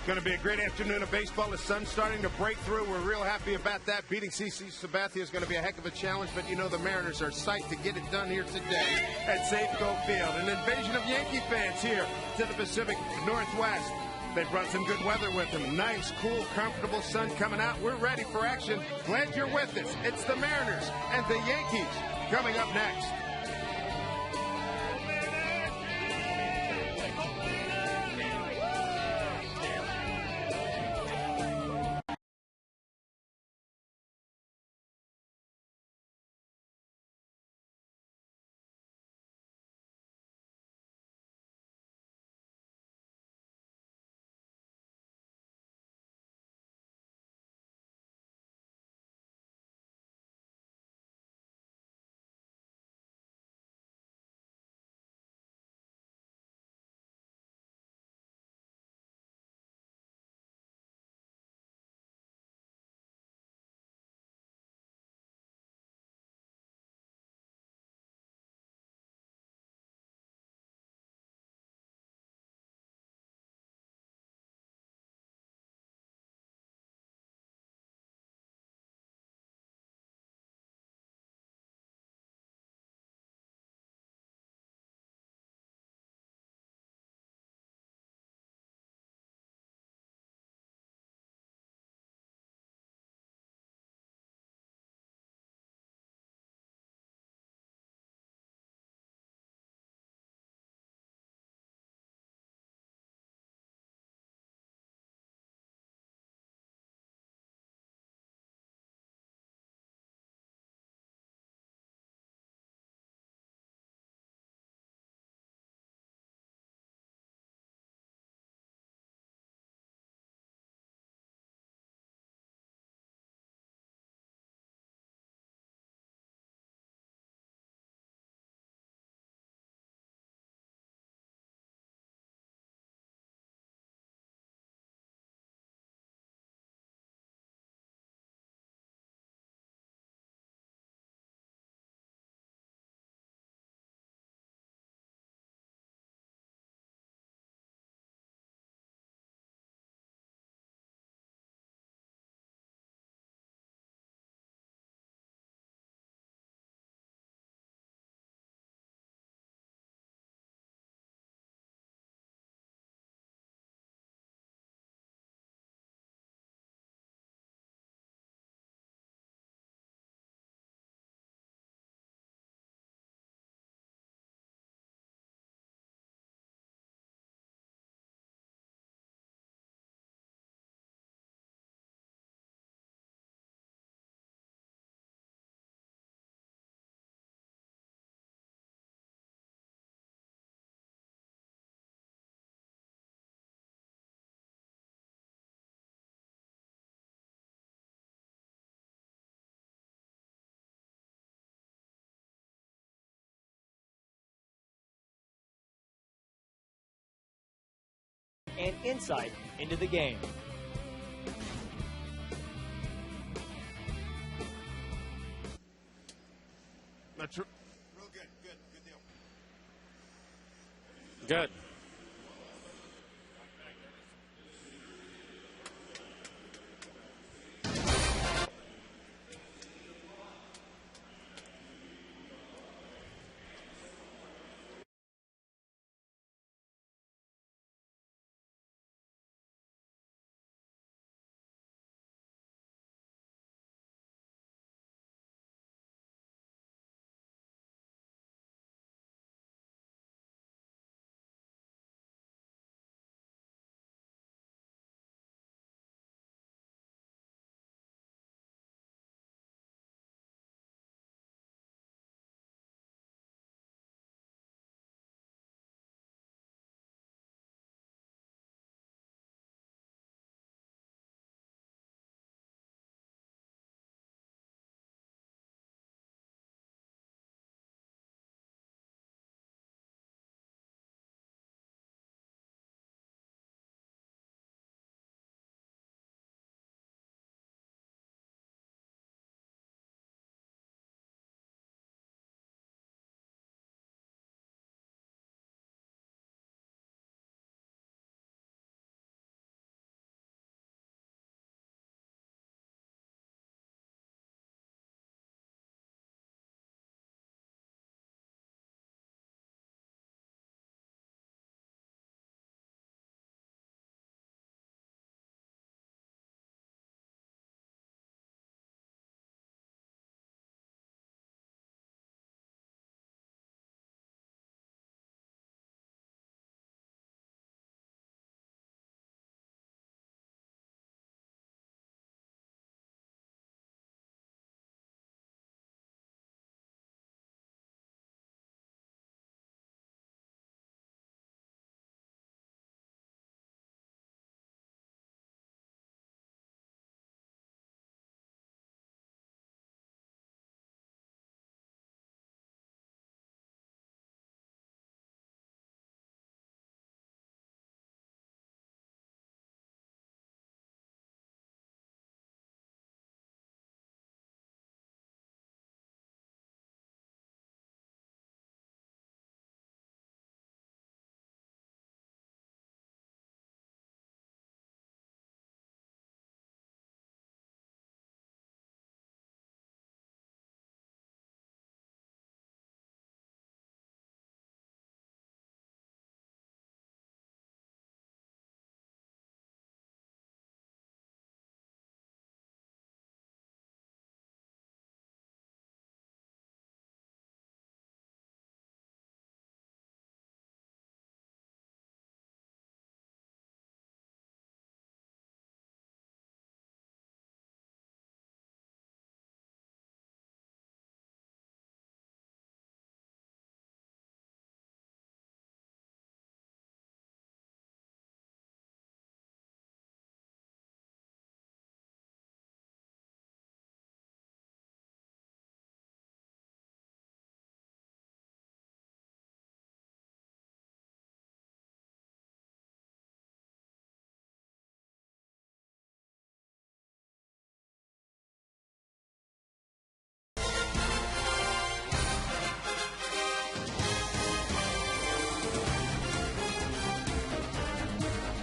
Going to be a great afternoon of baseball. The sun's starting to break through. We're real happy about that. Beating CC Sabathia is going to be a heck of a challenge, but you know the Mariners are psyched to get it done here today at Safeco Field. An invasion of Yankee fans here to the Pacific Northwest. They brought some good weather with them. Nice, cool, comfortable sun coming out. We're ready for action. Glad you're with us. It's the Mariners and the Yankees coming up next. And insight into the game. That's real good. Good deal. Good.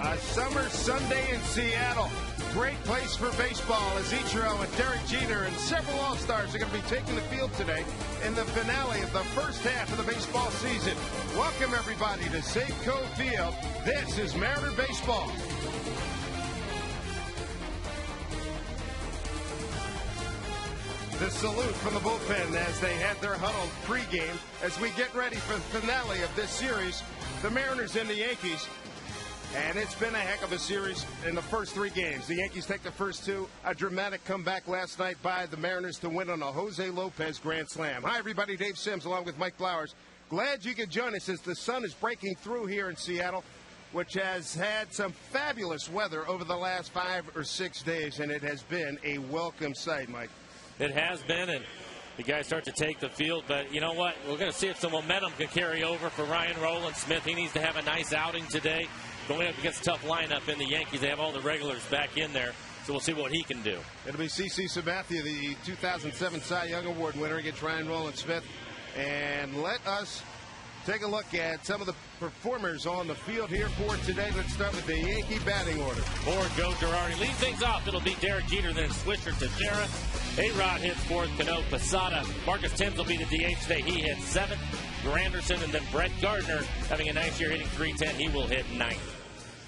A summer Sunday in Seattle. Great place for baseball as Ichiro and Derek Jeter and several All-Stars are going to be taking the field today in the finale of the first half of the baseball season. Welcome, everybody, to Safeco Field. This is Mariner Baseball. The salute from the bullpen as they had their huddle pregame as we get ready for the finale of this series, the Mariners and the Yankees. And it's been a heck of a series in the first three games. The Yankees take the first two. A dramatic comeback last night by the Mariners to win on a Jose Lopez grand slam. Hi, everybody. Dave Sims along with Mike Flowers. Glad you could join us as the sun is breaking through here in Seattle, which has had some fabulous weather over the last 5 or 6 days, and it has been a welcome sight, Mike. It has been, and the guys start to take the field. But you know what? We're going to see if some momentum can carry over for Ryan Rowland-Smith. He needs to have a nice outing today. Going up against a tough lineup in the Yankees. They have all the regulars back in there, so we'll see what he can do. It'll be Sabathia, the 2007 Cy Young Award winner, against Ryan Rowland-Smith. And let us take a look at some of the performers on the field here for today. Let's start with the Yankee batting order. For Joe Girardi. Lead things off. It'll be Derek Jeter, then Swisher, Teixeira. A-Rod hits fourth, Cano, Posada. Marcus Thames will be the DH today. He hits seventh. Granderson, and then Brett Gardner having a nice year hitting .310. He will hit ninth.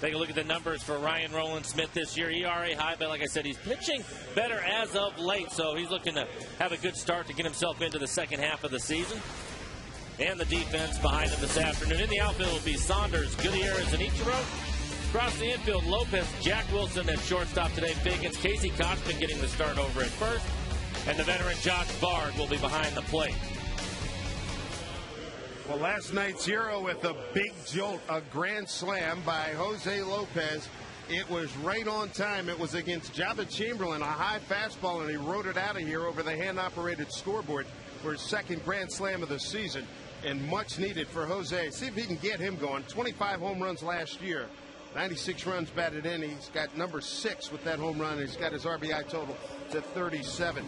Take a look at the numbers for Ryan Rowland-Smith this year. ERA high, but like I said, he's pitching better as of late, so he's looking to have a good start to get himself into the second half of the season. And the defense behind him this afternoon. In the outfield will be Saunders, Gutierrez, and Ichiro. Across the infield, Lopez, Jack Wilson at shortstop today. Figgins, Casey Kochman getting the start over at first. And the veteran Josh Bard will be behind the plate. Well, last night's hero with a big jolt, a grand slam by Jose Lopez. It was right on time. It was against Jabba Chamberlain, a high fastball, and he rode it out of here over the hand-operated scoreboard for his second grand slam of the season, and much needed for Jose. See if he can get him going. 25 home runs last year, 96 runs batted in. He's got number 6 with that home run. He's got his RBI total to 37.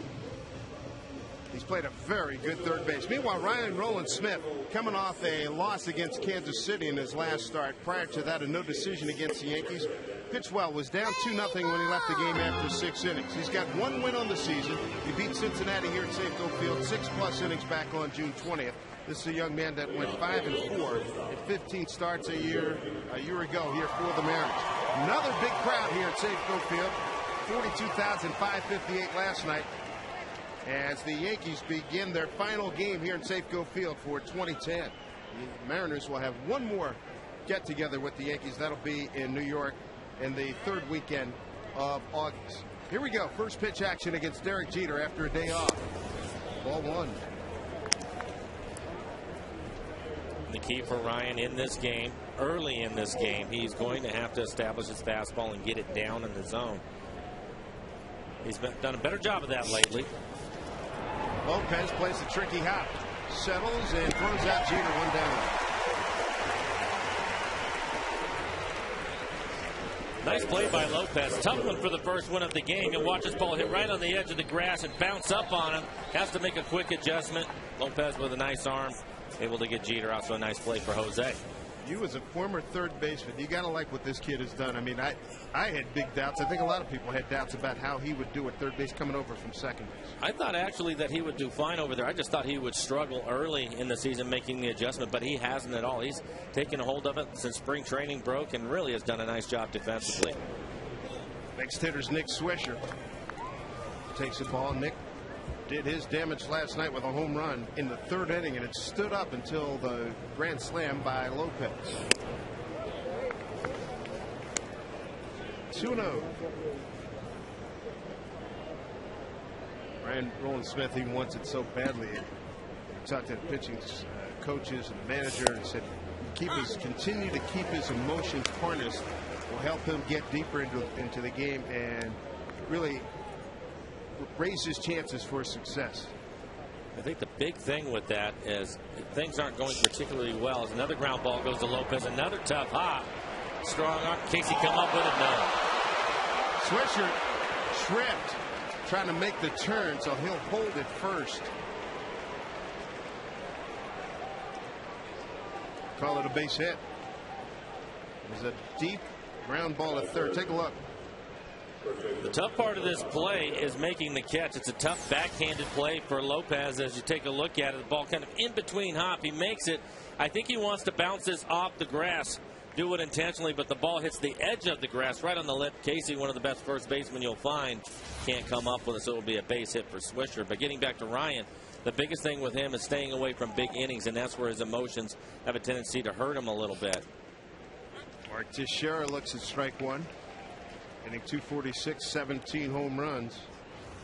He's played a very good third base. Meanwhile, Ryan Rowland-Smith coming off a loss against Kansas City in his last start. Prior to that, a no decision against the Yankees. Pitched well, was down 2-0 when he left the game after 6 innings. He's got 1 win on the season. He beat Cincinnati here at Safeco Field, 6+ innings back on June 20th. This is a young man that went 5-4 at 15 starts a year ago here for the Mariners. Another big crowd here at Safeco Field, 42,558 last night, as the Yankees begin their final game here in Safeco Field for 2010. The Mariners will have one more get-together with the Yankees. That'll be in New York in the third weekend of August. Here we go. First pitch action against Derek Jeter after a day off. Ball 1. The key for Ryan in this game, early in this game, he's going to have to establish his fastball and get it down in the zone. He's done a better job of that lately. Lopez plays the tricky hop, settles, and throws out Jeter, 1 down. Nice play by Lopez. Tough one for the first one of the game. And watch this ball hit right on the edge of the grass and bounce up on him. Has to make a quick adjustment. Lopez with a nice arm, able to get Jeter out. So a nice play for Jose. You as a former third baseman, you got to like what this kid has done. I mean, I had big doubts. I think a lot of people had doubts about how he would do at third base coming over from second base. I thought actually that he would do fine over there. I just thought he would struggle early in the season making the adjustment, but he hasn't at all. He's taken a hold of it since spring training broke and really has done a nice job defensively. Next hitter's Nick Swisher. Takes the ball. Nick did his damage last night with a home run in the third inning, and it stood up until the grand slam by Lopez. 2-0. Ryan Rowland-Smith, he wants it so badly. He talked to the pitching coaches and the manager and said continue to keep his emotions harnessed will help him get deeper into the game and really raise his chances for success. I think the big thing with that is if things aren't going particularly well. As another ground ball goes to Lopez, another tough hop. Strong arm. Casey come up with it. No. Swisher tripped trying to make the turn, so he'll hold it first. Call it a base hit. It was a deep Ground ball at third. Take a look. The tough part of this play is making the catch. It's a tough backhanded play for Lopez as you take a look at it. The ball kind of in between hop. He makes it. I think he wants to bounce this off the grass, do it intentionally, but the ball hits the edge of the grass right on the lip. Casey, one of the best first basemen you'll find, can't come up with it, so it will be a base hit for Swisher. But getting back to Ryan, the biggest thing with him is staying away from big innings, and that's where his emotions have a tendency to hurt him a little bit. Mark Teixeira looks at strike one. Hitting 246, 17 home runs,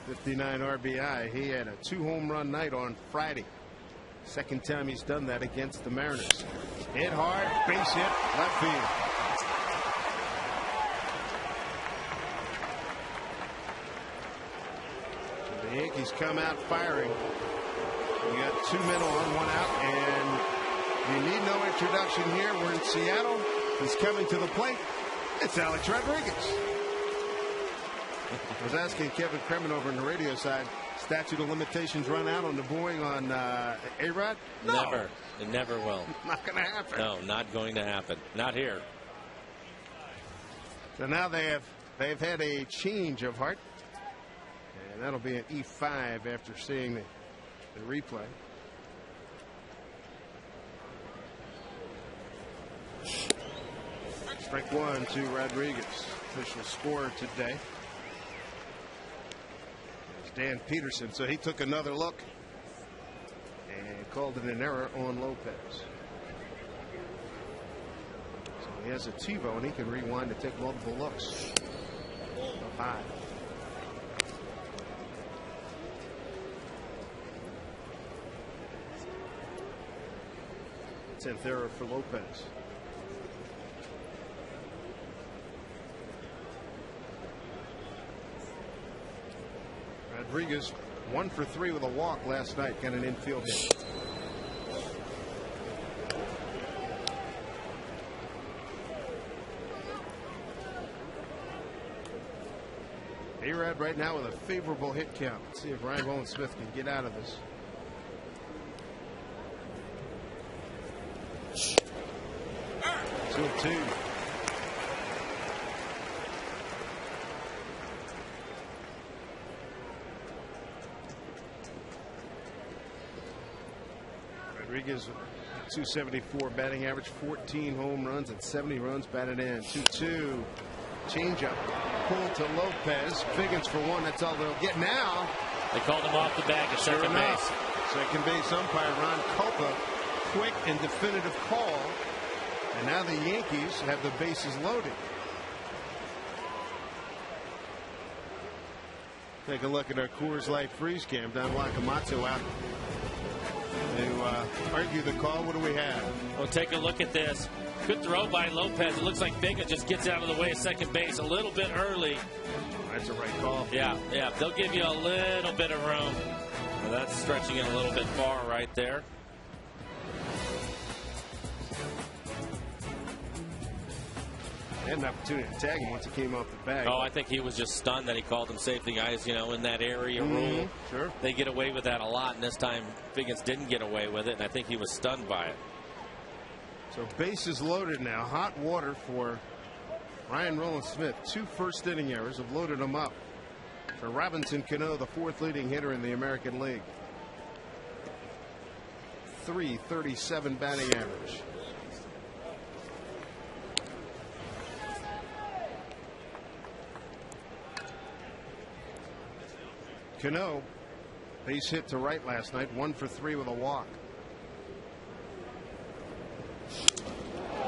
59 RBI. He had a 2-home run night on Friday. Second time he's done that against the Mariners. Hit hard, base hit, left field. So the Yankees come out firing. We got 2 men on, 1 out, and you need no introduction here. We're in Seattle. He's coming to the plate. It's Alex Rodriguez. I was asking Kevin Kremen over on the radio side, statute of limitations run out on the booing on A-Rod? No. Never. It never will. Not going to happen. No, not going to happen. Not here. So now they've had a change of heart. And that'll be an E5 after seeing the replay. Strike one to Rodriguez. Official score today. Dan Peterson, so he took another look and called it an error on Lopez. So he has a TiVo and he can rewind to take multiple looks up high. 10th error for Lopez. Rodriguez 1 for 3 with a walk last night. Got an infield hit. A-Rod right now with a favorable hit count. Let's see if Ryan Smith can get out of this. Two. Rodriguez 274 batting average, 14 home runs and 70 runs batted in. 2-2. Changeup. Pull to Lopez. Figgins for one. That's all they'll get now. They called him off the bag at second base. Second base umpire Ron Culpa. Quick and definitive call. And now the Yankees have the bases loaded. Take a look at our Coors Light freeze cam. Don Wakamatsu out to argue the call. What do we have? Well, take a look at this. Good throw by Lopez. It looks like Figgins just gets out of the way of second base a little bit early. That's a right call. Yeah. They'll give you a little bit of room. Well, that's stretching it a little bit far right there. Had an opportunity to tag him once he came off the bag. Oh, I think he was just stunned that he called him safety guys, in that area rule. Sure. They get away with that a lot, and this time Figgins didn't get away with it, and I think he was stunned by it. So bases loaded now. Hot water for Ryan Rowland-Smith. 2 first-inning errors have loaded him up. For Robinson Cano, the 4th leading hitter in the American League. .337 batting average. Cano, base hit to right last night, 1 for 3 with a walk.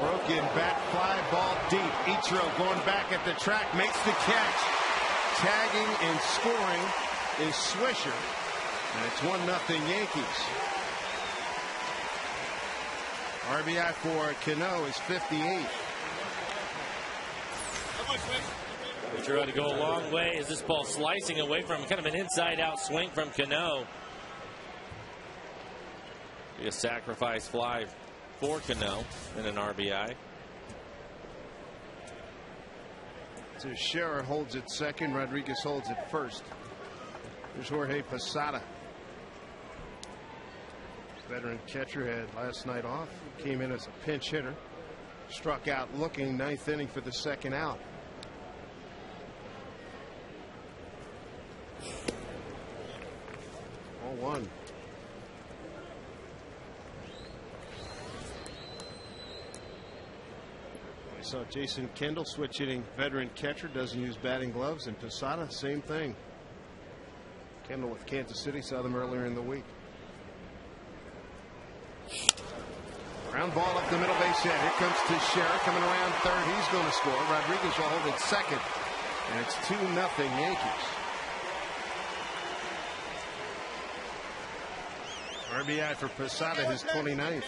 Broken bat fly ball deep. Ichiro going back at the track, makes the catch. Tagging and scoring is Swisher, and it's 1-0 Yankees. RBI for Cano is 58. Ichiro had to go a long way as this ball slicing away from him. Kind of an inside-out swing from Cano. Be a sacrifice fly for Cano and an RBI. Teixeira holds it second. Rodriguez holds it first. There's Jorge Posada. Veteran catcher had last night off. Came in as a pinch hitter. struck out looking. Ninth inning for the second out. All one. I saw Jason Kendall switch hitting veteran catcher, doesn't use batting gloves, and Posada same thing. Kendall with Kansas City, saw them earlier in the week. Ground ball up the middle base hit. Here comes Teixeira coming around third. He's going to score. Rodriguez will hold it second, and it's 2-0 Yankees. RBI for Posada, his 29th.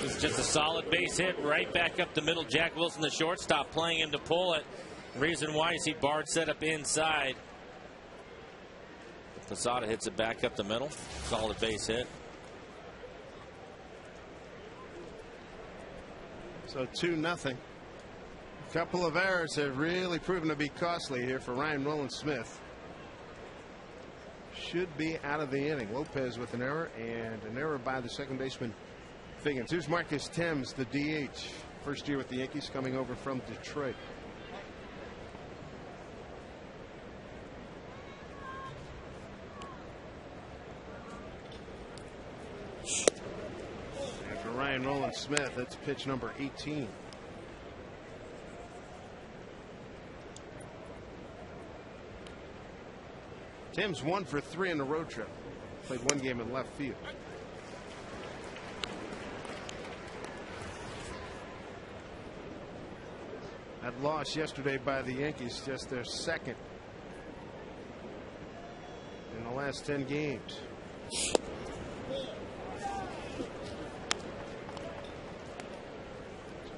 It's just a solid base hit right back up the middle. Jack Wilson, the shortstop, playing him to pull it. Reason why you see Bard set up inside. Posada hits it back up the middle. Solid base hit. So 2-0. A couple of errors have really proven to be costly here for Ryan Nolan-Smith. Should be out of the inning. Lopez with an error, and an error by the second baseman Figgins. Here's Marcus Thames, the DH. First year with the Yankees, coming over from Detroit. After Ryan Nolan-Smith, that's pitch number 18. Tim's 1 for 3 in the road trip. Played one game in left field. That loss yesterday by the Yankees, just their second in the last 10 games.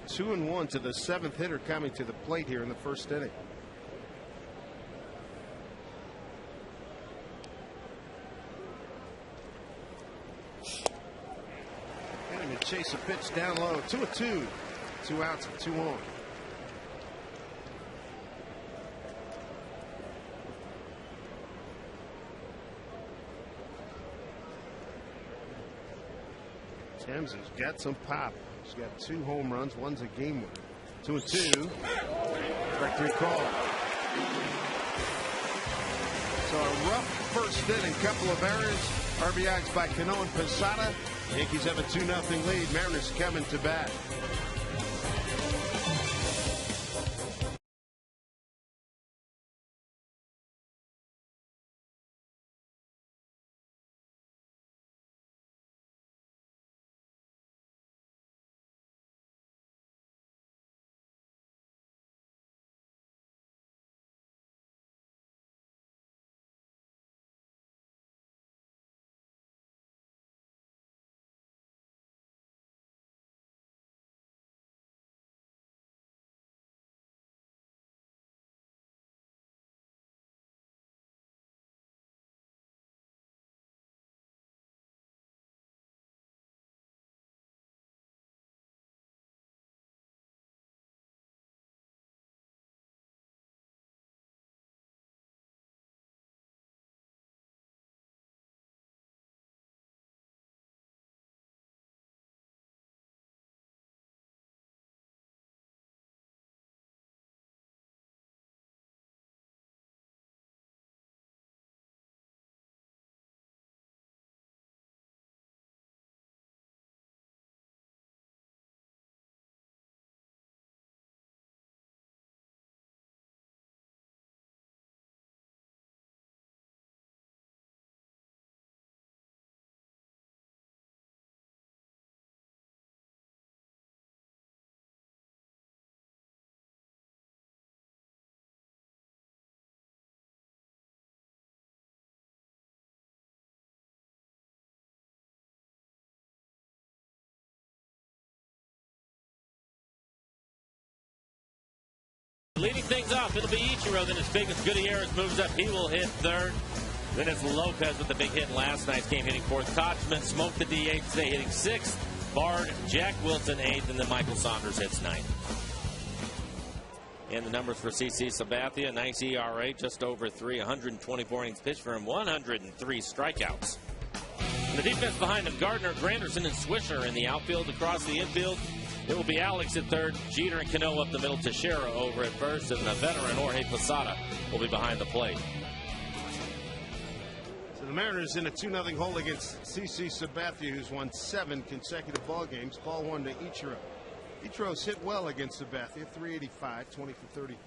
So 2-1 to the 7th hitter coming to the plate here in the first inning. Chase a pitch down low. 2-2. 2 outs and 2 on. Thames has got some pop. He's got 2 home runs. One's a game winner. 2-2. Strike 3 call. So a rough first inning. Couple of errors. RBIs by Cano and Posada. Yankees have a 2-0 lead. Mariners coming to bat. Leading things off, it'll be Ichiro. Then as big as Gutierrez moves up, he will hit third. Then it's Lopez with the big hit in last night's game, hitting fourth. Kochman smoked the DH today, hitting sixth. Bard, Jack Wilson eighth, and then Michael Saunders hits ninth. And the numbers for CC Sabathia, nice ERA, just over 3, 124 innings pitched for him, 103 strikeouts. the defense behind them, Gardner, Granderson, and Swisher in the outfield. Across the infield, it will be Alex at third, Jeter and Cano up the middle, Teixeira over at first, and the veteran Jorge Posada will be behind the plate. So the Mariners in a 2-0 hole against CC Sabathia, who's won 7 consecutive ball games. Ball 1 to Ichiro. Ichiro's hit well against Sabathia, 385, 20 for 35.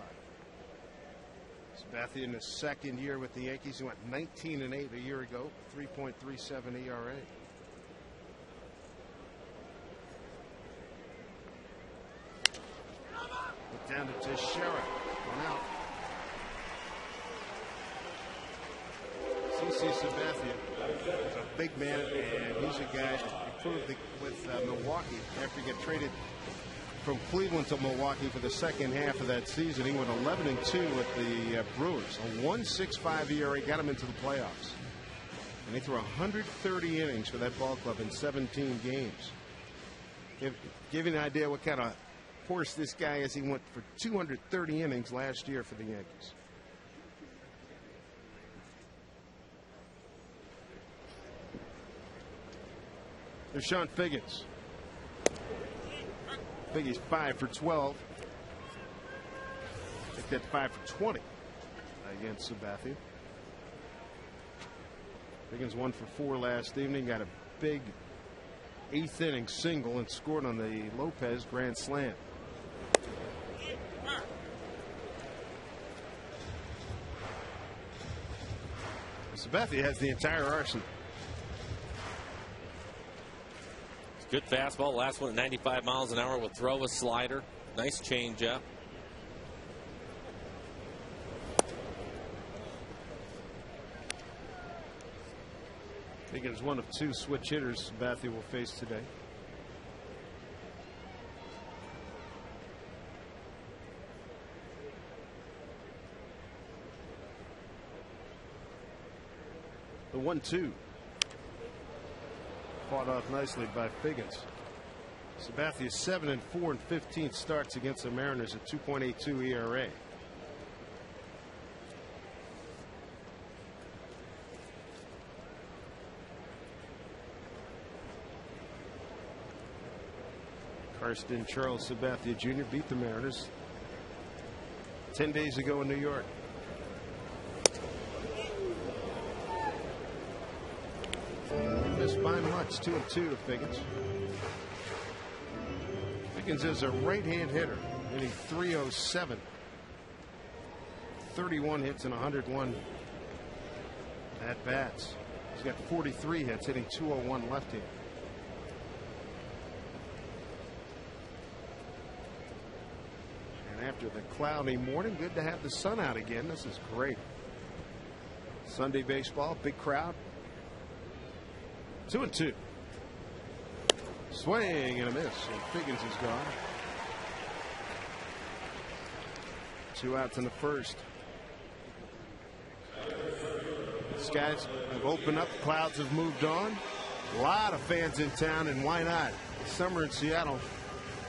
Sabathia in his second year with the Yankees. He went 19-8 a year ago, 3.37 ERA. Look down to Teixeira. One out. CC Sabathia is a big man, and he's a guy who improved with Milwaukee after he got traded from Cleveland to Milwaukee for the second half of that season. He went 11-2 with the Brewers. A 1.65 ERA got him into the playoffs. And he threw 130 innings for that ball club in 17 games. Give you an idea what kind of horse this guy is. He went for 230 innings last year for the Yankees. There's Sean Figgins. Figgins 5 for 12. Take that 5 for 20 against Sabathia. Figgins 1 for 4 last evening. Got a big 8th inning single and scored on the Lopez grand slam. Sabathia has the entire arsenal. Good fastball. Last one at 95 miles an hour. Will throw a slider. Nice changeup. Figgins one of 2 switch hitters Sabathia will face today. The 1-2. Fought off nicely by Figgins. Sabathia 7-4 in 15 starts against the Mariners at 2.82 ERA. Karsten Charles Sabathia Jr. beat the Mariners 10 days ago in New York. Missed by much, 2-2 to Figgins. Figgins is a right-hand hitter, hitting .307. 31 hits and 101 at bats. He's got 43 hits, hitting .201 left-hand. And after the cloudy morning, good to have the sun out again. This is great. Sunday baseball, big crowd. 2-2. Swing and a miss, and Figgins is gone. 2 outs in the first. The skies have opened up, the clouds have moved on. A lot of fans in town, and why not? Summer in Seattle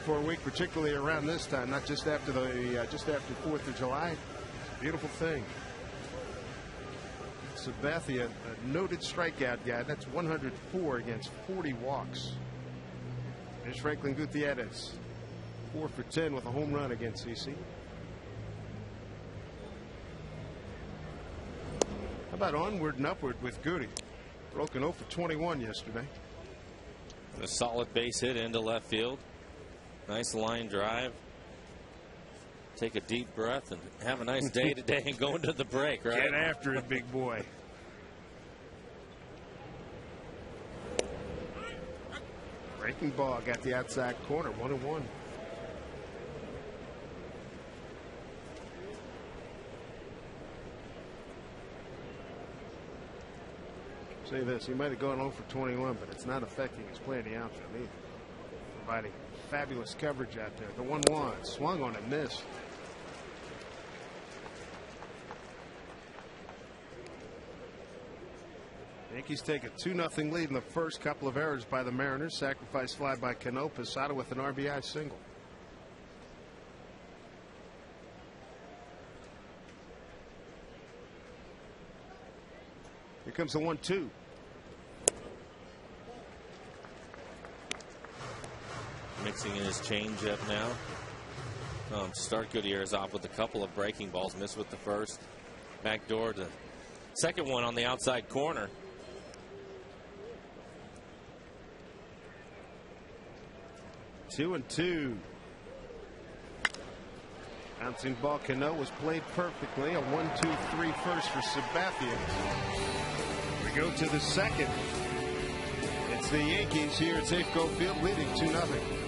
for a week, particularly around this time, not just after the just after 4th of July. It's a beautiful thing. Sabathia, a noted strikeout guy. That's 104 against 40 walks. There's Franklin Gutierrez, 4 for 10 with a home run against CC. How about onward and upward with Goody? Broken 0 for 21 yesterday. A solid base hit into left field. Nice line drive. Take a deep breath and have a nice day today and go into the break, right? Get after it, big boy. Breaking ball, got the outside corner, 1-1. Say this, he might have gone 0 for 21, but it's not affecting his play in the outfield either. Providing fabulous coverage out there. The 1-1, swung on and missed. Yankees take a 2-0 lead in the first. Couple of errors by the Mariners. Sacrifice fly by Cano. Posada with an RBI single. Here comes the 1-2. mixing in his changeup now. Start Gutierrez off with a couple of breaking balls. Missed with the first. Backdoor to second one on the outside corner. 2-2. Bouncing ball, Cano was played perfectly. A 1-2-3 first for Sabathia. We go to the second. It's the Yankees here at Safeco Field leading 2-0.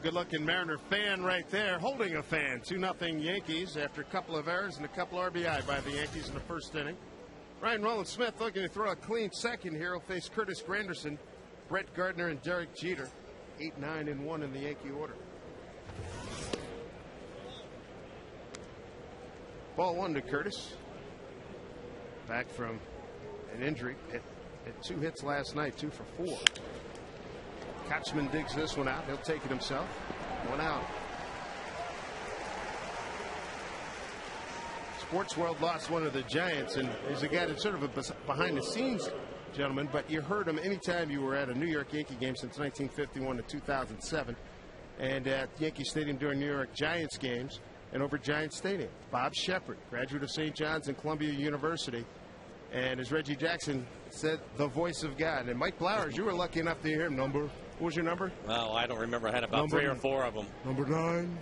Good-looking Mariner fan right there, holding a fan. 2-0 Yankees after a couple of errors and a couple RBI by the Yankees in the first inning. Ryan Roland-Smith looking to throw a clean second here. He'll face Curtis Granderson, Brett Gardner, and Derek Jeter. 8-9-1 in the Yankee order. Ball one to Curtis. Back from an injury. Hit 2 hits last night, 2 for 4. Kotchman digs this one out. He'll take it himself. 1 out. Sports World lost one of the Giants, and he's a guy that's sort of a behind the scenes gentleman, but you heard him anytime you were at a New York Yankee game since 1951 to 2007, and at Yankee Stadium during New York Giants games and over Giants Stadium. Bob Sheppard, graduate of St. John's and Columbia University, and as Reggie Jackson said, the voice of God. And Mike Blowers, you were lucky enough to hear him. What was your number? Well, I don't remember. I had about 3 or 4 of them. Number 9,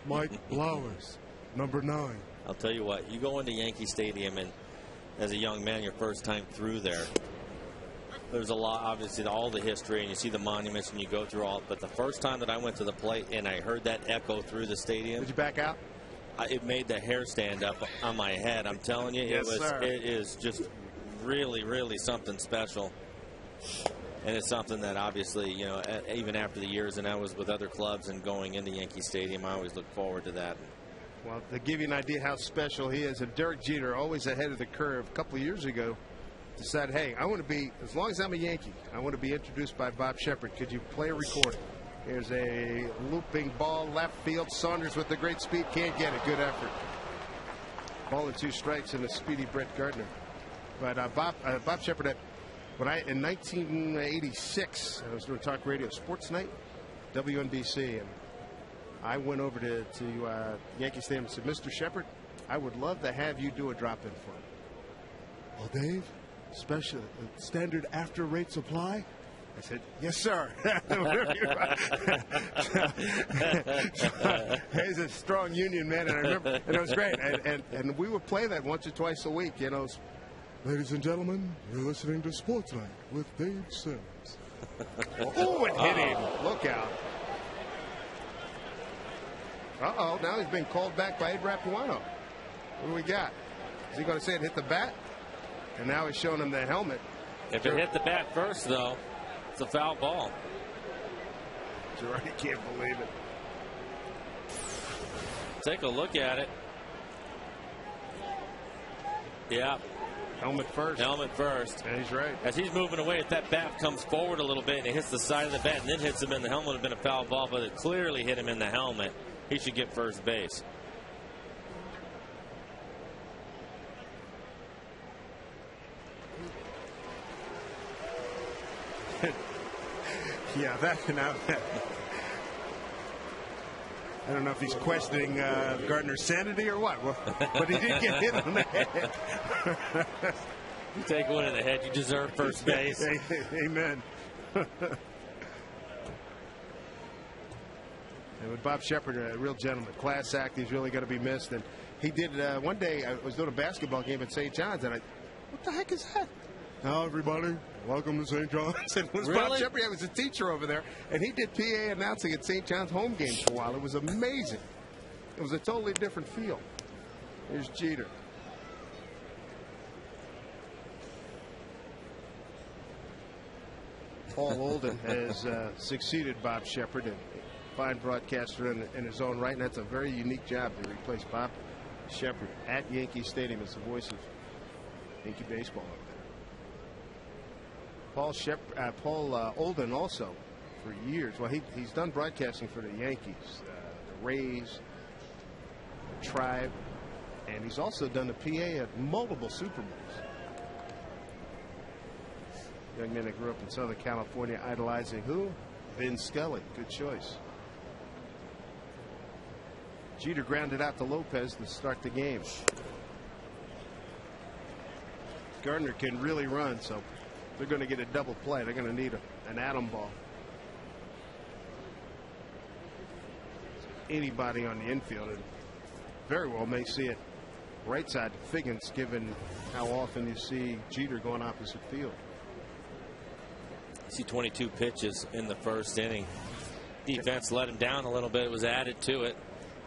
Mike Blowers. Number 9. I'll tell you what, you go into Yankee Stadium, and as a young man, your first time through there's a lot, obviously, all the history, and you see the monuments, and you go through all. But the first time that I went to the plate and I heard that echo through the stadium. Did you back out? It made the hair stand up on my head. I'm telling you, yes, it is just really, really something special. And it's something that obviously, you know, even after the years and I was with other clubs and going into Yankee Stadium, I always look forward to that. Well, to give you an idea how special he is, and Derek Jeter, always ahead of the curve, a couple of years ago, decided, hey, I want to be, as long as I'm a Yankee, I want to be introduced by Bob Sheppard. Could you play a recording? Here's a looping ball, left field. Saunders with the great speed, can't get it. Good effort. Ball and 2 strikes and a speedy Brett Gardner. But Bob Sheppard, in 1986, I was doing talk radio, Sports Night, WNBC, and I went over to Yankee Stadium and said, Mr. Sheppard, I would love to have you do a drop-in for me. Well, Dave, special standard after rates apply? I said, yes, sir. He's a strong union man, and I remember, and it was great. And we would play that once or twice a week, you know. Ladies and gentlemen, you're listening to Sports Night with Dave Sims. Oh, it hit him. Look out. Uh-oh, now he's been called back by Ed Rapuano. What do we got? Is he going to say it hit the bat? And now he's showing him the helmet. If it hit the bat first, though, it's a foul ball. Girardi can't believe it. Take a look at it. Yeah. Helmet first. Helmet first. Yeah, he's right. As he's moving away, if that bat comes forward a little bit and it hits the side of the bat and then hits him in the helmet, it would have been a foul ball, but it clearly hit him in the helmet. He should get first base. Yeah, that now. I don't know if he's questioning Gardner's sanity or what, but he did get hit on the head. You take one in the head, you deserve first base. Amen. And with Bob Sheppard, a real gentleman, class act, he's really going to be missed. And he did one day. I was doing a basketball game at St. John's, and what the heck is that? Now, everybody, welcome to St. John's. It was Really? Bob Sheppard. I was a teacher over there, and he did PA announcing at St. John's home games for a while. It was amazing. It was a totally different feel. Here's Jeter. Paul Olden has succeeded Bob Sheppard, a fine broadcaster in his own right, and that's a very unique job to replace Bob Sheppard at Yankee Stadium as the voice of Yankee baseball over there. Paul Olden also for years. Well, he's done broadcasting for the Yankees, the Rays, the Tribe, and he's also done the PA at multiple Super Bowls. Young man that grew up in Southern California, idolizing who? Vin Scully. Good choice. Jeter grounded out to Lopez to start the game. Gardner can really run, so they're going to get a double play. They're going to need an atom ball. Anybody on the infield, and very well may see it right side to Figgins, given how often you see Jeter going opposite field. See 22 pitches in the first inning. Defense let him down a little bit. It was added to it.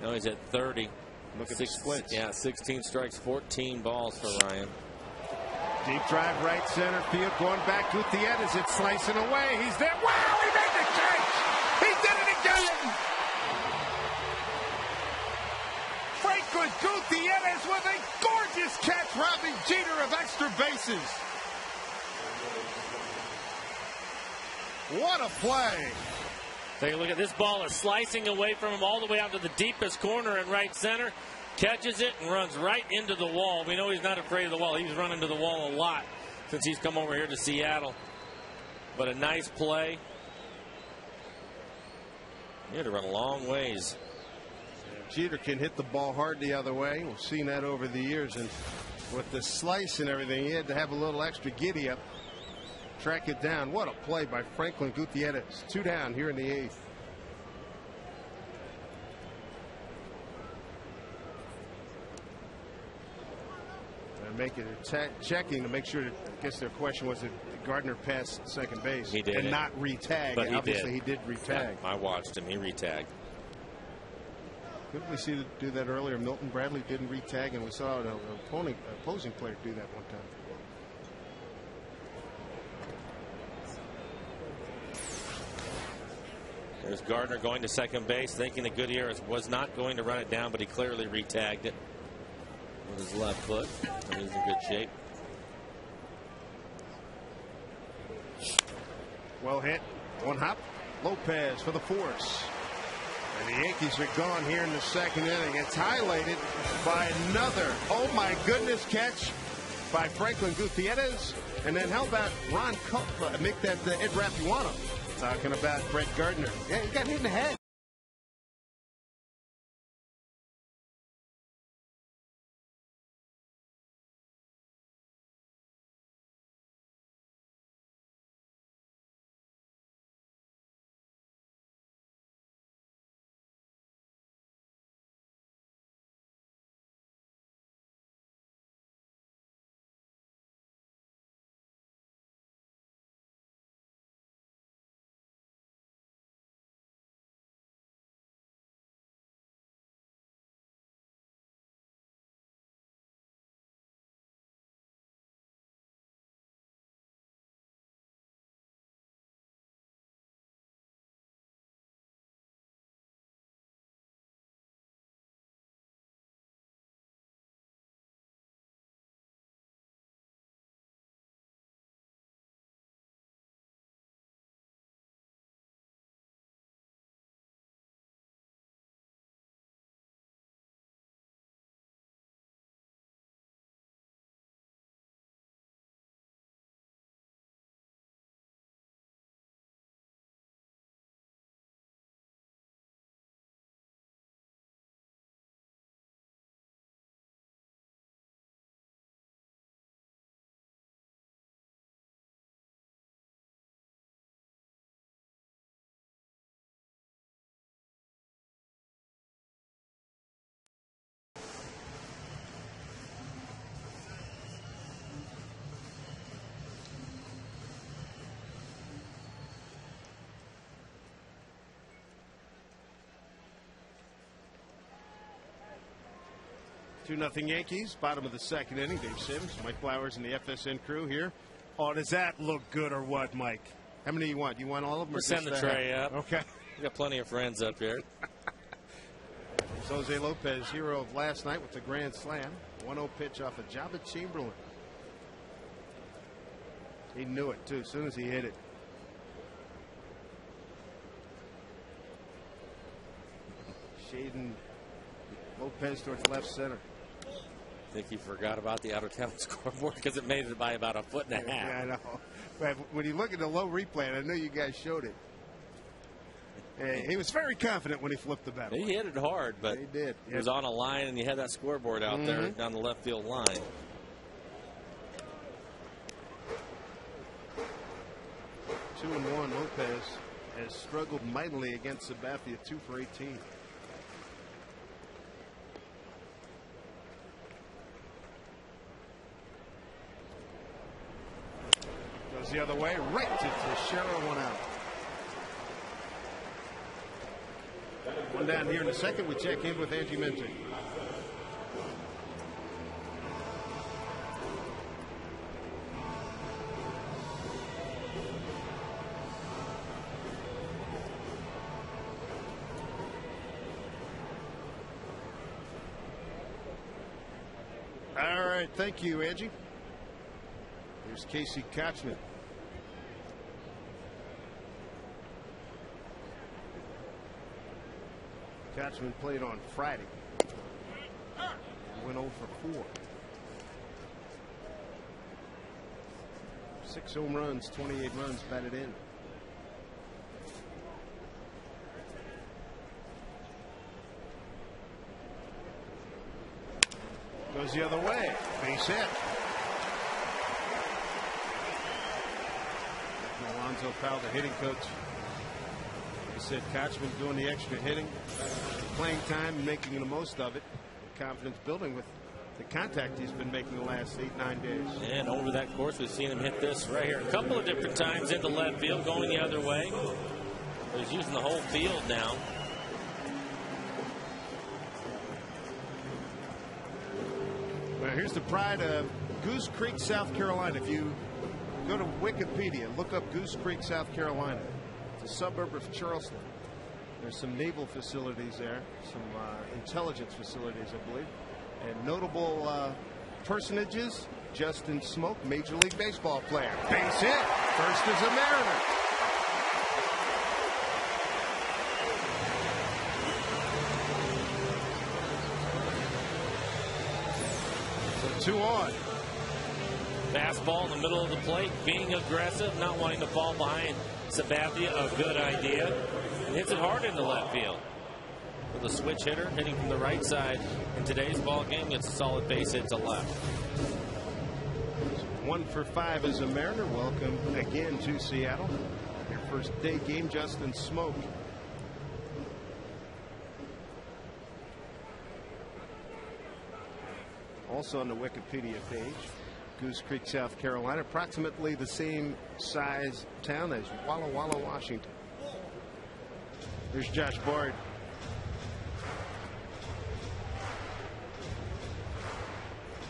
Now he's at 30. Look at the splits. Yeah, 16 strikes, 14 balls for Ryan. Deep drive right center field, going back. Gutierrez, it's slicing away. He's there. Wow, he made the catch. He did it again. Franklin Gutierrez with a gorgeous catch, robbing Jeter of extra bases. What a play. Take a look at this ball. Is slicing away from him all the way out to the deepest corner in right center. Catches it and runs right into the wall. We know he's not afraid of the wall. He's run into the wall a lot since he's come over here to Seattle. But a nice play. He had to run a long ways. Jeter can hit the ball hard the other way. We've seen that over the years. And with the slice and everything, he had to have a little extra giddy up. Track it down. What a play by Franklin Gutierrez. 2 down here in the 8th. And making checking to make sure that, I guess their question was that Gardner passed second base. He did. And not re-tag. But obviously he did re-tag. Yeah, I watched him. He re-tagged. Couldn't we see do that earlier? Milton Bradley didn't re-tag, and we saw an opposing player do that one time. There's Gardner going to second base, thinking that Gutierrez was not going to run it down, but he clearly re-tagged it with his left foot. And he's in good shape. Well hit. One hop. Lopez for the force. And the Yankees are gone here in the second inning. It's highlighted by another, oh my goodness, catch by Franklin Gutierrez. And then how about Ron make that Ed Rapuano talking about Brett Gardner. Yeah, he got hit in the head. 2-0 Yankees, bottom of the second inning. Dave Sims, Mike Flowers, and the FSN crew here. Oh, does that look good or what, Mike? How many do you want? You want all of them? Or send the tray up. Okay. We got plenty of friends up here. Jose Lopez, hero of last night with the grand slam. 1-0 pitch off of Jabba Chamberlain. He knew it, too, as soon as he hit it. Shading Lopez towards left center. I think he forgot about the out-of-town scoreboard because it made it by about 1.5 feet. Yeah, I know. But when you look at the low replay, and I know you guys showed it, he was very confident when he flipped the bat. He hit it hard, but he did. It was on a line, and you had that scoreboard out there down the left field line. Two and one. Lopez has struggled mightily against Sabathia, 2 for 18. Goes the other way, right to Teixeira, 1 out. One down here in the second. We check in with Angie Minty. All right, thank you, Angie. Here's Casey Kochman. Kochman played on Friday. Went 0 for 4. 6 home runs, 28 runs batted in. Goes the other way. Base hit. Alonzo Powell, the hitting coach. He said Kochman doing the extra hitting, playing time, and making the most of it. Confidence building with the contact he's been making the last 8-9 days. And over that course, we've seen him hit this right here a couple of different times into left field, going the other way. He's using the whole field now. Well, here's the pride of Goose Creek, South Carolina. If you go to Wikipedia, look up Goose Creek, South Carolina. It's a suburb of Charleston. There's some naval facilities there, some intelligence facilities, I believe. And notable personages: Justin Smoke, Major League Baseball player. Base hit. First is a Mariner. So 2 on. Fastball in the middle of the plate, being aggressive, not wanting to fall behind Sabathia, a good idea. And hits it hard into left field. With a switch hitter hitting from the right side. In today's ball game, it's a solid base hit to left. 1 for 5 as a Mariner. Welcome again to Seattle. Your first day game, Justin Smoke. Also on the Wikipedia page, Goose Creek, South Carolina, approximately the same size town as Walla Walla, Washington. There's Josh Bard.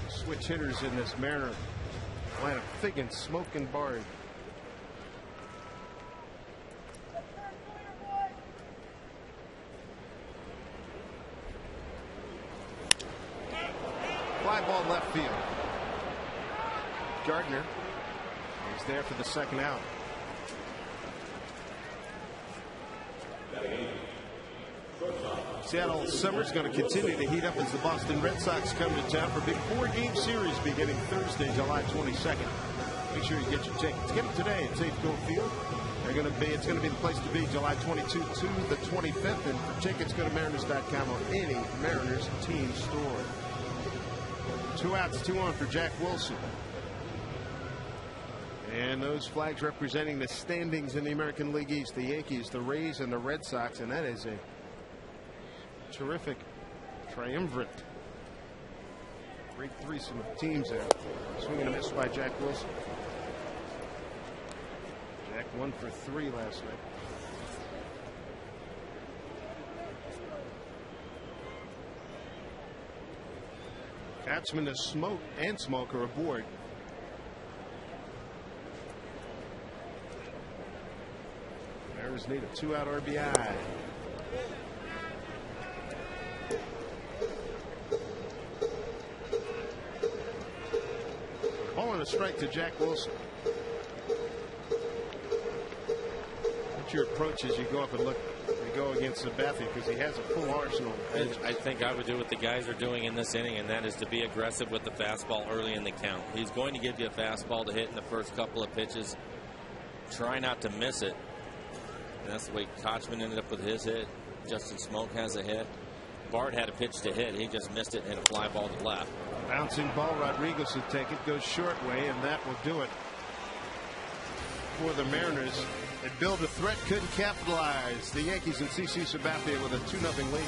Switch hitters in this Mariner lineup: Figgins, Smoke, and Bard. Fly ball left field. Gardner is there for the second out. Seattle summer's going to continue to heat up as the Boston Red Sox come to town for a big 4-game series beginning Thursday, July 22nd. Make sure you get your tickets. Get them today at Safeco Field. It's going to be the place to be July 22 to the 25th. And for tickets, go to Mariners.com or any Mariners team store. 2 outs, 2 on for Jack Wilson. And those flags representing the standings in the American League East: the Yankees, the Rays, and the Red Sox. And that is a terrific triumvirate. Great threesome of teams there. Swing and a miss by Jack Wilson. Jack 1 for 3 last night. Batsman is Smoke and Smoker aboard. Mariners need a 2-out RBI. Ball and a strike to Jack Wilson. What's your approach as you go up and look? Go against Sabathia because he has a full arsenal. I think I would do what the guys are doing in this inning, and that is to be aggressive with the fastball early in the count. He's going to give you a fastball to hit in the first couple of pitches. Try not to miss it. And that's the way Kochman ended up with his hit. Justin Smoke has a hit. Bart had a pitch to hit. He just missed it and hit a fly ball to left. Bouncing ball. Rodriguez will take it. Goes short way, and that will do it for the Mariners. It built a threat, couldn't capitalize. The Yankees and CC Sabathia with a 2-0 lead.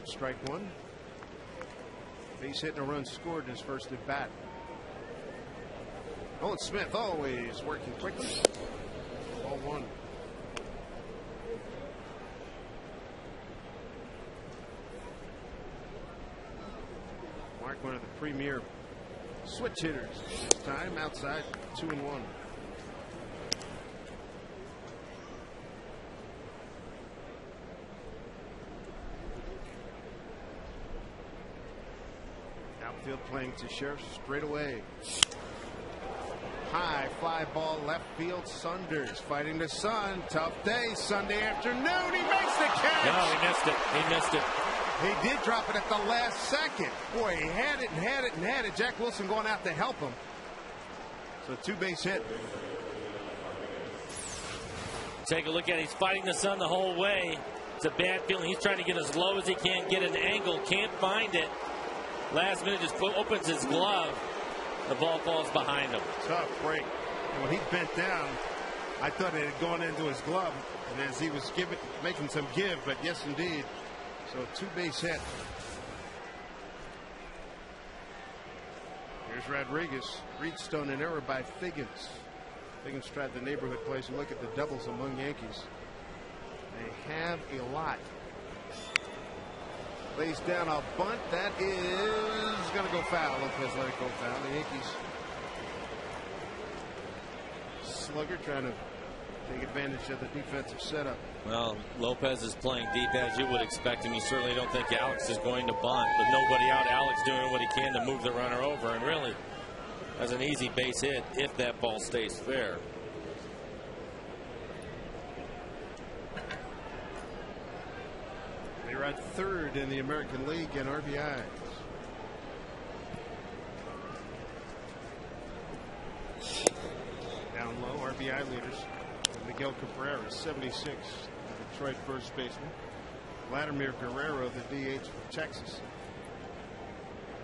Strike one. Base hit and a run scored in his first at bat. Nolan Smith always working quickly. Ball one. Mark, one of the premier switch hitters this time, outside 2-1. Outfield playing to Sheriff straight away. High fly ball left field. Sunders fighting the sun. Tough day Sunday afternoon. He makes the catch. No, he missed it. He missed it. He did drop it at the last second. Boy, he had it and had it and had it. Jack Wilson going out to help him. So 2-base hit. Take a look at it. He's fighting the sun the whole way. It's a bad feeling. He's trying to get as low as he can, get an angle, can't find it. Last minute just opens his glove. The ball falls behind him. Tough break. And when he bent down, I thought it had gone into his glove. And as he was making some give, but yes, indeed. So 2-base hit. Here's Rodriguez. Reedstone, an error by Figgins. Figgins tried the neighborhood place and look at the doubles among Yankees. They have a lot. Lays down a bunt. That is going to go foul. Lopez let it go foul. The Yankees slugger trying to take advantage of the defensive setup. Well, Lopez is playing deep as you would expect him. You certainly don't think Alex is going to bunt. With nobody out, Alex doing what he can to move the runner over. And really, as an easy base hit if that ball stays fair. They're at third in the American League in RBIs. RBI leaders. Miguel Cabrera, 76, the Detroit first baseman. Vladimir Guerrero, the DH for Texas.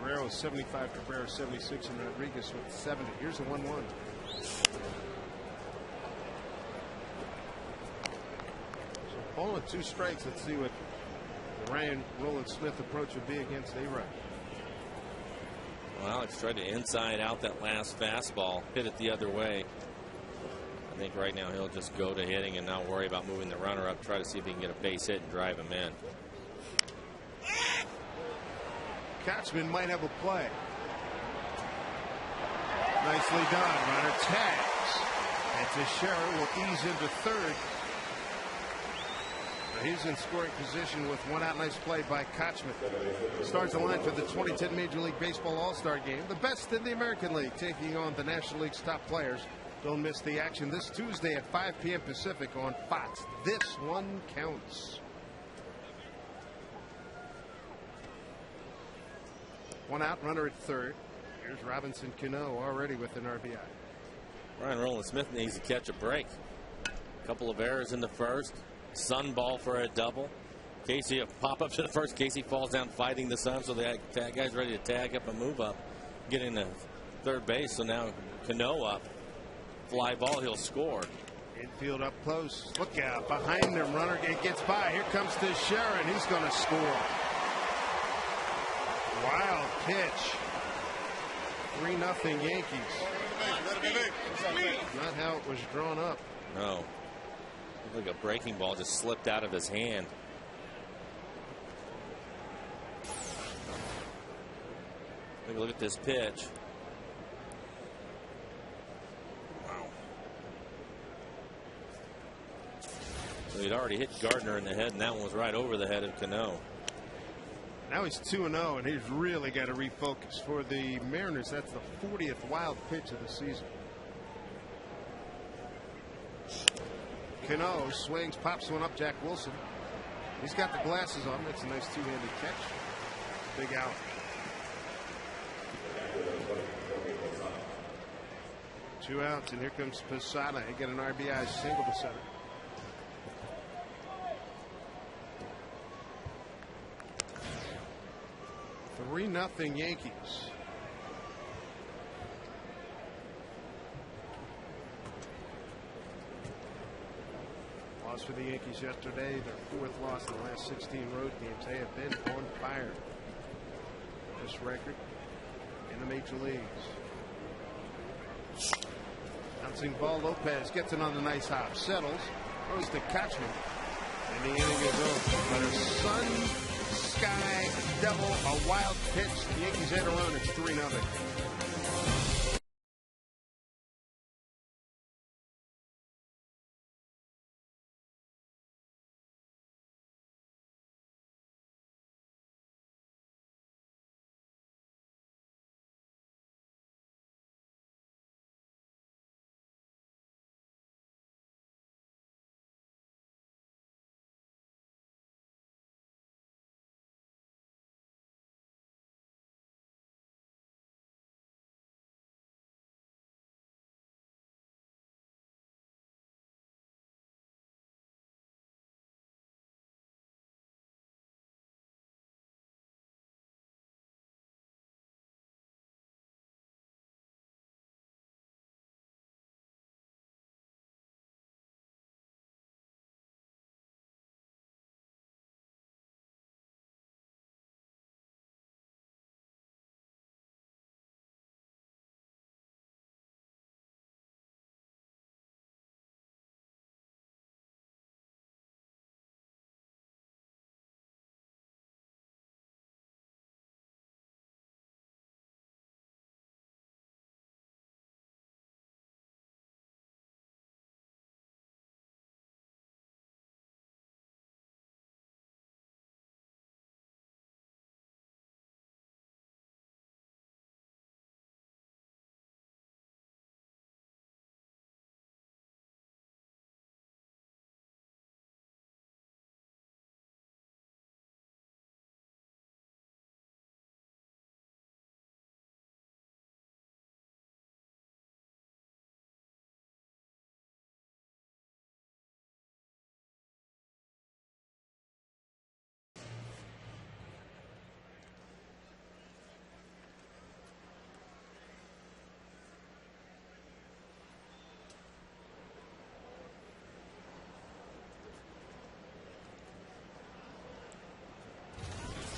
Guerrero 75, Cabrera 76, and Rodriguez with 70. Here's a 1-1. So ball and 2 strikes. Let's see what the Ryan Roland Smith approach would be against A-Rod. Well, Alex tried to inside out that last fastball, hit it the other way. I think right now he'll just go to hitting and not worry about moving the runner up. Try to see if he can get a base hit and drive him in. Kochman might have a play. Nicely done. Runner tags. And Teixeira will ease into third. He's in scoring position with 1 out. Nice play by Kochman. Starts the line for the 2010 Major League Baseball All-Star Game. The best in the American League, taking on the National League's top players. Don't miss the action this Tuesday at 5 p.m. Pacific on Fox. This one counts. 1 out, runner at third. Here's Robinson Cano already with an RBI. Ryan Roland Smith needs to catch a break. A couple of errors in the first. Sun ball for a double. Casey a pop up to the first. Casey falls down fighting the sun, so the guy's ready to tag up and move up, get into third base. So now Cano up. Fly ball, he'll score. Infield up close. Look out. Behind him, runner gets by. Here comes Teixeira, and he's going to score. Wild pitch. 3-0 Yankees. Not how it was drawn up. No. Looked like a breaking ball just slipped out of his hand. Take a look at this pitch. Wow. So he'd already hit Gardner in the head, and that one was right over the head of Cano. Now he's 2-0, and he's really got to refocus. For the Mariners, that's the 40th wild pitch of the season. Cano swings, pops one up. Jack Wilson. He's got the glasses on. That's a nice two-handed catch. Big out. Two outs, and here comes Posada. He got an RBI single to center. Three 3-0 Yankees. Loss for the Yankees yesterday, their 4th loss in the last 16 road games. They have been on fire. This record in the major leagues. Bouncing ball, Lopez gets it on the nice hop, settles, throws to Kochman, and the inning is over. But a sun, sky, double, a wild pitch. The Yankees had a run. It's 3-0.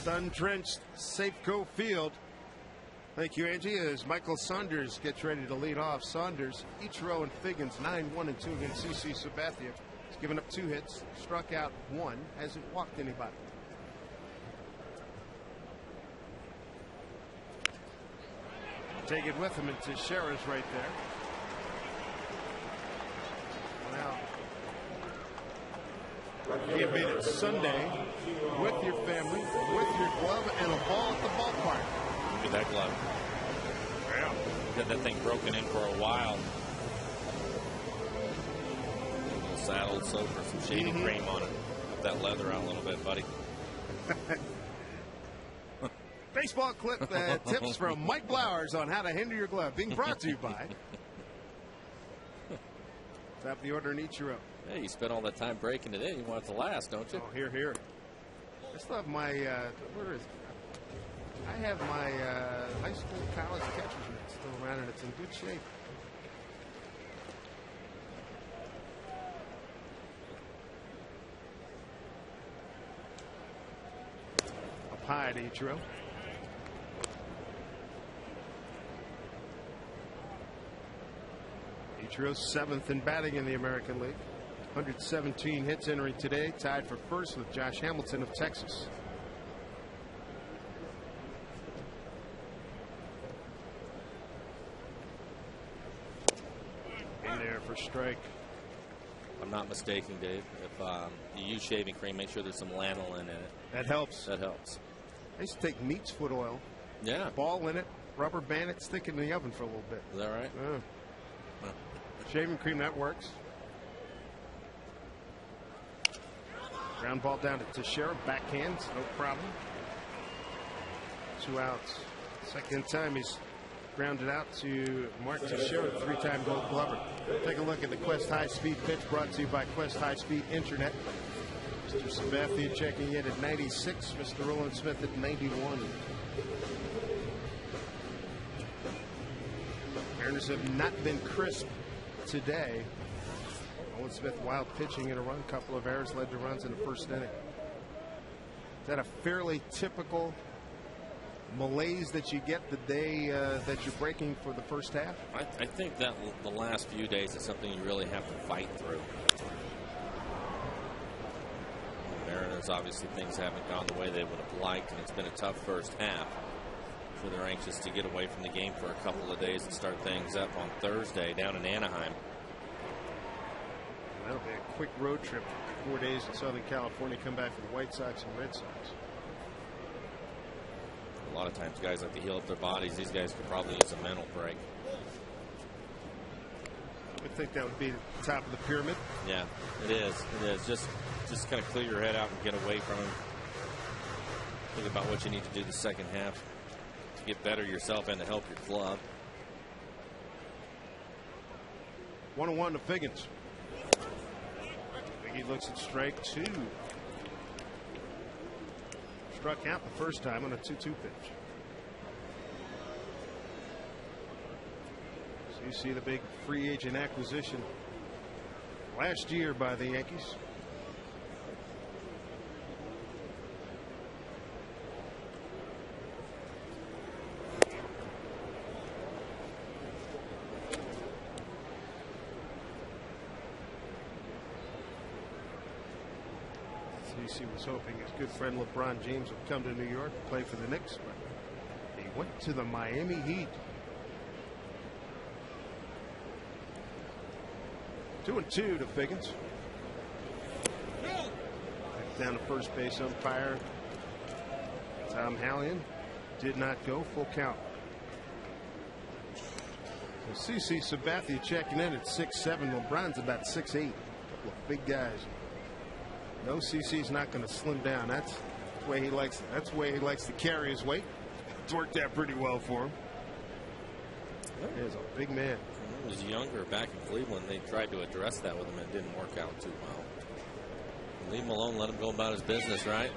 sun-drenched Safeco Field. Thank you, Angie. As Michael Saunders gets ready to lead off. Saunders, Ichiro and Figgins, 9-1-2 against CC Sabathia. He's given up 2 hits, struck out 1, hasn't walked anybody. Take it with him, and Teixeira's right there. Now, you beat it Sunday with your family, with your glove, and a ball at the ballpark. Look at that glove. Yeah. Got that thing broken in for a while. A little saddle soap or some shaving cream on it. Put that leather out a little bit, buddy. Baseball clip tips from Mike Blowers on how to handle your glove. Being brought to you by Tap the order in Ichiro. Hey, you spent all that time breaking it in. You want it to last, don't you? Oh, here. I still have my, where is it? I have my high school, college catcher's mitt still around, and it's in good shape. Up high to Ichiro. Ichiro's 7th in batting in the American League. 117 hits entering today, tied for first with Josh Hamilton of Texas. In there for strike. If I'm not mistaken, Dave, if you use shaving cream, make sure there's some lanolin in it. That helps. That helps. I used to take neat's foot oil. Yeah. Ball in it, rubber band it, stick it in the oven for a little bit. Is that right? Yeah. Shaving cream, that works. Ground ball down to Teixeira, backhand, no problem. 2 outs. Second time he's grounded out to Mark Teixeira, 3-time Gold Glover. Take a look at the Quest High Speed pitch, brought to you by Quest High Speed Internet. Mr. Sabathia checking in at 96, Mr. Roland Smith at 91. Mariners have not been crisp today. Roland Smith wild pitching in a run, couple of errors led to runs in the first inning. Is that a fairly typical malaise that you get the day that you're breaking for the first half? I think that the last few days is something you really have to fight through. The Mariners, obviously things haven't gone the way they would have liked, and it's been a tough first half. So they're anxious to get away from the game for a couple of days and start things up on Thursday down in Anaheim. That'll be a quick road trip, 4 days in Southern California, come back for the White Sox and Red Sox. A lot of times guys like to heal up their bodies. These guys could probably use a mental break. I think that would be the top of the pyramid. Yeah, it is. It is. Just kind of clear your head out and get away from them. Think about what you need to do the second half to get better yourself and to help your club. 1-1 to Figgins. He looks at strike 2. Struck out the first time on a 2-2 pitch. So you see the big free agent acquisition last year by the Yankees. CC was hoping his good friend LeBron James would come to New York and play for the Knicks, but he went to the Miami Heat. 2-2 to Figgins. Back down to first base umpire Tom Hallion. Did not go. Full count. So CC Sabathia checking in at 6'7". LeBron's about 6'8". Couple of big guys. No, CC's not going to slim down. That's the way he likes. That's the way he likes to carry his weight. It's worked out pretty well for him. He's a big man. When he was younger back in Cleveland, they tried to address that with him and it didn't work out too well. Leave him alone, let him go about his business, right?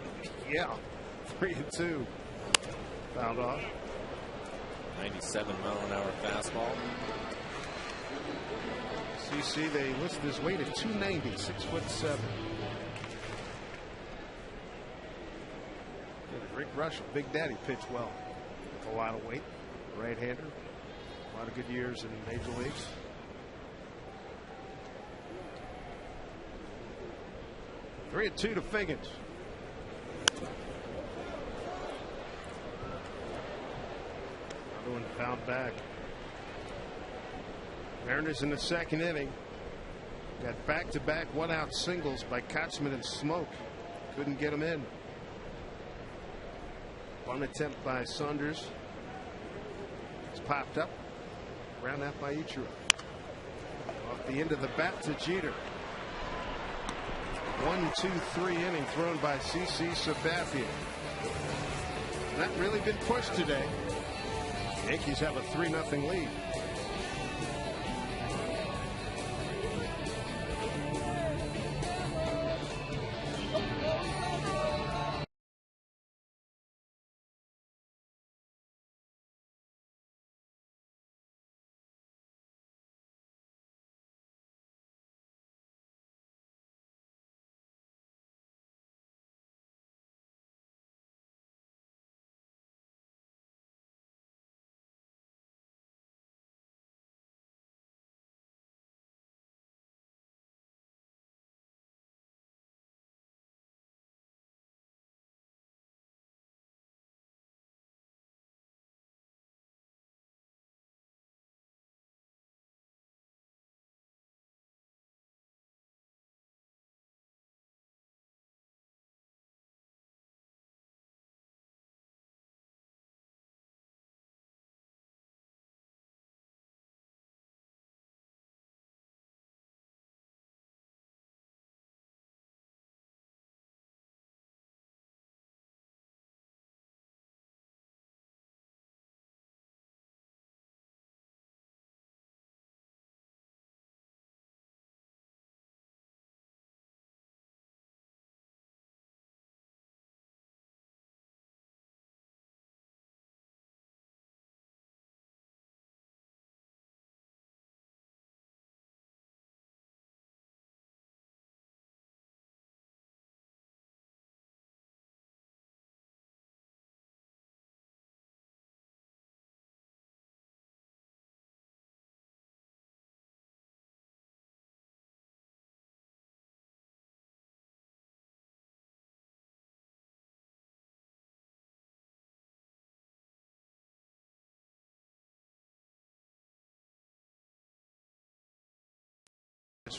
Yeah. 3-2. Fouled off. 97-mile-an-hour fastball. CC, they listed his weight at 290, 6'7". Rick Russell, Big Daddy, pitched well with a lot of weight. Right-hander, a lot of good years in major leagues. Three and two to Figgins. Another one fouled back. Mariners in the second inning got back-to-back one-out singles by Kotzman and Smoke. Couldn't get them in. One attempt by Saunders. It's popped up. Ground out by Ichiro. Off the end of the bat to Jeter. 1-2-3 inning thrown by CC Sabathia. Not really been pushed today. The Yankees have a 3-0 lead.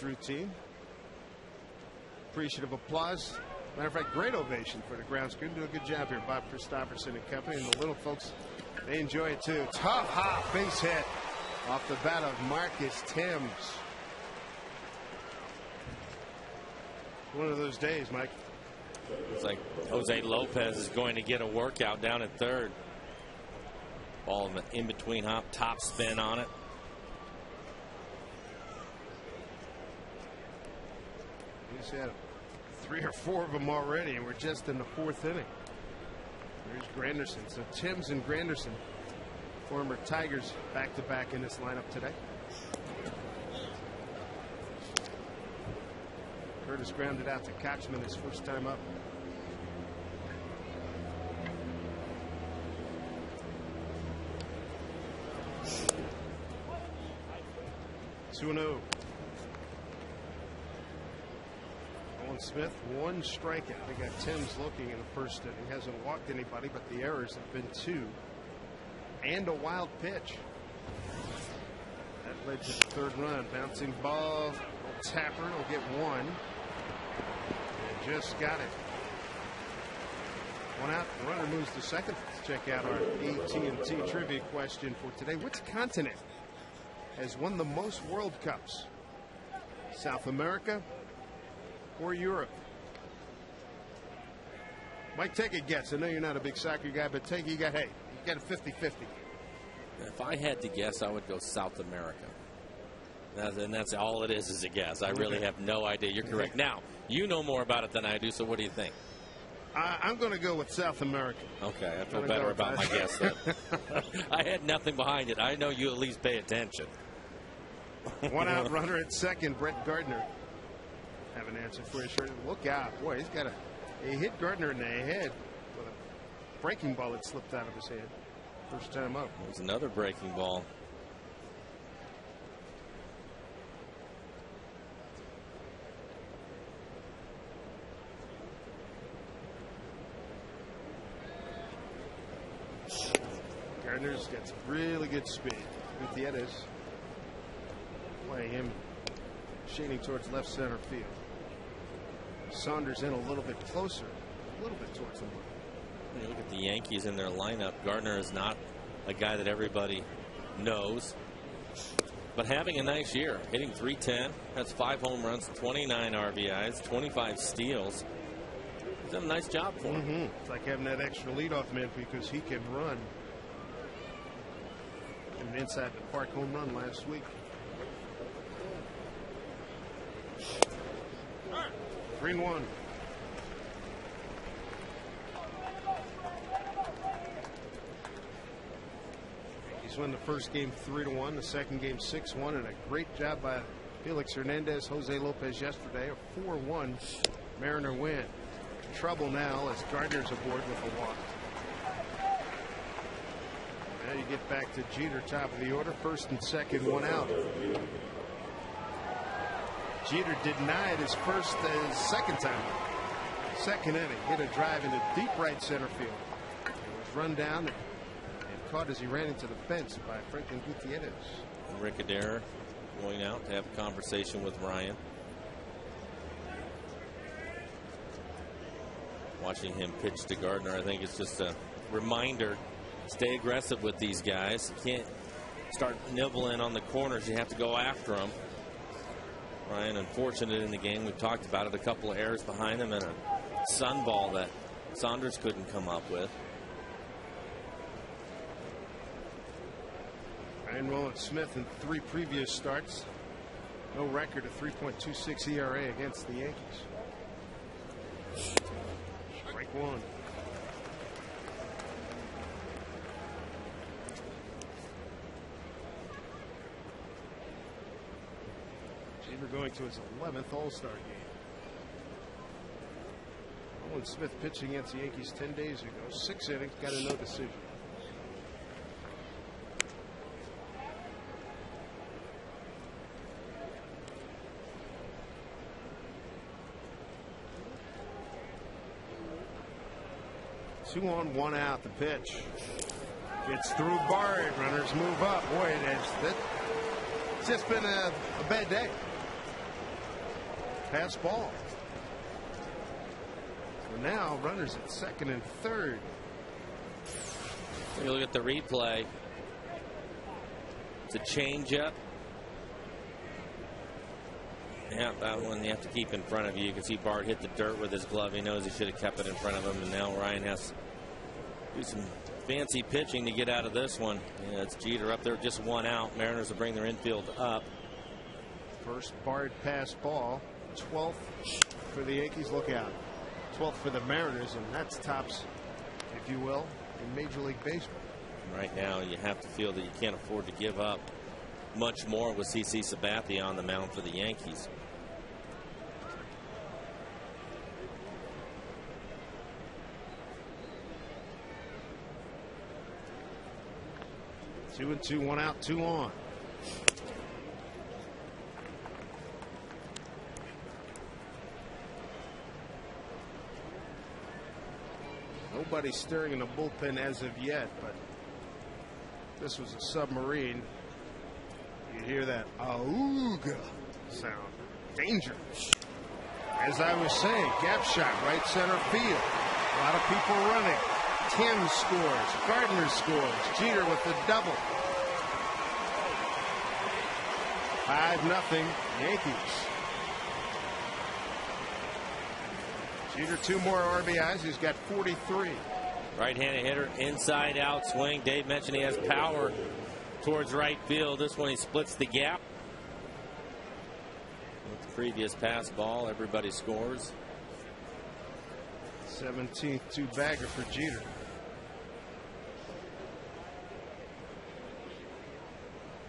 Routine. Appreciative applause. Matter of fact, great ovation for the grounds crew. Do a good job here, Bob Christopherson and company, and the little folks, they enjoy it too. Tough hop base hit off the bat of Marcus Thames. One of those days, Mike. It's like Jose Lopez is going to get a workout down at third. Ball in the in-between hop, top spin on it. He's had 3 or 4 of them already, and we're just in the 4th inning. There's Granderson. So Thames and Granderson, former Tigers, back-to-back in this lineup today. Curtis grounded out to Kotzman his first time up. Two-0. Smith, 1 strikeout. They got Thames looking in the first inning. Hasn't walked anybody, but the errors have been 2 and a wild pitch. That led to the 3rd run. Bouncing ball. Tapper will get 1. And just got it. 1 out. The runner moves to second. Let's check out our AT&T trivia question for today. Which continent has won the most World Cups? South America or Europe? Mike, take a guess. I know you're not a big soccer guy, but you got a 50-50. If I had to guess, I would go South America. And that's all it is a guess. I really have no idea. You're correct. Now, you know more about it than I do, so what do you think? I'm going to go with South America. Okay, I feel better about my guess then. I had nothing behind it. I know you at least pay attention. 1 out runner at second, Brett Gardner. Have an answer for you, sure. Look out. Boy, he hit Gardner in the head with breaking ball that slipped out of his hand. First time up. There's another breaking ball. Gardner's got some really good speed. Gutierrez playing him shading towards left center field. Saunders in a little bit closer, a little bit towards the line. You look at the Yankees in their lineup. Gardner is not a guy that everybody knows, but having a nice year, hitting .310, has 5 home runs, 29 RBIs, 25 steals. He's done a nice job for him. It's like having that extra leadoff man because he can run. An inside the park home run last week. 3-1. He's won the first game 3-1, the second game 6-1, and a great job by Felix Hernandez, Jose Lopez yesterday. A 4-1 Mariner win. Trouble now as Gardner's aboard with a walk. Now you get back to Jeter, top of the order, first and second, one out. Jeter denied his second time. Second inning, hit a drive into deep right center field. It was run down and caught as he ran into the fence by Franklin Gutierrez. Rick Adair going out to have a conversation with Ryan. Watching him pitch to Gardner, I think it's just a reminder. Stay aggressive with these guys. You can't start nibbling on the corners. You have to go after them. Ryan, unfortunate in the game. We've talked about it. A couple of errors behind him and a sun ball that Saunders couldn't come up with. Ryan Rowland-Smith in 3 previous starts. No record of 3.26 ERA against the Yankees. Strike one. Jeter going to his 11th All-Star game. Rowland-Smith pitching against the Yankees 10 days ago. 6 innings, got a no decision. Two on, one out. The pitch gets through Bard. Runners move up. Boy, it's just been a bad day. Pass ball. So now runners at second and third. Take a look at the replay. It's a changeup. Yeah, that one you have to keep in front of you. You can see Bart hit the dirt with his glove. He knows he should have kept it in front of him, and now Ryan has to do some fancy pitching to get out of this one. Yeah, it's Jeter up there, just one out. Mariners will bring their infield up. First Bard pass ball. 12th for the Yankees. Look out. 12th for the Mariners, and that's tops, if you will, in Major League Baseball. Right now, you have to feel that you can't afford to give up much more with CC Sabathia on the mound for the Yankees. Two and two, one out, two on. Nobody stirring in the bullpen as of yet, but this was a submarine. You hear that auga sound. Danger. As I was saying, gap shot, right center field. A lot of people running. Tim scores. Gardner scores. Jeter with the double. 5-0 Yankees. Jeter 2 more RBIs. He's got 43. Right-handed hitter, inside out swing. Dave mentioned he has power towards right field. This one he splits the gap. With the previous pass ball, everybody scores. 17th two-bagger for Jeter.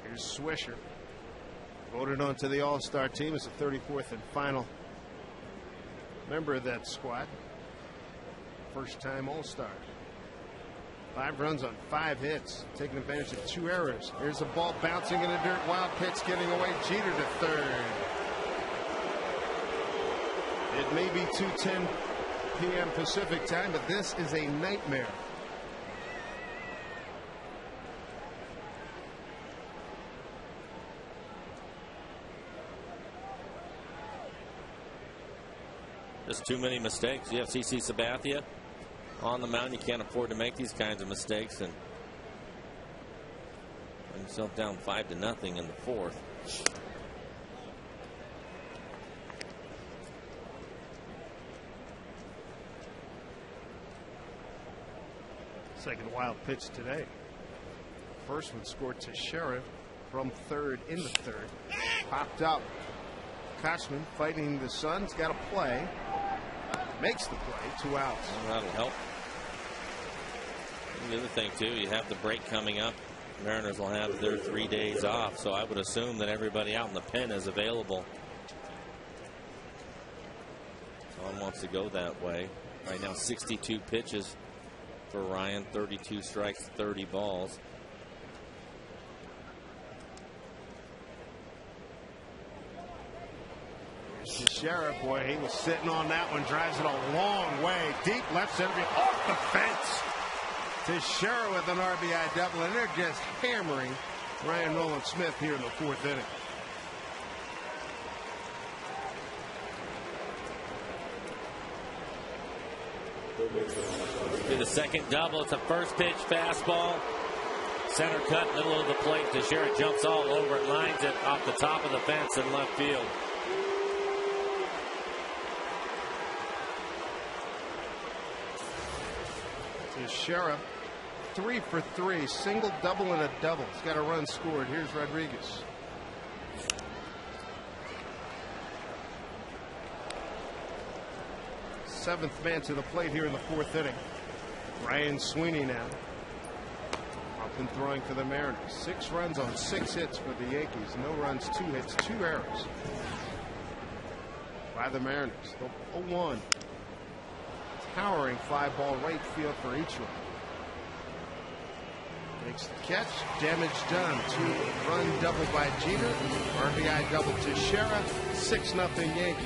Here's Swisher. Voted onto the All-Star team as the 34th and final member of that squad. First-time All-Star. 5 runs on 5 hits, taking advantage of 2 errors. Here's the ball bouncing in the dirt. Wild pitch getting away. Jeter to third. It may be 2:10 p.m. Pacific time, but this is a nightmare. Just too many mistakes. You have CC Sabathia on the mound. You can't afford to make these kinds of mistakes and bring yourself down 5-0 in the 4th. Second wild pitch today. First one scored to Sheriff from third in the 3rd. Popped up. Kochman fighting the Suns. Got a play. Makes the play. 2 outs. Well, that'll help. And the other thing, too, you have the break coming up. Mariners will have their 3 days off, so I would assume that everybody out in the pen is available. Tom wants to go that way. Right now, 62 pitches for Ryan, 32 strikes, 30 balls. The Sheriff, boy, he was sitting on that one, drives it a long way, deep left center, off the fence. Teixeira with an RBI double, and they're just hammering Ryan Nolan Smith here in the 4th inning. To the second double. It's a first pitch fastball. Center cut, middle of the plate. Teixeira jumps all over it, lines it off the top of the fence in left field. Teixeira 3 for 3, single, double, and a double. He's got a run scored. Here's Rodriguez. Seventh man to the plate here in the 4th inning. Ryan Sweeney now. Up and throwing for the Mariners. 6 runs on 6 hits for the Yankees. No runs, 2 hits, 2 errors by the Mariners. 0-1. Towering fly ball right field for each one. Makes the catch. Damage done. 2-run double by Jeter. RBI double to Teixeira. 6-0 Yankees.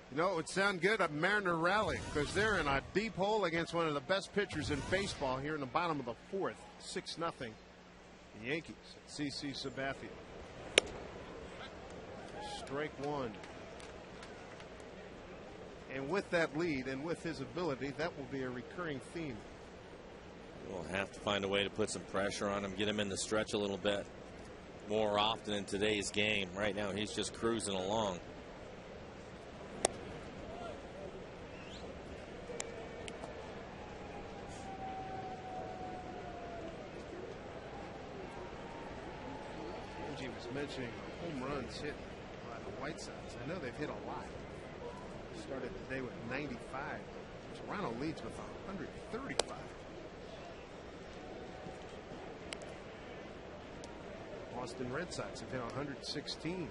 You know, it would sound good, a Mariner rally, because they're in a deep hole against one of the best pitchers in baseball here in the bottom of the 4th. 6-0. The Yankees at CC Sabathia. Strike 1. And And with that lead and with his ability, that will be a recurring theme. We'll have to find a way to put some pressure on him, get him in the stretch a little bit more often in today's game. Right now, he's just cruising along. Angie was mentioning home runs hit by the White Sox. I know they've hit a lot. Started the day with 95. Toronto leads with 135. Boston Red Sox have hit 116.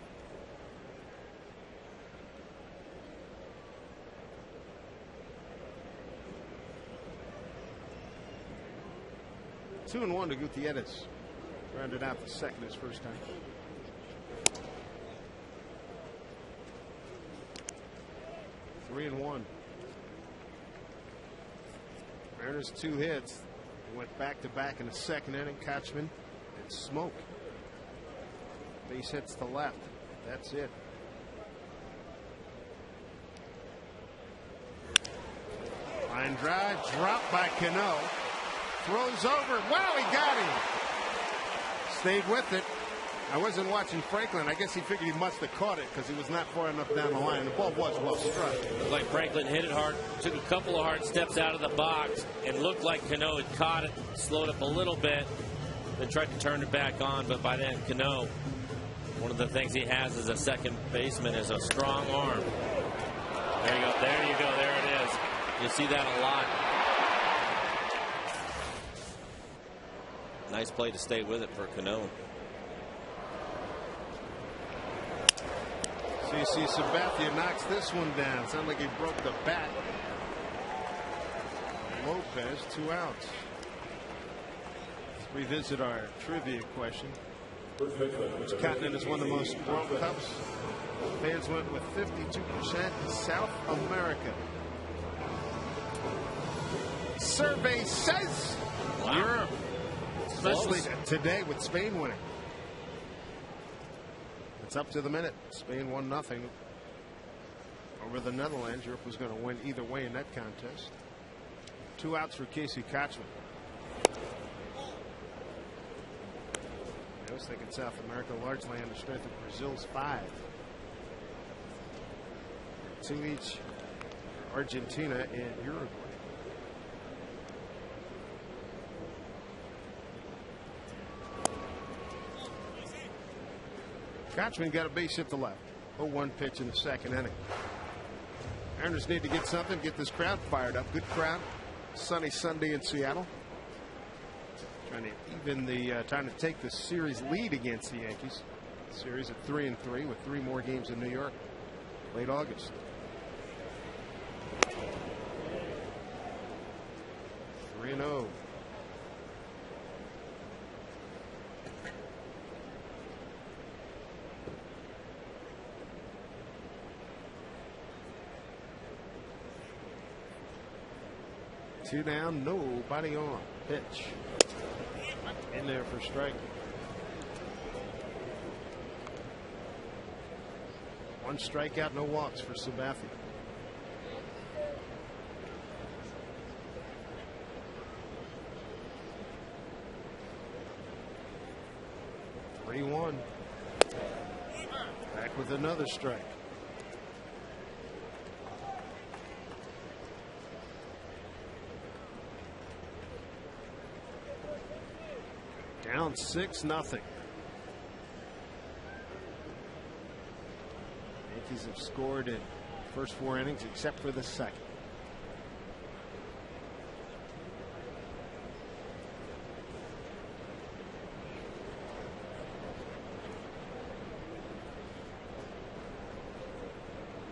Two and one to Gutierrez. Rounded out the second his first time. Three and one. Mariners 2 hits. They went back to back in the second inning. Kochman and Smoke. Base hits to left. That's it. Line drive dropped by Cano. Throws over. Wow, he got him. Stayed with it. I wasn't watching Franklin. I guess he figured he must have caught it because he was not far enough down the line. The ball was well struck. Looked like Franklin hit it hard, took a couple of hard steps out of the box, and looked like Cano had caught it, slowed up a little bit, then tried to turn it back on. But by then, Cano, one of the things he has as a second baseman is a strong arm. There you go. There you go. There it is. You see that a lot. Nice play to stay with it for Cano. CC Sabathia knocks this one down. Sounds like he broke the bat. Lopez, 2 outs. Let's revisit our trivia question. Which continent has won the most World Cups? Fans went with 52%. South America. Survey says Europe. Especially today with Spain winning. It's up to the minute. Spain won 0 over the Netherlands. Europe was going to win either way in that contest. 2 outs for Casey Kochman. I was thinking South America largely on the strength of Brazil's 5. 2 each, Argentina and Uruguay. Kochman got a base hit to left. 0-1 pitch in the second inning. Mariners need to get something, get this crowd fired up. Good crowd. Sunny Sunday in Seattle. Trying to take the series lead against the Yankees. Series at 3-3 with 3 more games in New York late August. Three and 0. Two down, nobody on. Pitch. In there for strike. 1 strikeout, no walks for Sabathia. Three-1. Back with another strike. Down 6-0. Yankees have scored in the first 4 innings except for the second.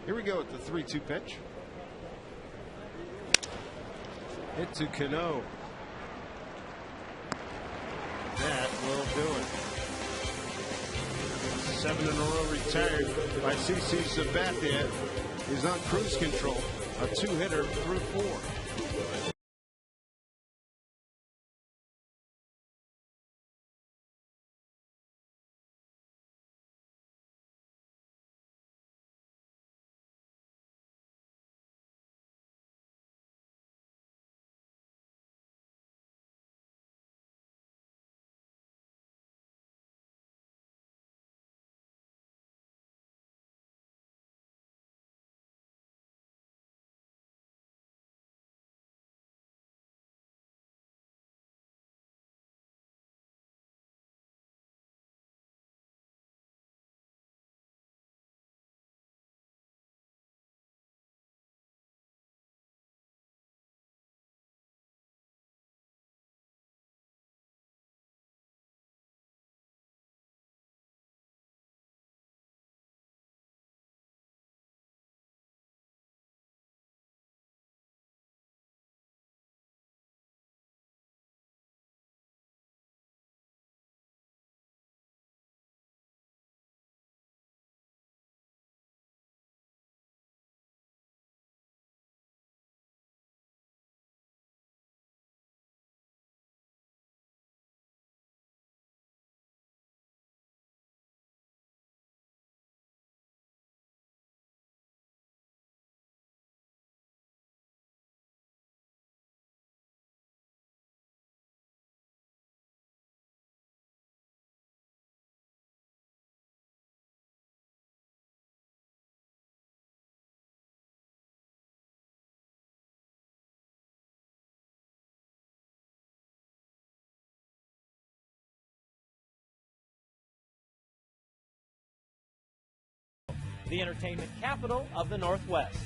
Here we go at the 3-2 pitch. Hit to Cano. That will do it. 7 in a row retired by CC Sabathia. He's on cruise control. A 2-hitter through 4. the entertainment capital of the Northwest.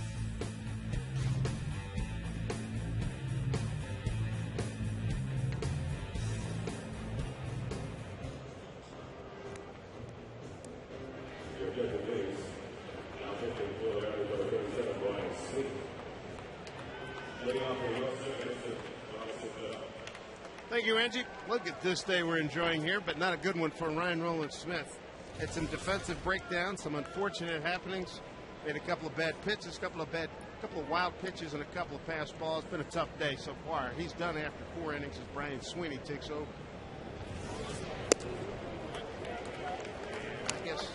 Thank you, Angie. Look at this day we're enjoying here, but not a good one for Ryan Rowland-Smith. Had some defensive breakdowns, some unfortunate happenings. Made a couple of bad pitches, a couple of wild pitches, and a couple of pass balls. Been a tough day so far. He's done after 4 innings as Brian Sweeney takes over. I guess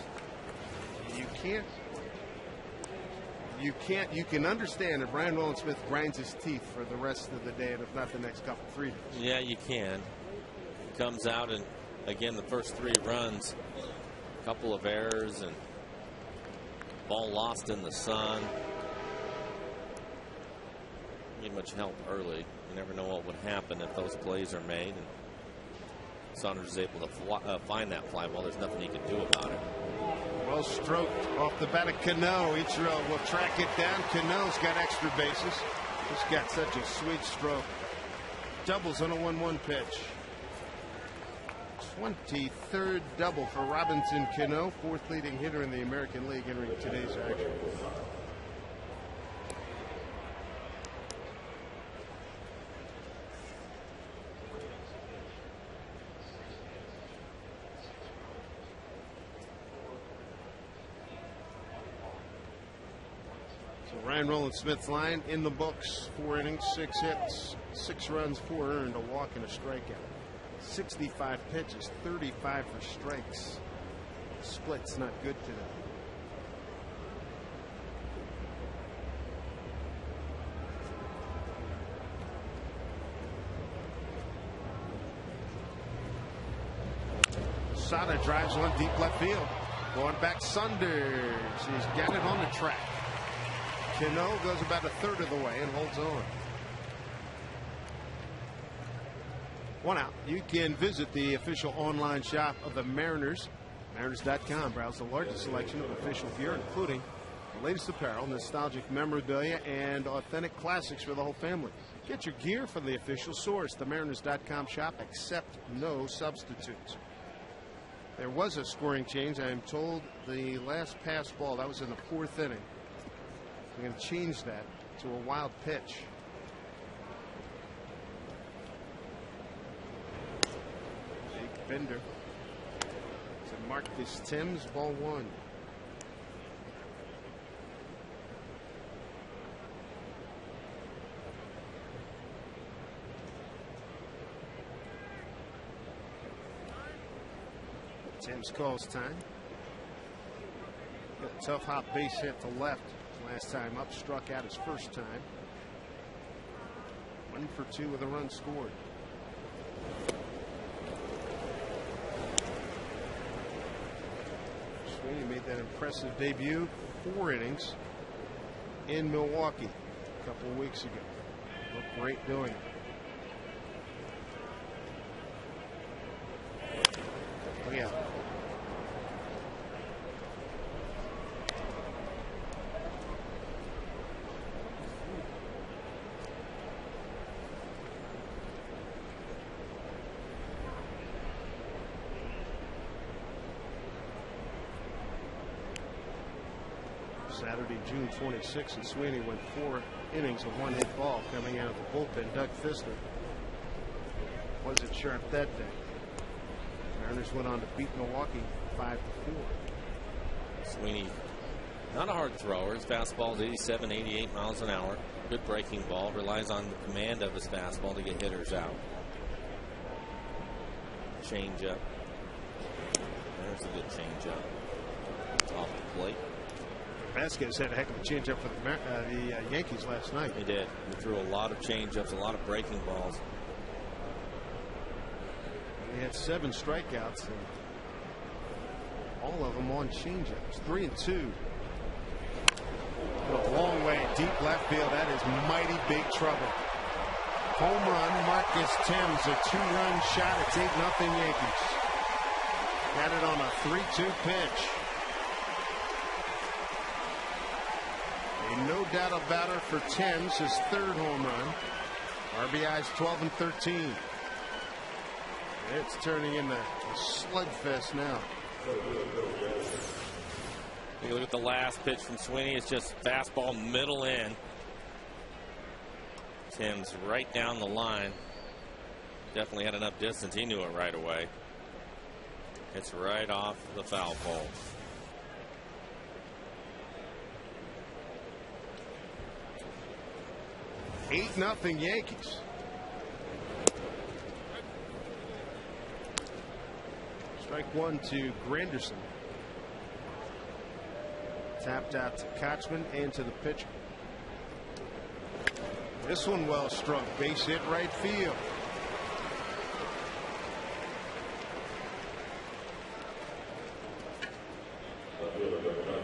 you can understand if Ryan Rowland-Smith grinds his teeth for the rest of the day, and if not the next couple, 3 days. Yeah, you can. Comes out, and again, the first 3 runs, a couple of errors, and ball lost in the sun. Need much help early. You never know what would happen if those plays are made. And Saunders is able to find that fly ball. There's nothing he can do about it. Well stroked off the bat of Cano. Ichiro will track it down. Cano's got extra bases. He's got such a sweet stroke. Doubles on a 1-1 pitch. 23rd double for Robinson Cano, 4th leading hitter in the American League entering today's action. Ryan Rowland-Smith's line in the books, 4 innings, 6 hits, 6 runs, 4 earned, a walk and a strikeout. 65 pitches, 35 for strikes. Split's not good today. Sada drives one deep left field. Going back, Saunders. He's got it on the track. Cano goes about a third of the way and holds on. 1 out. You can visit the official online shop of the Mariners, Mariners.com. Browse the largest selection of official gear, including the latest apparel, nostalgic memorabilia, and authentic classics for the whole family. Get your gear from the official source, the Mariners.com shop. Accept no substitutes. There was a scoring change. I am told the last pass ball, that was in the 4th inning. We're going to change that to a wild pitch. Big bender. To Marcus Timms, ball 1. Timms calls time. Got a tough hop base hit to left. Last time up, struck out his first time. 1 for 2 with a run scored. Sweeney made that impressive debut, 4 innings in Milwaukee a couple of weeks ago. Looked great doing it. Look out. Saturday, June 26th, and Sweeney went 4 innings of 1-hit ball coming out of the bullpen. Doug Fister wasn't sharp that day. Mariners went on to beat Milwaukee 5-4. Sweeney, not a hard thrower. His fastball is 87, 88 miles an hour. Good breaking ball. Relies on the command of his fastball to get hitters out. Changeup. There's a good changeup. Off the plate. Vasquez had a heck of a changeup for the Yankees last night. He did. He threw a lot of changeups, a lot of breaking balls. He had 7 strikeouts, and all of them on changeups. 3 and 2. A long way deep left field. That is mighty big trouble. Home run, Marcus Timms, a 2-run shot. It's 8-0 Yankees. Got it on a 3-2 pitch. doubt about her for Thames, his third home run. RBI's 12 and 13. It's turning into a slugfest now. You look at the last pitch from Sweeney. It's just fastball middle in. Tim's right down the line. Definitely had enough distance. He knew it right away. It's right off the foul pole. Eight nothing Yankees. Strike one to Granderson. Tapped out to Kochman and to the pitcher. This one well struck. Base hit right field.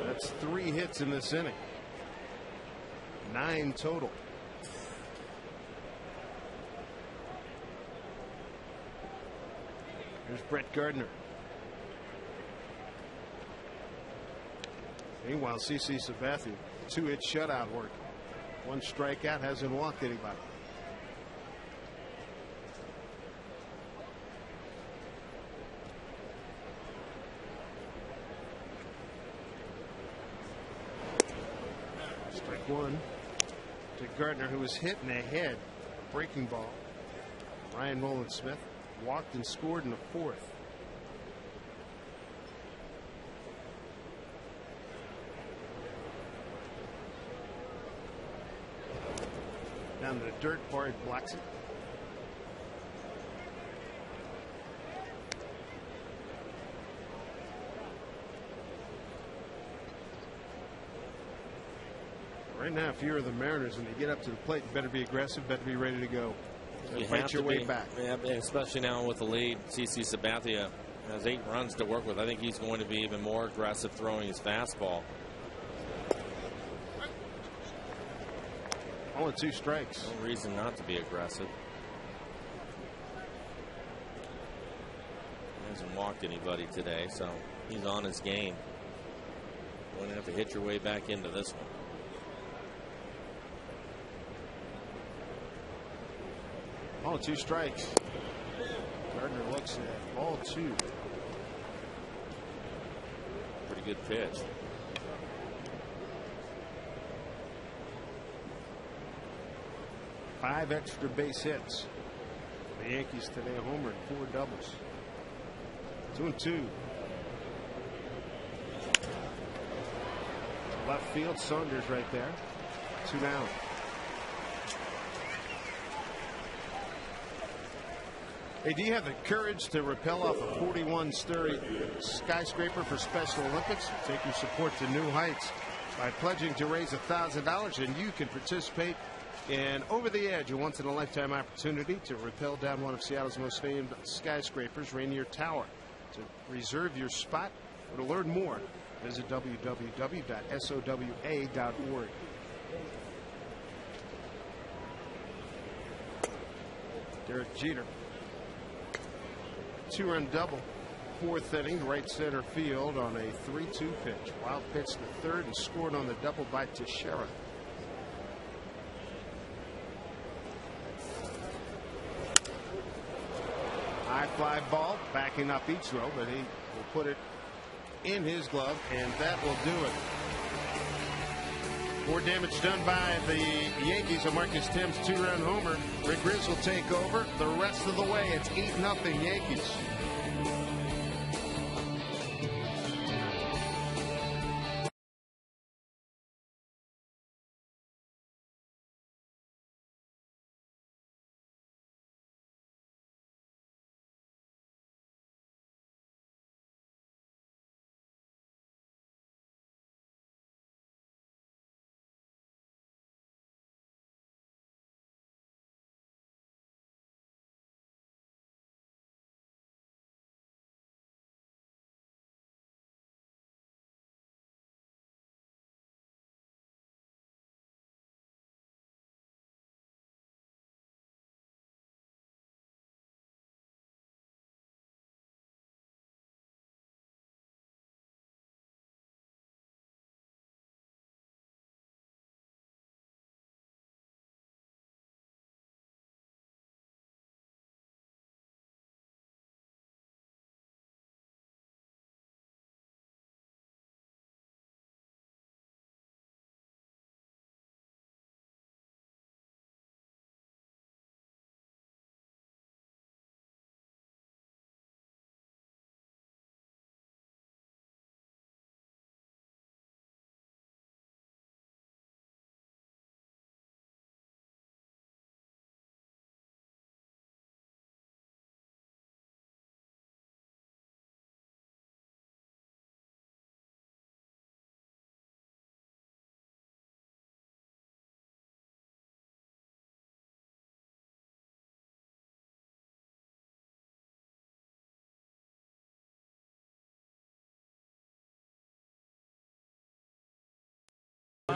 That's 3 hits in this inning. 9 total. Here's Brett Gardner. Meanwhile, CC Sabathia, 2-hit shutout work. 1 strikeout, hasn't walked anybody. Strike one to Gardner, who was hit in the head. Breaking ball. Ryan Nolan Smith walked and scored in the 4th. Down to the dirt, Bart blocks it. Right now, if you're the Mariners and you get up to the plate, you better be aggressive, better be ready to go. You fight your way back. Yeah, especially now with the lead. CC Sabathia has 8 runs to work with. I think he's going to be even more aggressive throwing his fastball. 2 strikes. No reason not to be aggressive. He hasn't walked anybody today, so he's on his game. You're going to have to hit your way back into this one. 2 strikes. Gardner looks at ball 2. Pretty good pitch. Five extra base hits. The Yankees today homered, 4 doubles. 2-2. Left field, Saunders right there. 2 down. Hey, do you have the courage to rappel off a 41-story skyscraper for Special Olympics? Take your support to new heights by pledging to raise $1,000, and you can participate in Over the Edge, a once-in-a-lifetime opportunity to rappel down one of Seattle's most famed skyscrapers, Rainier Tower. To reserve your spot or to learn more, visit www.sowa.org. Derek Jeter. 2-run double. 4th inning, right center field on a 3-2 pitch. Wild pitch to third and scored on the double by Teixeira. High fly ball backing up each row, but he will put it in his glove, and that will do it. More damage done by the Yankees. A Marcus Thames 2-run homer. Rick Grizz will take over the rest of the way. It's 8-0 Yankees.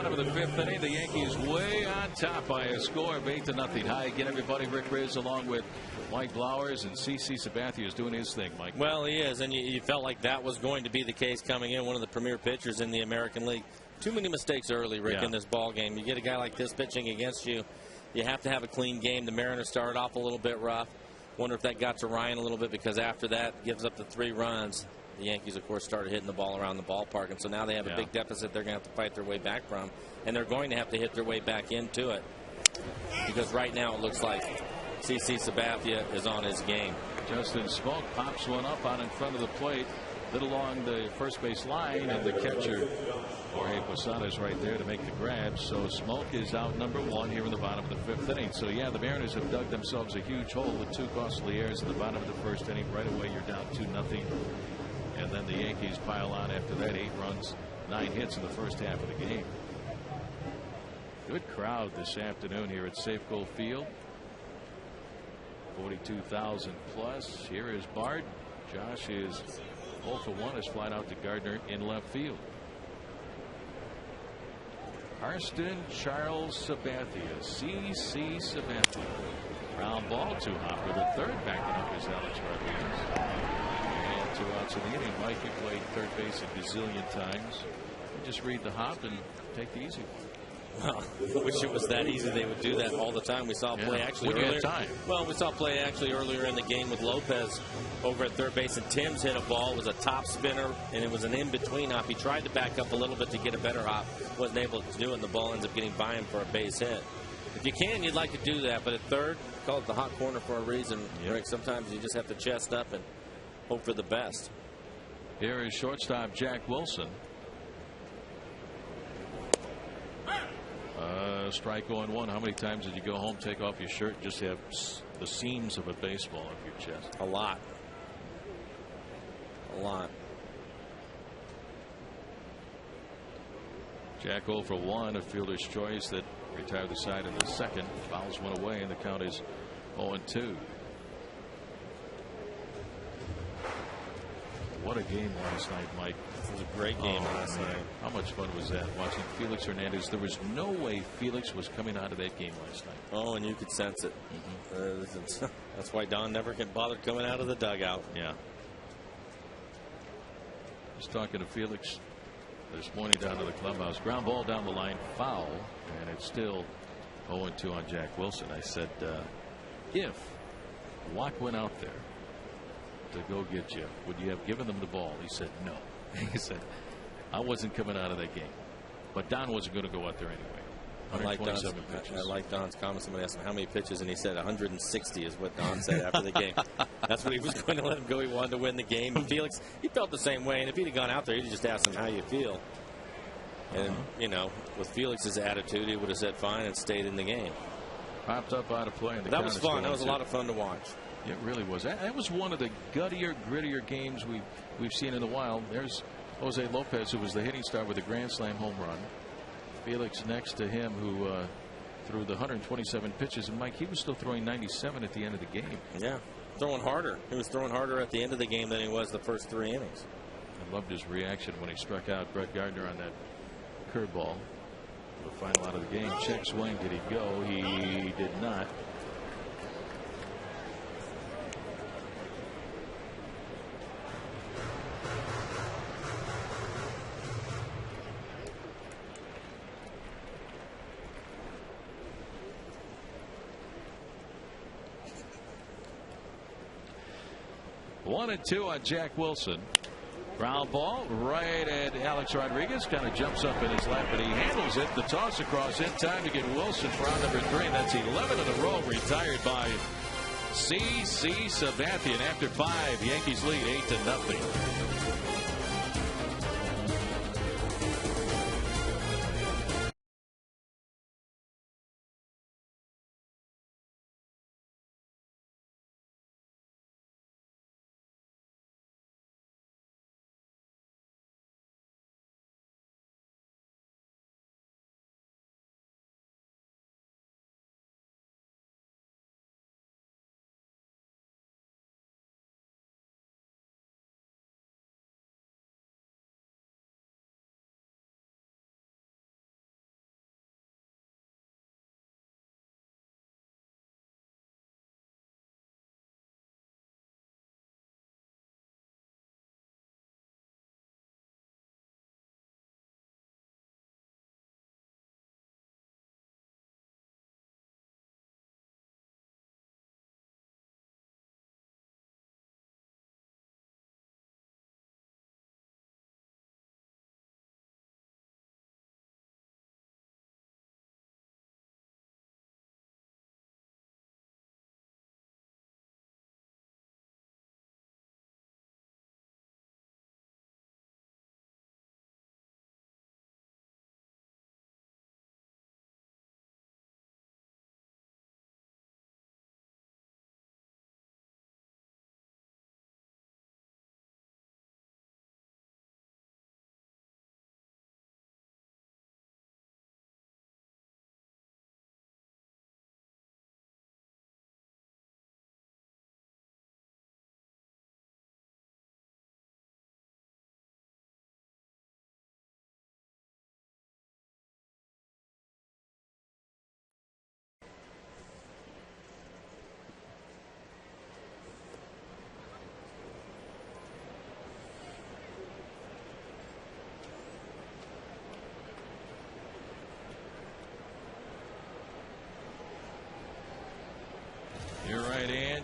bottom of the 5th inning. The Yankees way on top by a score of 8-0. Hi again, everybody. Rick Riz along with Mike Blowers, and CC Sabathia is doing his thing, Mike. Well, he is, and you felt like that was going to be the case coming in. One of the premier pitchers in the American League. Too many mistakes early, Rick, in this ball game. You get a guy like this pitching against you, you have to have a clean game. The Mariners started off a little bit rough. Wonder if that got to Ryan a little bit, because after that gives up the 3 runs. The Yankees, of course, started hitting the ball around the ballpark, and so now they have a big deficit they're going to have to fight their way back from, and they're going to have to hit their way back into it, because right now it looks like CC Sabathia is on his game. Justin Smoke pops one up out in front of the plate, a little along the first base line, and the catcher, Jorge Posada, is right there to make the grab. So Smoke is out number 1 here in the bottom of the 5th inning. So, yeah, the Mariners have dug themselves a huge hole with 2 costly errors in the bottom of the 1st inning. Right away, you're down 2-0. And then the Yankees pile on after that. 8 runs, 9 hits in the first half of the game. Good crowd this afternoon here at Safeco Field. 42,000 plus. Here is Bard. Josh is 0 for 1 is flying out to Gardner in left field. Harston Charles Sabathia. CC Sabathia. Ground ball to Hopper. The third backing up is Alex Rodriguez. And 2 outs in the inning. Mike, you played third base a gazillion times. You just read the hop and take the easy one. Well, I wish it was that easy. They would do that all the time. We saw play actually earlier. Well, we saw play actually earlier in the game with Lopez over at third base, and Timms hit a ball. It was a top spinner, and it was an in-between hop. He tried to back up a little bit to get a better hop. Wasn't able to do it, and the ball ends up getting by him for a base hit. If you can, you'd like to do that, but at third, call it the hot corner for a reason. Rick, sometimes you just have to chest up and hope for the best. Here is shortstop Jack Wilson. Strike 0-1. How many times did you go home, take off your shirt, just have the seams of a baseball up your chest? A lot. A lot. Jack 0 for 1, a fielder's choice that retired the side in the second. Fouls one away, and the count is 0-2. What a game last night, Mike. It was a great game last night. How much fun was that, watching Felix Hernandez? There was no way Felix was coming out of that game last night. Oh, and you could sense it. That's why Don never get bothered coming out of the dugout. Yeah. Just talking to Felix this morning down to the clubhouse. Ground ball down the line, foul, and it's still 0-2 on Jack Wilson. I said, if Watt went out there to go get you, would you have given them the ball? He said no. He said, I wasn't coming out of that game, but Don wasn't going to go out there anyway. I like Don's comments. Somebody asked him how many pitches, and he said 160 is what Don said after the game. That's what he was going to let him go. He wanted to win the game. And Felix, he felt the same way, and if he'd have gone out there, he'd just asked him how you feel. And you know, with Felix's attitude, he would have said fine and stayed in the game. Popped up out of play. That was fun. That was a lot of fun to watch. It really was. That was one of the guttier, grittier games we've seen in a while. There's Jose Lopez, who was the hitting star with a grand slam home run. Felix next to him, who threw the 127 pitches. And Mike, he was still throwing 97 at the end of the game. Yeah, throwing harder. He was throwing harder at the end of the game than he was the first 3 innings. I loved his reaction when he struck out Brett Gardner on that curveball. The final out of the game. Check swing. Did he go? He did not. One and 2 on Jack Wilson. Ground ball right at Alex Rodriguez. Kind of jumps up in his lap, but he handles it. The toss across in time to get Wilson for out number 3. That's 11 in a row retired by CC Sabathia. And after 5, Yankees lead 8-0.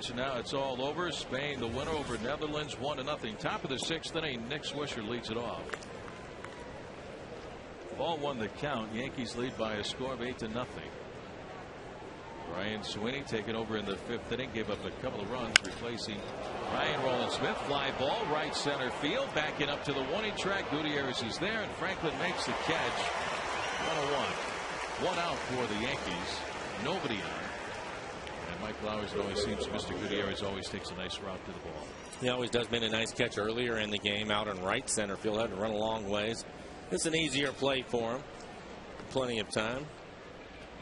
So now it's all over. Spain, the winner over Netherlands, 1-0. Top of the 6th inning. Nick Swisher leads it off. Ball one the count. Yankees lead by a score of 8-0. Ryan Sweeney taking over in the 5th inning. Gave up a couple of runs, replacing Ryan Roland Smith. Fly ball, right center field. Backing up to the warning track. Gutierrez is there, and Franklin makes the catch. 1-1. One out for the Yankees. Nobody on. And Mike Flowers, it always seems Mr. Gutierrez always takes a nice route to the ball. He always does. Made a nice catch earlier in the game out in right center field. Had to run a long ways. It's an easier play for him. Plenty of time.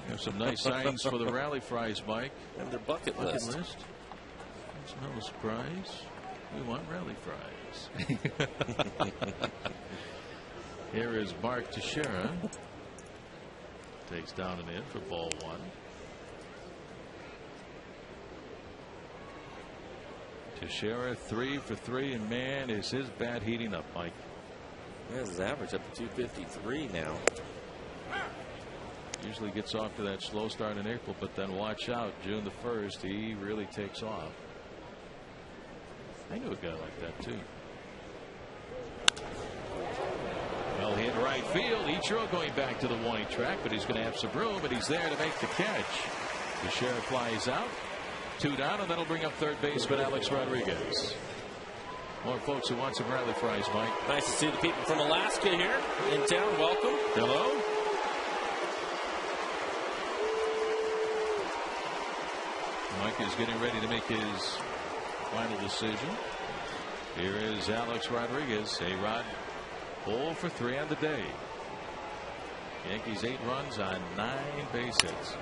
Have some nice signs for the rally fries, Mike. And their bucket list. It's no surprise. We want rally fries. Here is Mark Teixeira. Takes down and in for ball one. Teixeira 3 for 3, and man, is his bat heating up, Mike. Yeah, his average up to 253 now. Usually gets off to that slow start in April, but then watch out, June the 1st, he really takes off. I knew a guy like that too. Well hit right field. Ichiro going back to the warning track, but he's going to have some room, but he's there to make the catch. Teixeira flies out. 2 down, and that'll bring up third baseman Alex Rodriguez. More folks who want some rally fries, Mike. Nice to see the people from Alaska here in town. Welcome. Hello. Mike is getting ready to make his final decision. Here is Alex Rodriguez. A-Rod 0 for 3 on the day. Yankees 8 runs on 9 base hits.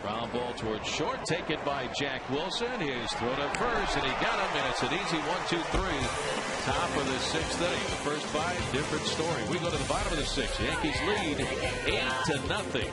Ground ball towards short, taken by Jack Wilson. He's thrown up first, and he got him, and it's an easy 1-2-3. Top of the 6th inning. The first 5, different story. We go to the bottom of the 6th. Yankees lead 8-0.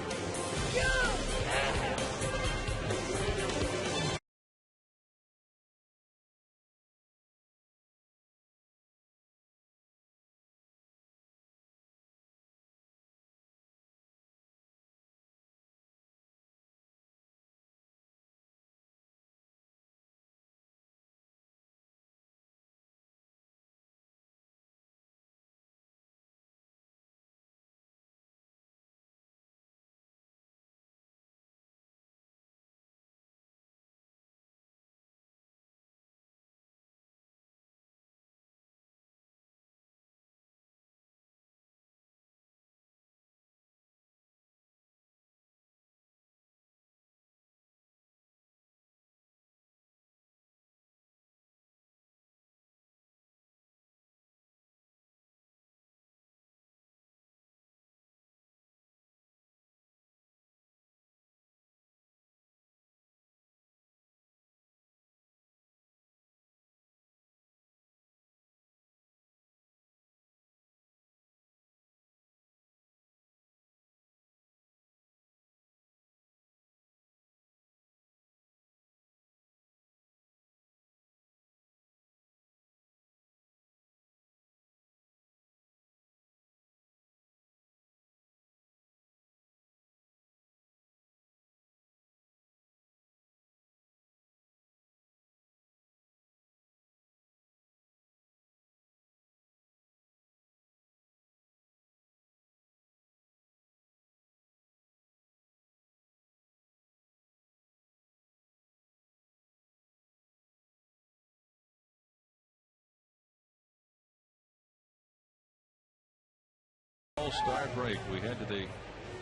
All-star break. We head to the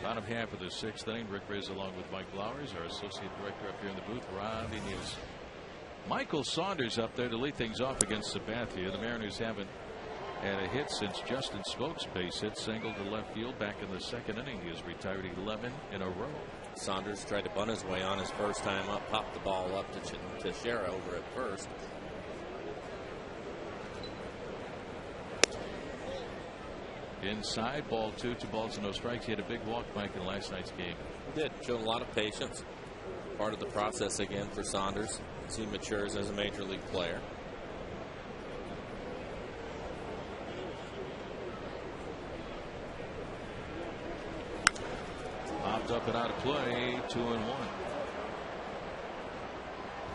bottom half of the 6th inning. Rick Riz along with Mike Flowers, our associate director up here in the booth, Robbie Nielsen. Michael Saunders up there to lead things off against Sabathia. The Mariners haven't had a hit since Justin Smoak's base hit single to left field back in the 2nd inning. He has retired 11 in a row. Saunders tried to bunt his way on his first time up, popped the ball up to Teixeira over at first. Inside, ball 2, 2 balls and no strikes. He had a big walk, Mike, in last night's game. He did. Showed a lot of patience. Part of the process again for Saunders as he matures as a major league player. Popped up and out of play, 2-1.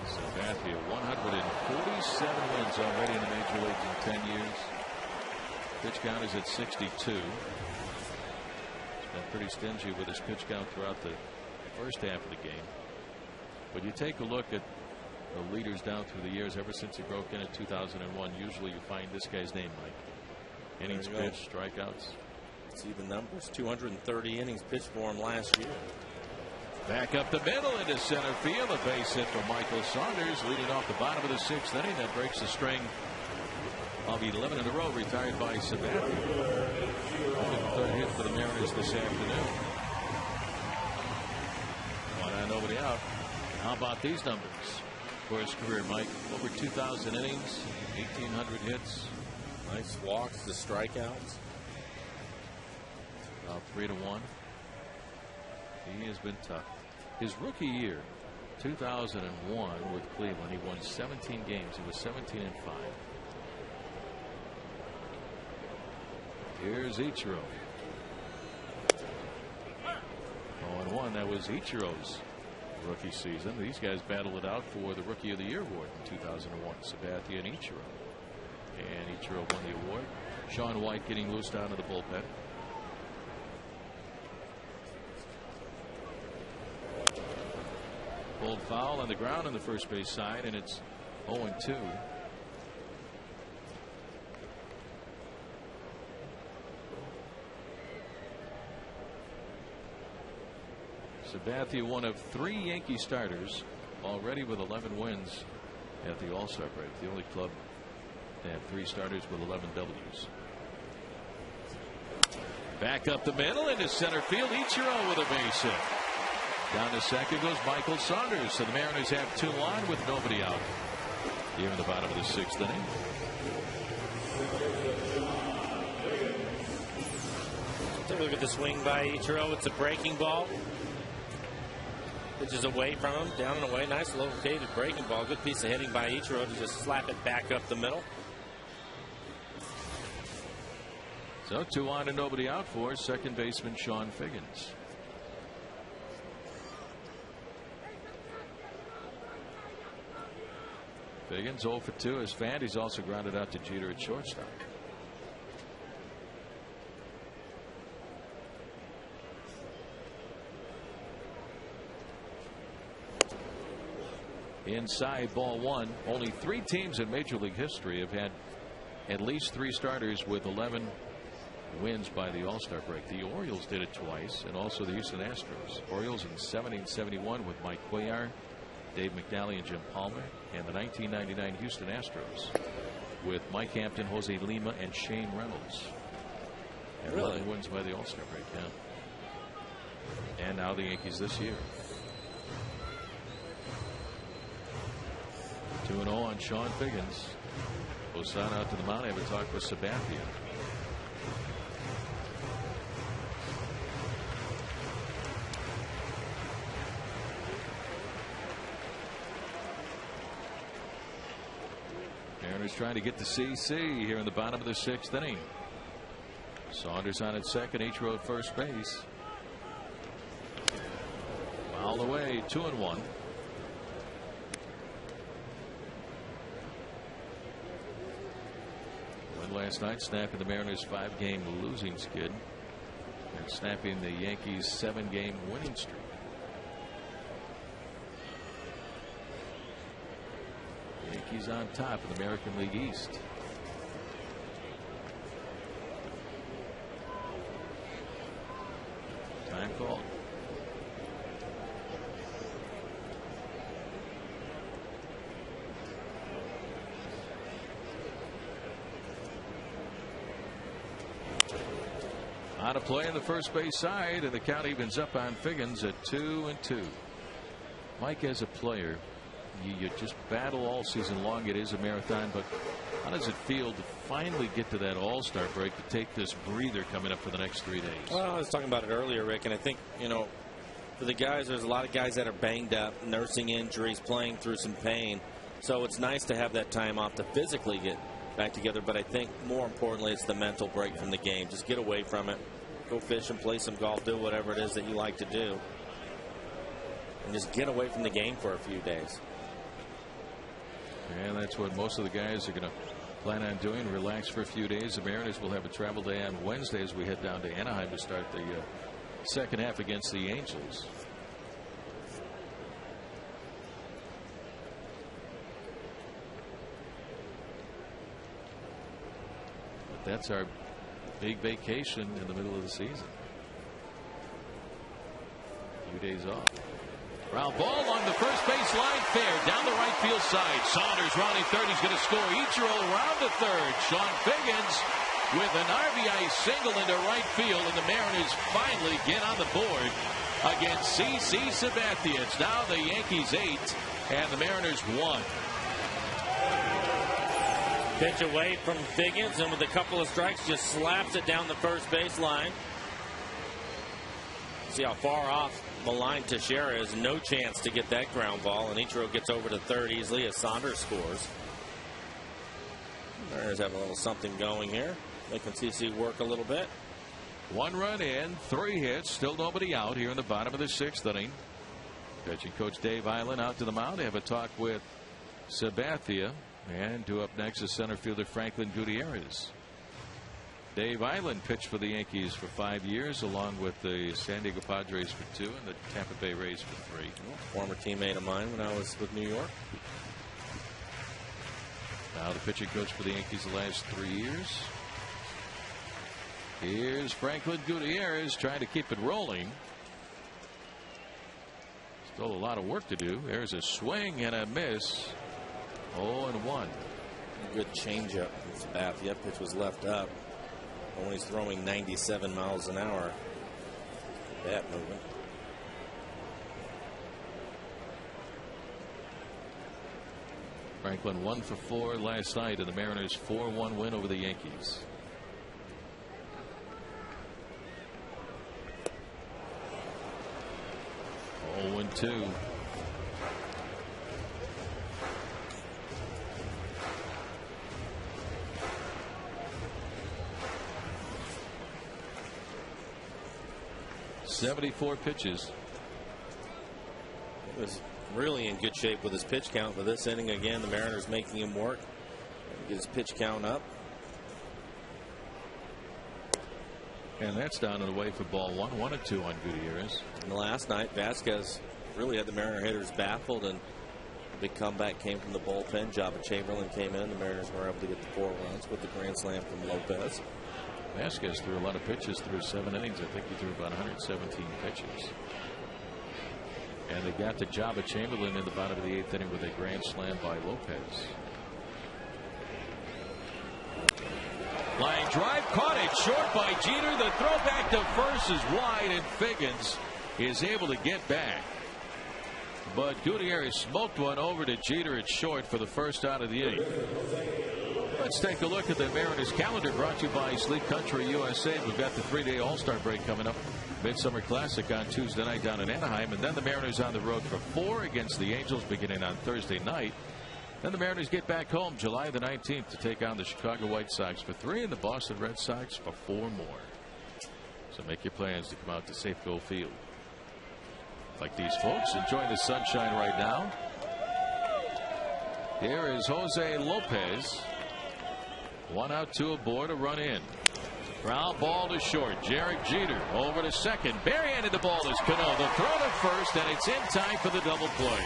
Sabathia, 147 wins already in the major leagues in 10 years. Pitch count is at 62. He's been pretty stingy with his pitch count throughout the first half of the game. But you take a look at the leaders down through the years ever since he broke in 2001. Usually you find this guy's name, Mike. Innings pitched, strikeouts. It's even numbers. 230 innings pitched for him last year. Back up the middle into center field. A base hit for Michael Saunders, leading off the bottom of the 6th inning. That breaks the string of 11 in a row retired by Sabathia. Only the 3rd hit for the Mariners this afternoon. 1 out, nobody out. How about these numbers for his career, Mike? Over 2,000 innings, 1,800 hits. Nice walks, the strikeouts. About 3-1. He has been tough. His rookie year, 2001 with Cleveland, he won 17 games. He was 17-5. Here's Ichiro. 0-1. That was Ichiro's rookie season. These guys battled it out for the Rookie of the Year award in 2001. Sabathia and Ichiro. And Ichiro won the award. Sean White getting loosed out of the bullpen. Pulled foul on the ground on the first base side, and it's 0-2. Sabathia, one of 3 Yankee starters, already with 11 wins at the All-Star break. The only club to have 3 starters with 11 W's. Back up the middle into center field. Ichiro with a base hit. Down to second goes Michael Saunders. So the Mariners have 2 on with nobody out here in the bottom of the 6th inning. Take a look at the swing by Ichiro. It's a breaking ball. Pitches away from him, down and away. Nice located breaking ball. Good piece of hitting by Ichiro to just slap it back up the middle. So 2 on and nobody out for second baseman Sean Figgins. Figgins 0 for 2 as fan. He's also grounded out to Jeter at shortstop. Inside, ball 1. Only 3 teams in Major League history have had at least 3 starters with 11 wins by the All-Star break. The Orioles did it twice, and also the Houston Astros. Orioles in 70 and 71 with Mike Cuellar, Dave McNally, and Jim Palmer, and the 1999 Houston Astros with Mike Hampton, Jose Lima, and Shane Reynolds. And 11 wins by the All-Star break, yeah. And now the Yankees this year. 2-0 on Sean Figgins. Posada out to the mound. I have a talk with Sabathia. Mariners trying to get to CC here in the bottom of the 6th inning. Saunders on at second, Ichiro at first base. Fouled away, 2-1. Win last night, snapping the Mariners' 5-game losing skid and snapping the Yankees' 7-game winning streak. Yankees on top of the American League East. Time call. On a play on the first base side, and the count evens up on Figgins at 2-2. Mike, as a player, you just battle all season long. It is a marathon, but how does it feel to finally get to that All-Star break, to take this breather coming up for the next 3 days? Well, I was talking about it earlier, Rick, and I think, you know, for the guys, there's a lot of guys that are banged up, nursing injuries, playing through some pain. So it's nice to have that time off to physically get back together. But I think more importantly, it's the mental break from the game. Just get away from it. Go fish and play some golf. Do whatever it is that you like to do. And just get away from the game for a few days. And that's what most of the guys are going to plan on doing. Relax for a few days. The Mariners will have a travel day on Wednesday as we head down to Anaheim to start the second half against the Angels. But that's our big vacation in the middle of the season. A few days off. Ground ball on the first base line, fair down the right field side. Saunders rounding third. He's going to score. Ichiro round to third. Sean Figgins with an RBI single into right field, and the Mariners finally get on the board against CC Sabathia. It's now the Yankees 8 and the Mariners 1. Pitch away from Figgins, and with a couple of strikes, just slaps it down the first base line. See how far off the line Teixeira is. No chance to get that ground ball, and Ichiro gets over to third easily as Saunders scores. Mariners have a little something going here, making CC work a little bit. 1 run in, 3 hits, still nobody out here in the bottom of the 6th inning. Pitching coach Dave Island out to the mound. They have a talk with Sabathia, and due up next is center fielder Franklin Gutierrez. Dave Island pitched for the Yankees for 5 years, along with the San Diego Padres for 2 and the Tampa Bay Rays for 3. Former teammate of mine when I was with New York. Now the pitching coach for the Yankees the last 3 years. Here's Franklin Gutierrez trying to keep it rolling. Still a lot of work to do. There's a swing and a miss. 0-1. Good changeup. Sabathia pitch was left up. But when he's throwing 97 miles an hour, bat movement. Franklin 1 for 4 last night in the Mariners' 4-1 win over the Yankees. Oh, 2. .74 pitches. He was really in good shape with his pitch count for this inning. Again, the Mariners making him work. Get his pitch count up. And that's down and away for ball 1. 1-2 on Gutierrez. And last night, Vasquez really had the Mariner hitters baffled, and the big comeback came from the bullpen. Jabba Chamberlain came in. The Mariners were able to get the 4 runs with the grand slam from Lopez. Vasquez threw a lot of pitches through 7 innings. I think he threw about 117 pitches. And they got to Jabba Chamberlain in the bottom of the 8th inning with a grand slam by Lopez. Line drive, caught it short by Jeter. The throw back to first is wide, and Figgins is able to get back. But Gutierrez smoked one over to Jeter at short for the first out of the inning. Let's take a look at the Mariners calendar, brought to you by Sleep Country USA. We've got the 3-day All-Star break coming up. Midsummer Classic on Tuesday night down in Anaheim, and then the Mariners on the road for 4 against the Angels beginning on Thursday night. Then the Mariners get back home July the 19th to take on the Chicago White Sox for 3 and the Boston Red Sox for 4 more. So make your plans to come out to Safeco Field. Like these folks enjoying the sunshine right now. Here is Jose Lopez. 1 out, 2 aboard, a run in. Ground ball to short. Derek Jeter over to second. Barehanded the ball is Cano. The throw to first, and it's in time for the double play.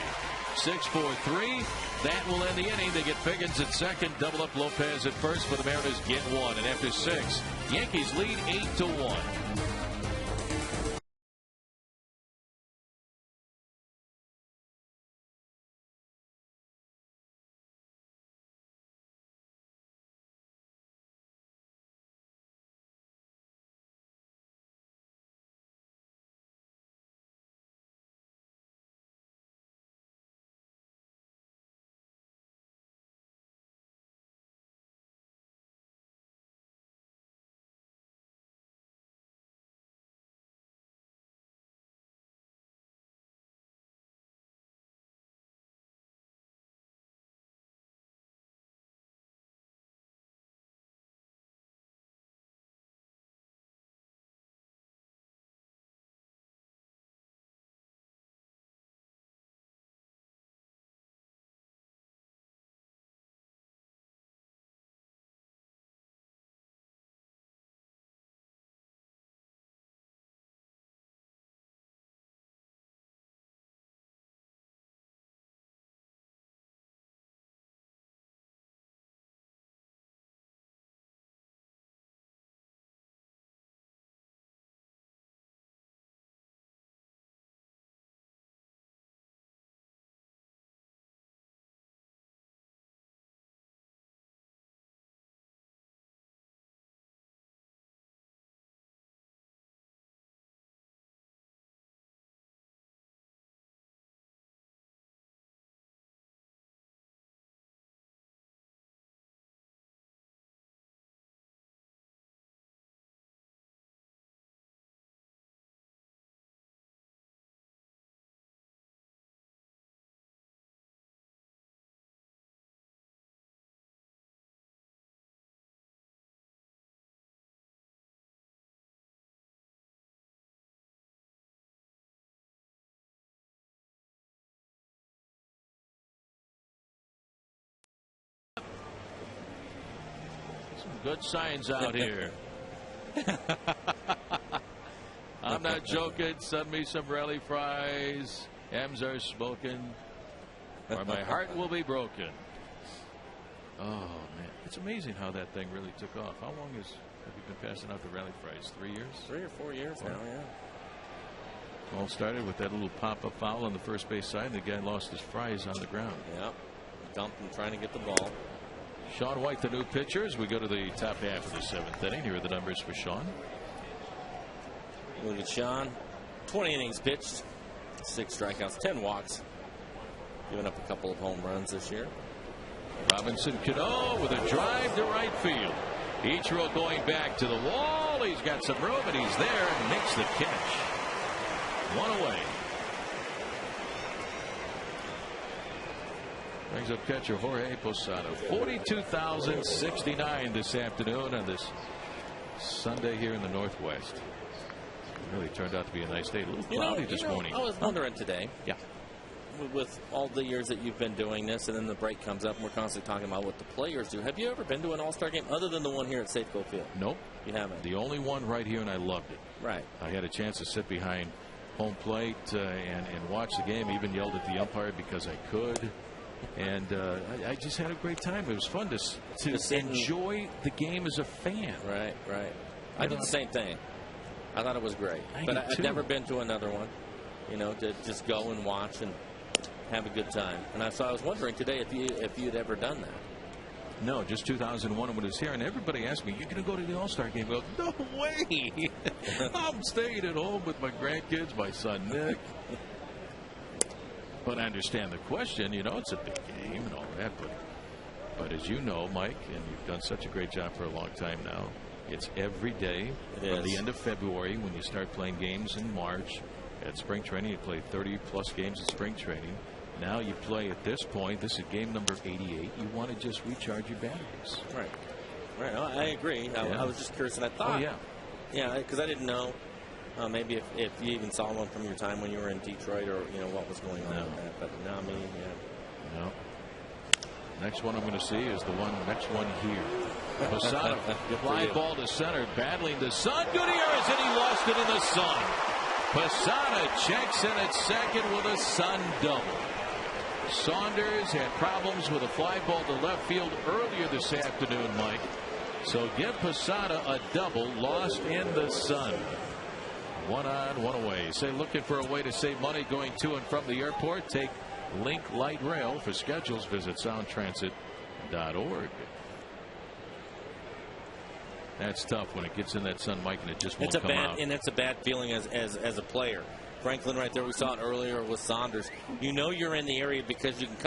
6-4-3. That will end the inning. They get Figgins at second. Double up Lopez at first, but the Mariners get 1. And after 6, Yankees lead 8-1. good signs out here. I'm not joking. Send me some rally fries. M's are smoking, or my heart will be broken. Oh, man. It's amazing how that thing really took off. How long have you been passing out the rally fries? 3 years? 3 or 4 years now, yeah. All started with that little pop-up foul on the first base side, and the guy lost his fries on the ground. Yep. Dumped and trying to get the ball. Sean White, the new pitcher, as we go to the top half of the 7th inning. Here are the numbers for Sean. Look at Sean. 20 innings pitched. 6 strikeouts, 10 walks. Giving up a couple of home runs this year. Robinson Cano with a drive to right field. Ichiro going back to the wall. He's got some room, and he's there and makes the catch. 1 away. Brings up catcher Jorge Posada. 42,069 this afternoon on this Sunday here in the Northwest. It really turned out to be a nice day. A little cloudy this morning. I was wondering today. Yeah. With all the years that you've been doing this, and then the break comes up, and we're constantly talking about what the players do. Have you ever been to an All-Star game other than the one here at Safeco Field? Nope. You haven't? The only one right here, and I loved it. Right. I had a chance to sit behind home plate and watch the game. Even yelled at the umpire because I could. And I just had a great time. It was fun to enjoy the game as a fan. Right, right. I did the same thing. I thought it was great. But I've never been to another one, you know, to just go and watch and have a good time. And so I was wondering today if you had ever done that. No, just 2001 when it was here. And everybody asked me, "You're going to go to the All-Star game?" I go, "No way. I'm staying at home with my grandkids, my son Nick." But I understand the question. You know, it's a big game and all that. But as you know, Mike, and you've done such a great job for a long time now, it's every day from the end of February when you start playing games in March. At spring training, you play 30-plus games at spring training. Now you play at this point. This is game number 88. You want to just recharge your batteries. Right. Right. I agree. I was just curious, and I thought. Oh, yeah. Yeah, because I didn't know. Maybe if you even saw one from your time when you were in Detroit, or you know what was going on with that. But no, I mean, yeah. No. Next one I'm going to see is the next one here. Posada, fly ball to center, battling the sun. Gutierrez, and he lost it in the sun. Posada checks in at second with a sun double. Saunders had problems with a fly ball to left field earlier this afternoon, Mike. So give Posada a double, lost in the sun. 1 on, 1 away. Say, looking for a way to save money going to and from the airport? Take Link Light Rail. For schedules, visit soundtransit.org. That's tough when it gets in that sun, Mike, and it just won't come out. And it's a bad feeling as a player. Franklin right there, we saw it earlier with Saunders. You know you're in the area because you can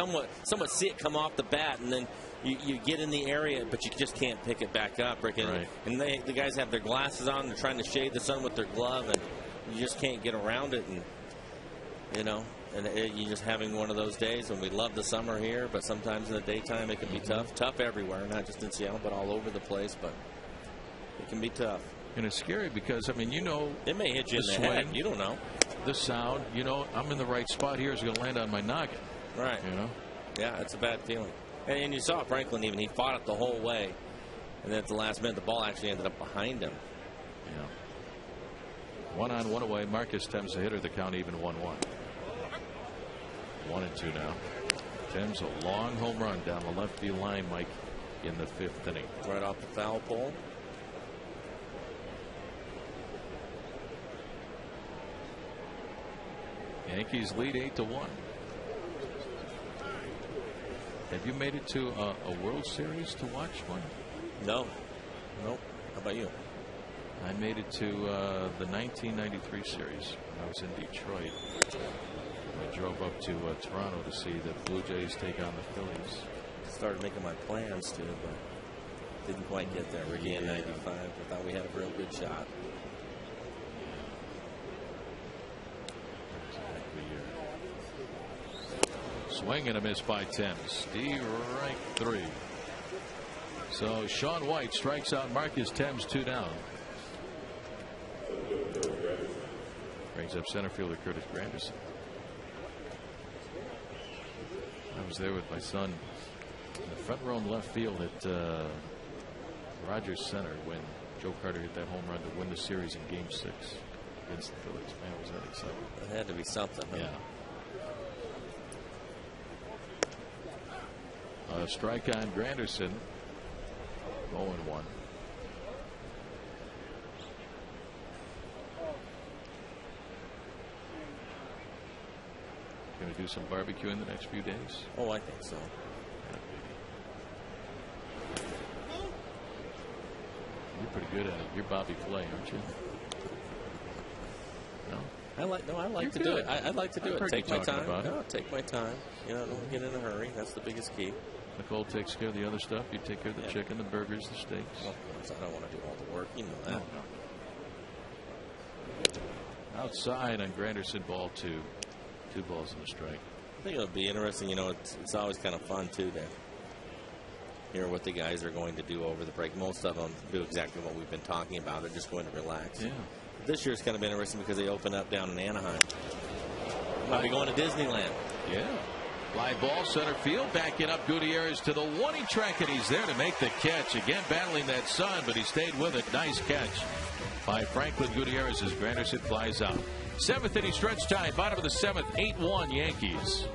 somewhat see it come off the bat, and then you get in the area, but you just can't pick it back up. Right. And the guys have their glasses on. They're trying to shade the sun with their glove, and you just can't get around it. And, you know, you're just having one of those days. And we love the summer here, but sometimes in the daytime it can be tough. Tough everywhere, not just in Seattle, but all over the place. But it can be tough. And it's scary because, I mean, you know, it may hit you in the head. You don't know. The sound, you know, I'm in the right spot here. It's going to land on my noggin. Right. You know? Yeah, it's a bad feeling. And you saw Franklin even. He fought it the whole way. And then at the last minute, the ball actually ended up behind him. Yeah. 1 on, 1 away. Marcus Thames, the hitter. The count even 1-1. 1-2 now. Thames, a long home run down the left field line, Mike, in the 5th inning. Right off the foul pole. Yankees lead 8-1. Have you made it to a World Series to watch one? No. Nope. How about you? I made it to the 1993 series when I was in Detroit. I drove up to Toronto to see the Blue Jays take on the Phillies. Started making my plans to, but didn't quite get there. Really in '95. I thought we had a real good shot. Swing and a miss by Thames. Strike 3. So Sean White strikes out Marcus Thames, 2 down. Brings up center fielder Curtis Granderson. I was there with my son in the front row in left field at Rogers Center when Joe Carter hit that home run to win the series in Game 6 against the Phillies. Man, was that exciting. It had to be something. Huh? Yeah. A strike on Granderson. 0-1. Going to do some barbecue in the next few days? Oh, I think so. You're pretty good at it. You're Bobby Flay, aren't you? No? I like to do it. I'd like to do it. Take my time. No, take my time. You know, don't get in a hurry. That's the biggest key. Nicole takes care of the other stuff. You take care of the chicken, the burgers, the steaks. Well, of course, I don't want to do all the work. You know that. No. Outside on Granderson, ball 2. 2 balls and a strike. I think it'll be interesting. You know, it's always kind of fun, too, to hear what the guys are going to do over the break. Most of them do exactly what we've been talking about. They're just going to relax. Yeah. This year's kind of been interesting because they open up down in Anaheim. Might be going to Disneyland. Yeah. Fly ball, center field, backing up Gutierrez to the one-inning track, and he's there to make the catch. Again, battling that sun, but he stayed with it. Nice catch by Franklin Gutierrez as Granderson flies out. 7th inning stretch time, bottom of the 7th, 8-1 Yankees.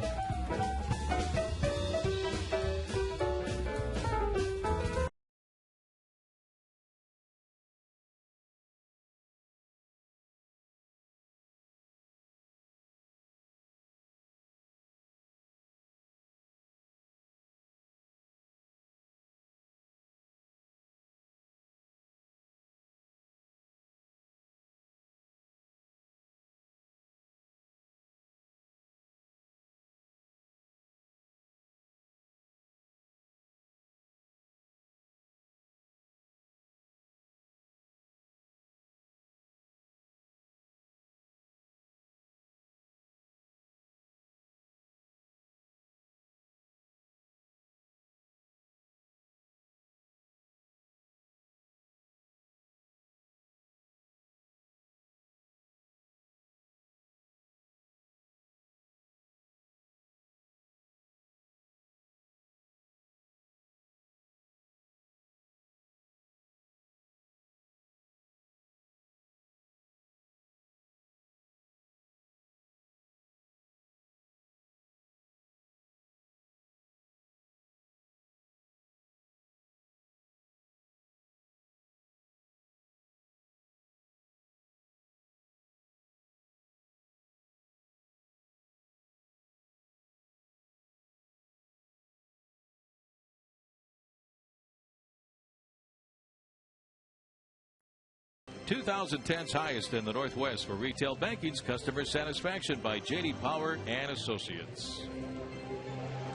(2010's highest in the Northwest for retail banking's customer satisfaction by J.D. Power and Associates.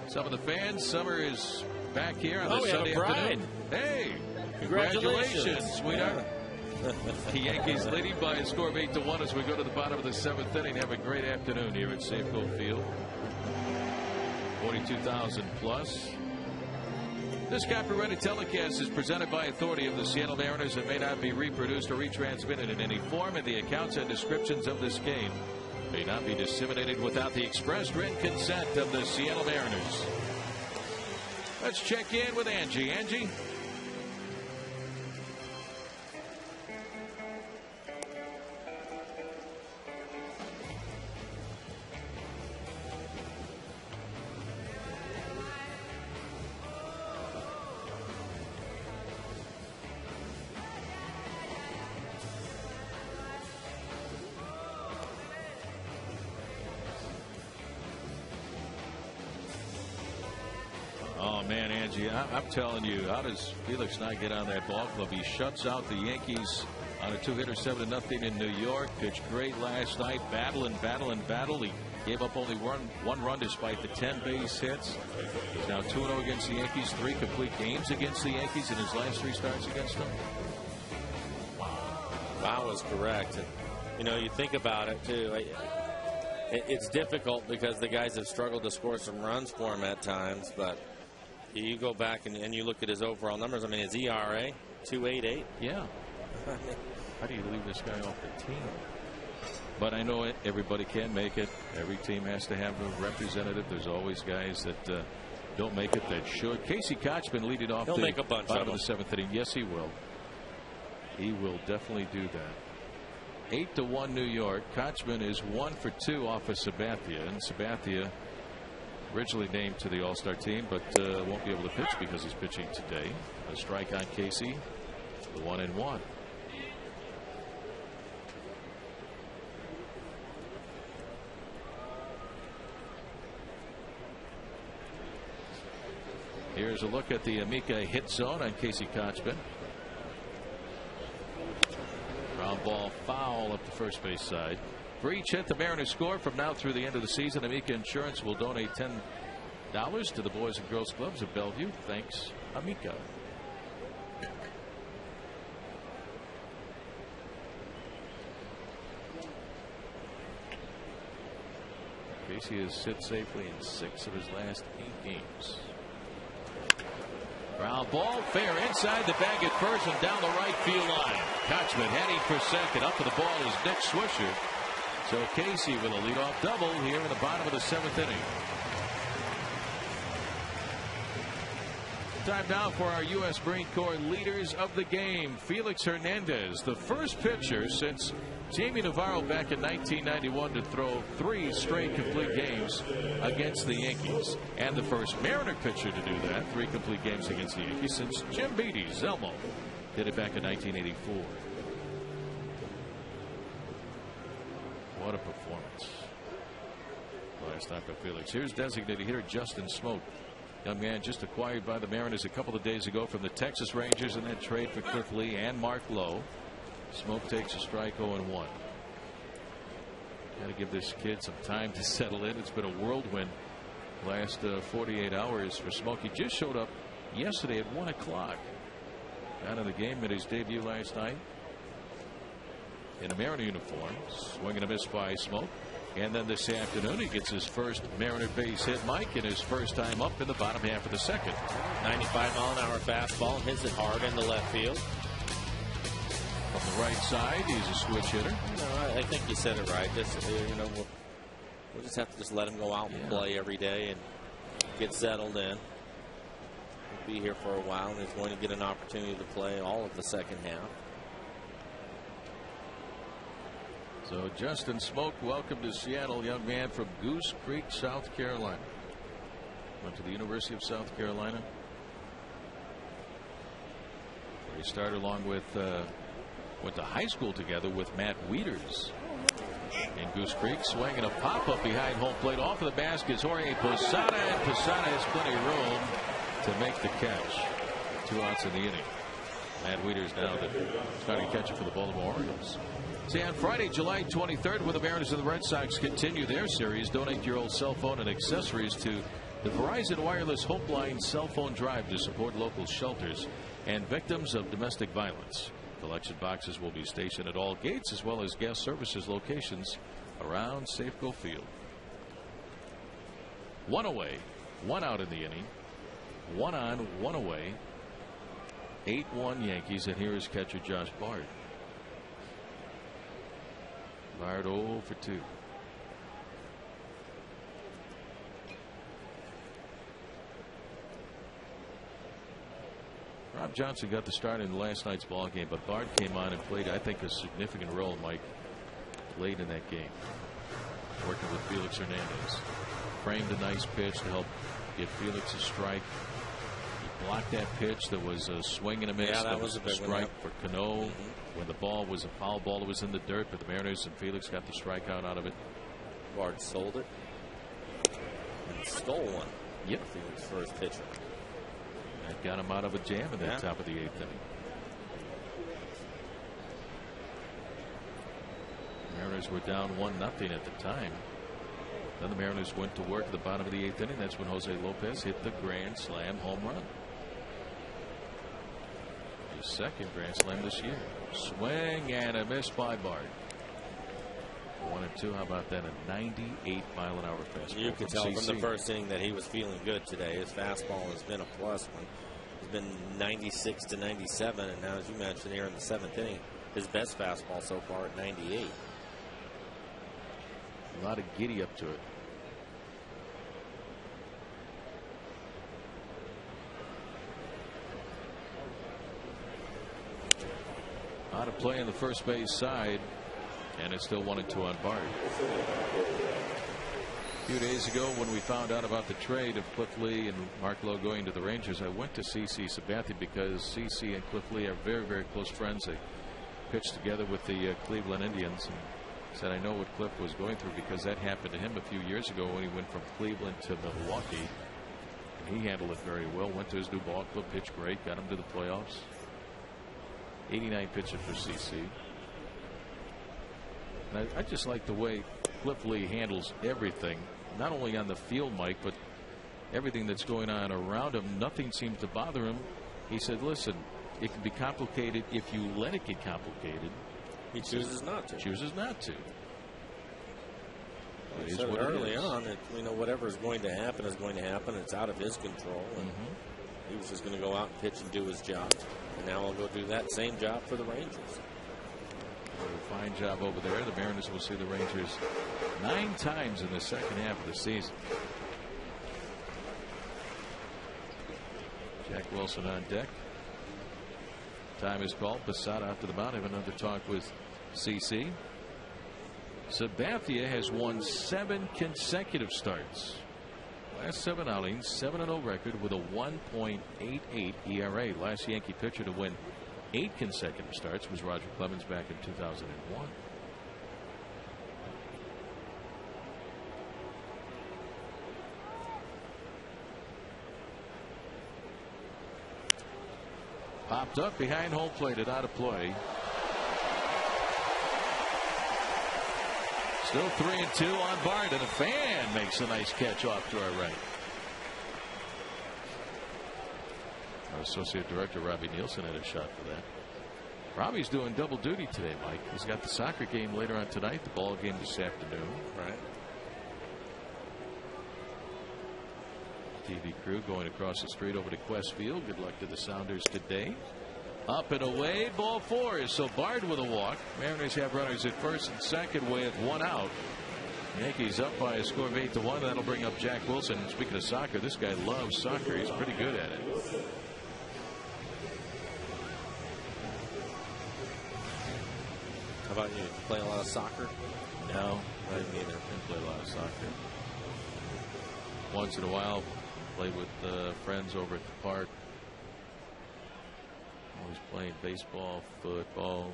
Some of the fans, summer is back here on this Sunday afternoon. Hey, congratulations, sweetheart. The Yankees leading by a score of 8-1 as we go to the bottom of the 7th inning. Have a great afternoon here at Safeco Field. 42,000 plus. This copyrighted telecast is presented by authority of the Seattle Mariners and may not be reproduced or retransmitted in any form, and the accounts and descriptions of this game may not be disseminated without the express written consent of the Seattle Mariners. Let's check in with Angie. Angie? Man, Angie, I'm telling you, how does Felix not get on that ball club? He shuts out the Yankees on a 2-hitter, 7-0 in New York. Pitched great last night. Battle. He gave up only one run despite the 10 base hits. He's now 2-0 against the Yankees. 3 complete games against the Yankees in his last 3 starts against them. Wow is correct. And, you know, you think about it, too. It's difficult because the guys have struggled to score some runs for him at times, but you go back and you look at his overall numbers. I mean, his ERA, 2.88. Yeah. How do you leave this guy off the team? But I know everybody can't make it. Every team has to have a representative. There's always guys that don't make it that should. Casey Kochman leading off He'll the make a bunch bottom of of the 7th inning. Yes, he will. He will definitely do that. 8-1 New York. Kochman is 1 for 2 off of Sabathia, and Sabathia originally named to the All-Star team, but won't be able to pitch because he's pitching today. A strike on Casey. 1-1. Here's a look at the Amica hit zone on Casey Kochman. Ground ball foul up the first base side. For each hit the Mariners score from now through the end of the season, Amica Insurance will donate $10 to the Boys and Girls Clubs of Bellevue. Thanks, Amica. Casey has hit safely in 6 of his last 8 games. Ground ball fair inside the bag at first and down the right field line. Kochman heading for second. Up for the ball is Nick Swisher. So Casey with a leadoff double here in the bottom of the 7th inning. Time now for our U.S. Marine Corps leaders of the game. Felix Hernandez, the first pitcher since Jamie Navarro back in 1991 to throw 3 straight complete games against the Yankees. And the first Mariner pitcher to do that, 3 complete games against the Yankees, since Jim Beattie, Zelmo, did it back in 1984. What a performance last time for Felix. Here's designated hitter Justin Smoke. Young man just acquired by the Mariners a couple of days ago from the Texas Rangers in that trade for Cliff Lee and Mark Lowe. Smoke takes a strike, 0-1. Got to give this kid some time to settle in. It's been a whirlwind last 48 hours for Smoke. He just showed up yesterday at 1 o'clock. Out of the game, made his debut last night in a Mariner uniform. Swing and a miss by Smoke. And then this afternoon he gets his first Mariner base hit, Mike, and his first time up in the bottom half of the 2nd. 95-mile-an-hour fastball, hits it hard into left field. From the right side, he's a switch hitter. I think you said it right. Just we'll just have to just let him go out and play every day and get settled in. He'll be here for a while, and he's going to get an opportunity to play all of the second half. So Justin Smoke, welcome to Seattle, young man from Goose Creek, South Carolina. Went to the University of South Carolina, where he started along with went to high school together with Matt Wieters in Goose Creek. Swinging a pop-up behind home plate off of the basket is Jorge Posada, and Posada has plenty of room to make the catch. 2 outs in the inning. Matt Wieters now the starting catcher for the Baltimore Orioles. See, on Friday, July 23rd, when the Mariners and the Red Sox continue their series, donate your old cell phone and accessories to the Verizon Wireless Hopeline Cell Phone Drive to support local shelters and victims of domestic violence. Collection boxes will be stationed at all gates as well as guest services locations around Safeco Field. 1 away, 1 out in the inning. 1 on, 1 away. 8-1 Yankees, and here is catcher Josh Bard. Bard 0 for 2. Rob Johnson got the start in last night's ball game, but Bard came on and played, I think, a significant role, Mike, late in that game, working with Felix Hernandez. Framed a nice pitch to help get Felix a strike. He blocked that pitch that was a swing and a miss. Yeah, that was a big strike one, for Cano. When the ball was a foul ball, it was in the dirt, but the Mariners and Felix got the strikeout out of it. Bard sold it and stole one. Yep. Felix first pitcher. That got him out of a jam in the top of the 8th inning. Mariners were down 1-0 at the time. Then the Mariners went to work at the bottom of the 8th inning. That's when Jose Lopez hit the grand slam home run. His second grand slam this year. Swing and a miss by Bard. 1-2. How about that? A 98-mile-an-hour fastball. You could tell from the first inning that he was feeling good today. His fastball has been a plus one. It's been 96 to 97, and now, as you mentioned, here in the 7th inning, his best fastball so far at 98. A lot of giddy up to it. Out of play on the first base side, and it's still 1-2 on Bard. A few days ago, when we found out about the trade of Cliff Lee and Mark Lowe going to the Rangers, I went to CC Sabathia because CC and Cliff Lee are very, very close friends. They pitched together with the Cleveland Indians, and said, I know what Cliff was going through because that happened to him a few years ago when he went from Cleveland to Milwaukee. And he handled it very well. Went to his new ball club, pitched great, got him to the playoffs. 89 pitches for CC. And I just like the way Cliff Lee handles everything, not only on the field, Mike, but everything that's going on around him. Nothing seems to bother him. He said, listen, it can be complicated if you let it get complicated. He chooses not to. Chooses not to. He said early on that whatever is going to happen is going to happen. It's out of his control. And he was just going to go out and pitch and do his job. And now I'll go do that same job for the Rangers. A fine job over there. The Mariners will see the Rangers 9 times in the second half of the season. Jack Wilson on deck. Time is called. Posada after the mound. Have another talk with CC. Sabathia has won 7 consecutive starts. Last 7 outings, 7-0 record with a 1.88 ERA. Last Yankee pitcher to win 8 consecutive starts was Roger Clemens back in 2001. Popped up behind home plate and out of play. Still 3-2 on Bard, and a fan makes a nice catch off to our right. Our associate director Robbie Nielsen had a shot for that. Robbie's doing double duty today, Mike. He's got the soccer game later on tonight, the ball game this afternoon. Right. TV crew going across the street over to Quest Field. Good luck to the Sounders today. Up and away, ball 4. So Bard with a walk. Mariners have runners at first and second with 1 out. Yankees up by a score of 8-1. That'll bring up Jack Wilson. Speaking of soccer, this guy loves soccer. He's pretty good at it. How about you? You play a lot of soccer? No, I didn't either. Didn't play a lot of soccer. Once in a while, play with friends over at the park. Always playing baseball, football.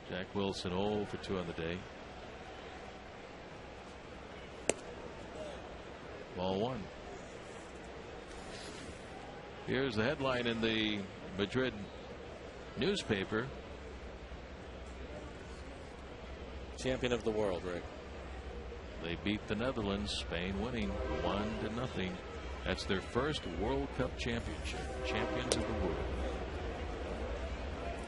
Jack Wilson 0 for 2 on the day. Ball 1. Here's the headline in the Madrid newspaper. Champion of the world, Rick. They beat the Netherlands, Spain winning 1-0. That's their first World Cup championship. Champions of the world.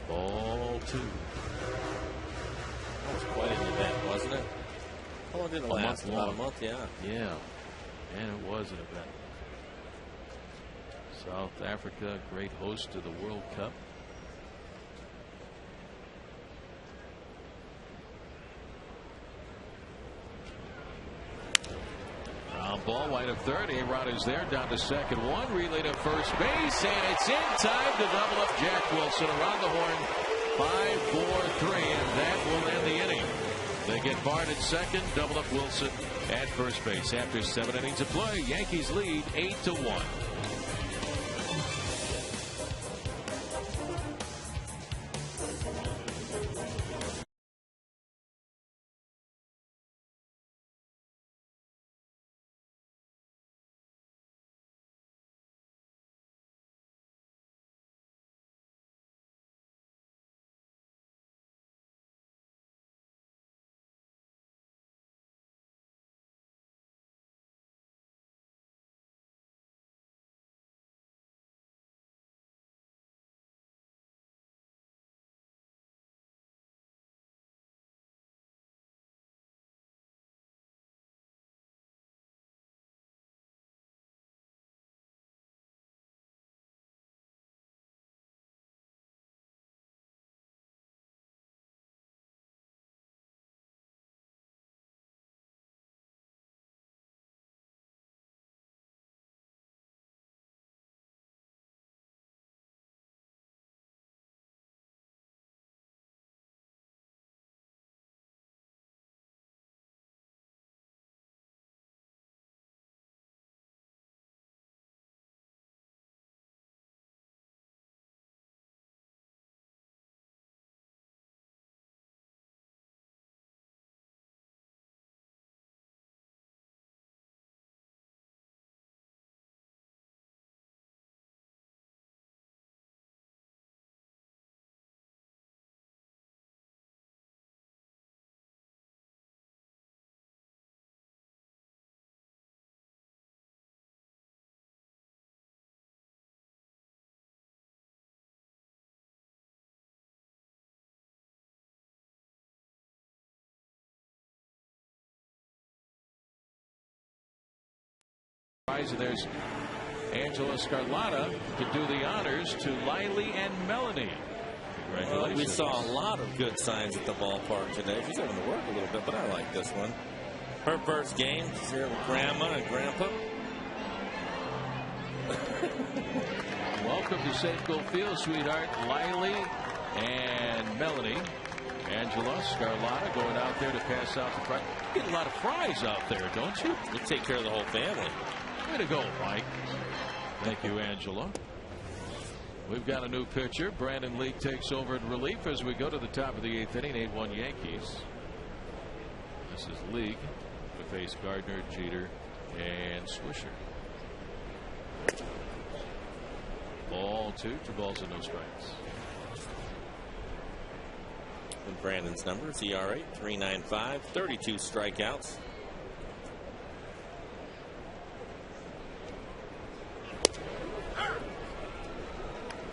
Ball 2. That was quite an event, wasn't it? How long did it last? About a month, yeah. Yeah, and it was an event. South Africa, great host to the World Cup. Ball wide of third. A-Rod is there, down to second. 1 relay to first base, and it's in time to double up Jack Wilson around the horn. 5-4-3, and that will end the inning. They get Bard at second, double up Wilson at first base. After 7 innings of play, Yankees lead 8-1. guys. And there's Angela Scarlata to do the honors to Lily and Melanie. Congratulations. Well, we saw a lot of good signs at the ballpark today. She's having to work a little bit, but I like this one. Her first game. She's here with Grandma and Grandpa. Welcome to Safeco Field, sweetheart. Lily and Melanie. Angela Scarlata going out there to pass out the fries. You get a lot of fries out there, don't you? You take care of the whole family. Way to go, Mike. Thank you, Angela. We've got a new pitcher. Brandon League takes over in relief as we go to the top of the 8th inning. 8-1 Yankees. This is League to face Gardner, Jeter, and Swisher. Ball 2 balls and no strikes. And Brandon's numbers: ERA 3.95, 32 strikeouts.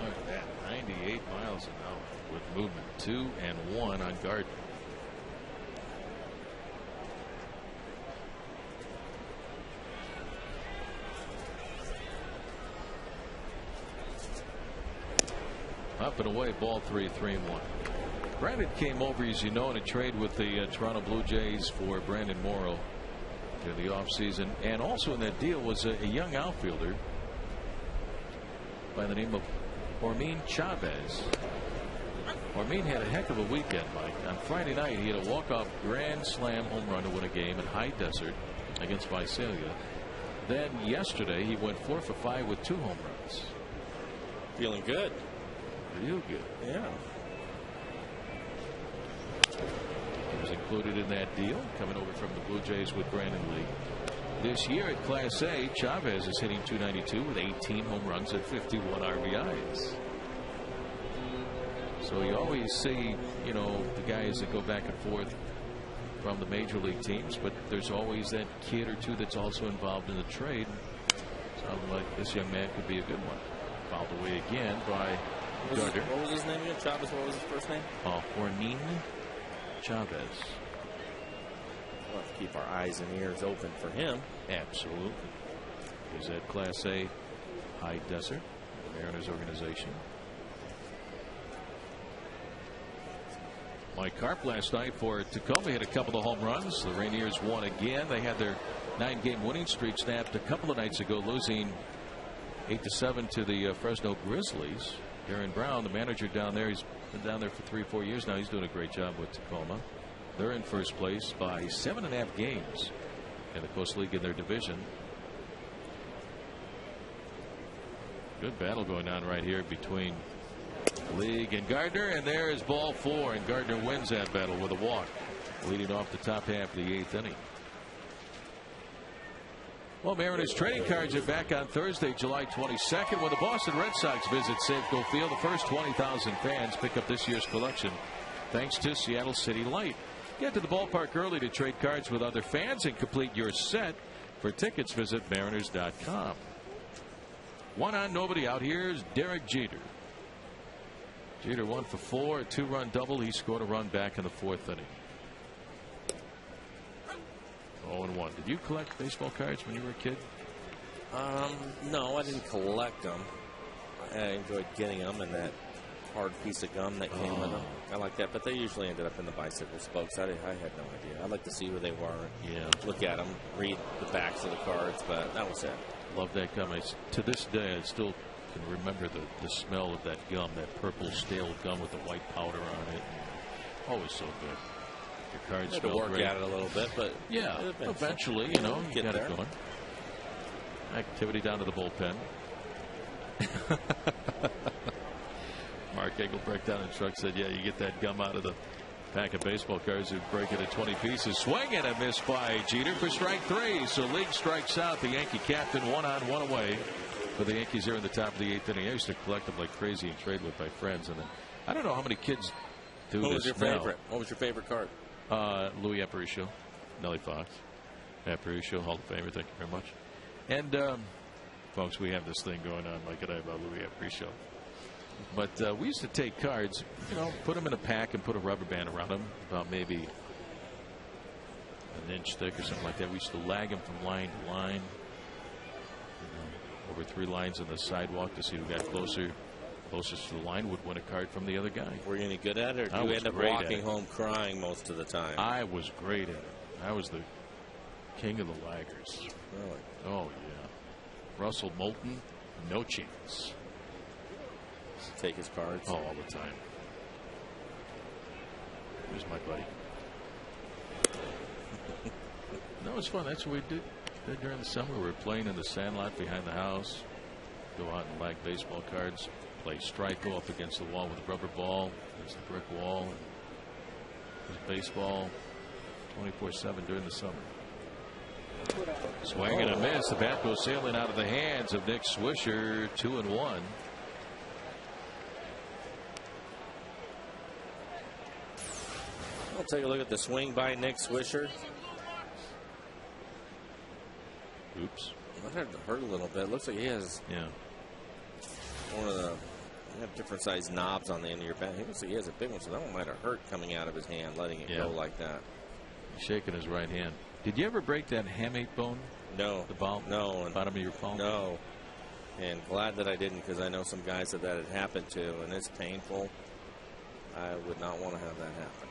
Look at that, 98 miles an hour with movement. 2 and 1 on Gardner. Up and away, ball 3, 3-1. Brandon came over, as you know, in a trade with the Toronto Blue Jays for Brandon Morrow in the offseason. And also in that deal was a young outfielder by the name of Ormin Chavez. Ormin had a heck of a weekend, Mike. On Friday night, he had a walk-off grand slam home run to win a game in High Desert against Visalia. Then yesterday, he went 4 for 5 with 2 home runs. Feeling good. Real good. Yeah. He was included in that deal, coming over from the Blue Jays with Brandon Lee. This year at Class A, Chavez is hitting .292 with 18 home runs and 51 RBIs. So you always see, you know, the guys that go back and forth from the major league teams, but there's always that kid or two that's also involved in the trade. Sounds like this young man could be a good one. Fouled away again by Gardner. What was his name again? Chavez, what was his first name? Ormin Chavez. We'll have to keep our eyes and ears open for him. Absolutely. He's at Class A High Desert, the Mariners organization. Mike Carp last night for Tacoma hit a couple of home runs. The Rainiers won again. They had their 9-game winning streak snapped a couple of nights ago, losing 8-7 to the Fresno Grizzlies. Darren Brown, the manager down there, he's been down there for 3-4 years now. He's doing a great job with Tacoma. They're in first place by 7.5 games in the Coast League in their division. Good battle going on right here between League and Gardner, and there is ball 4, and Gardner wins that battle with a walk, leading off the top half of the 8th inning. Well, Mariners trading cards are back on Thursday, July 22nd, when the Boston Red Sox visit Safeco Field. The first 20,000 fans pick up this year's collection thanks to Seattle City Light. Get to the ballpark early to trade cards with other fans and complete your set. For tickets, visit Mariners.com. 1 on, nobody out. Here's Derek Jeter. Jeter 1 for 4, a 2-run double. He scored a run back in the 4th inning. 0-1. Did you collect baseball cards when you were a kid? No, I didn't collect them. I enjoyed getting them and that hard piece of gum that came with them. I like that, but they usually ended up in the bicycle spokes. I had no idea. I'd like to see who they were. Yeah. Look at them, read the backs of the cards, but that was it. Love that gum. To this day, I still can remember the smell of that gum, that purple stale gum with the white powder on it. Always so good. Your cards had to work at it a little bit, but yeah, eventually, you know, you got it going. Activity down to the bullpen. Mark Engelbrecht down in truck said, yeah, you get that gum out of the pack of baseball cards, you break it at 20 pieces. Swing and a miss by Jeter for strike 3. So League strikes out the Yankee captain. 1 on, 1 away for the Yankees here in the top of the 8th inning. I used to collect them like crazy and trade with my friends. And I don't know how many kids do what this was your now. favorite? What was your favorite card? Louis Aparicio, Nellie Fox. Aparicio, Hall of Famer, thank you very much. And folks, we have this thing going on like I about Louis Aparicio. But we used to take cards, you know, put them in a pack and put a rubber band around them, about maybe an inch thick or something like that. We used to lag them from line to line. over 3 lines on the sidewalk to see who got closest to the line would win a card from the other guy. Were you any good at it, or did you end up walking home crying most of the time? I was great at it. I was the king of the laggers. Really? Oh, yeah. Russell Moulton, no chance. Take his cards? Oh, all the time. Here's my buddy. No, it's fun. That's what we did during the summer. We were playing in the sandlot behind the house. Go out and lag baseball cards. Play strike, go up against the wall with a rubber ball. There's the brick wall. And there's baseball 24/7 during the summer. Swing and a miss. The bat goes sailing out of the hands of Nick Swisher. 2-1. We'll take a look at the swing by Nick Swisher. Oops. That hurt a little bit. Looks like he has one of the different sized knobs on the end of your bat. He looks like he has a big one, so that one might have hurt coming out of his hand, letting it go like that. He's shaking his right hand. Did you ever break that hamate bone? No. The bottom? No. The bottom of your palm? No. And glad that I didn't, because I know some guys that had happened to, and it's painful. I would not want to have that happen.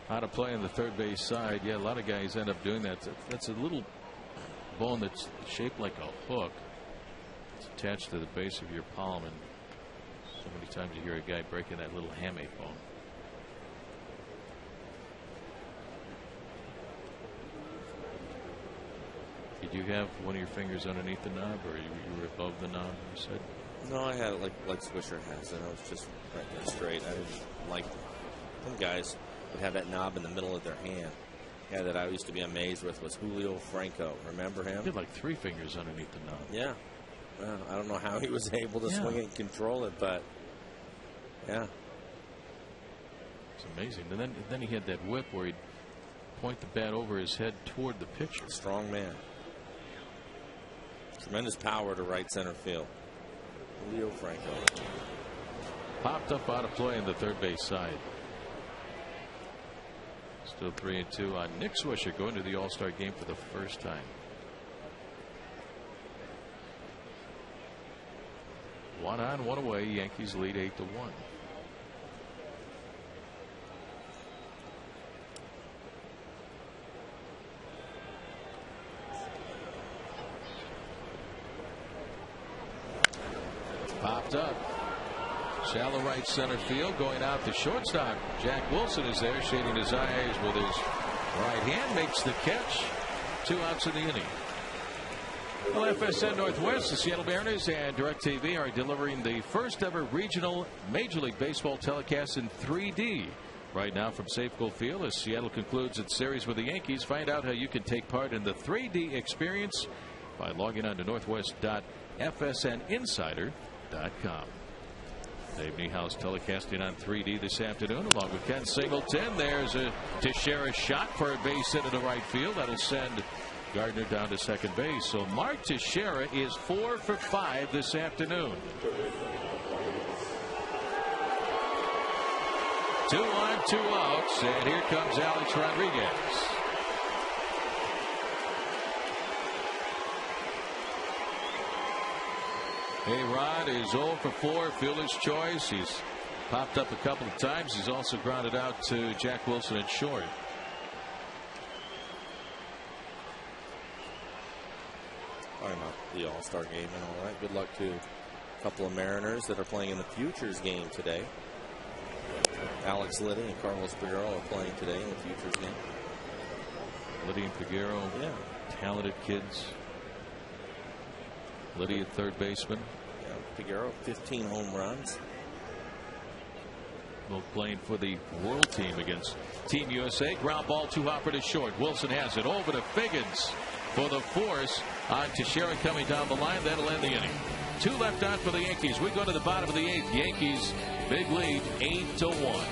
How to play on the third base side. Yeah, a lot of guys end up doing that. That's a little bone that's shaped like a hook. It's attached to the base of your palm, and so many times you hear a guy breaking that little hamate bone. Did you have one of your fingers underneath the knob, or you were above the knob, you said? No, I had it like Swisher has, and I was just right there straight. I didn't like some guys would have that knob in the middle of their hand. The guy that I used to be amazed with was Julio Franco. Remember him? He had like 3 fingers underneath the knob. Yeah. Well, I don't know how he was able to swing it and control it, but yeah. It's amazing. And then he had that whip where he'd point the bat over his head toward the pitcher. Strong man. Tremendous power to right center field. Julio Franco. Popped up out of play on the third base side. Still 3-2 on Nick Swisher going to the All-Star game for the first time. One on, one away. Yankees lead 8-1. Popped up. Shallow right center field, going out to shortstop. Jack Wilson is there, shading his eyes with his right hand, makes the catch. 2 outs in the inning. Well, FSN Northwest, the Seattle Mariners and DirecTV are delivering the first ever regional Major League Baseball telecast in 3D. Right now from Safeco Field, as Seattle concludes its series with the Yankees. Find out how you can take part in the 3D experience by logging on to northwest.fsninsider.com. Dave Niehaus telecasting on 3D this afternoon along with Ken Singleton. There's a Teixeira shot for a base hit in the right field. That'll send Gardner down to second base. So Mark Teixeira is 4 for 5 this afternoon. 2 on, 2 outs, and here comes Alex Rodriguez. A-Rod is 0 for 4, fielder's choice. He's popped up a couple of times. He's also grounded out to Jack Wilson at short. Talking about the All-Star game and all that. Good luck to a couple of Mariners that are playing in the Futures game today. Alex Liddy and Carlos Figueroa are playing today in the Futures game. Liddy and Figueroa, talented kids. Liddy at third baseman. Yeah, Figueroa, 15 home runs. Both playing for the world team against Team USA. Ground ball too hot for the short. Wilson has it over to Figgins for the force on Teixeira coming down the line. That'll end the inning. 2 left on for the Yankees. We go to the bottom of the 8th. Yankees big lead 8-1.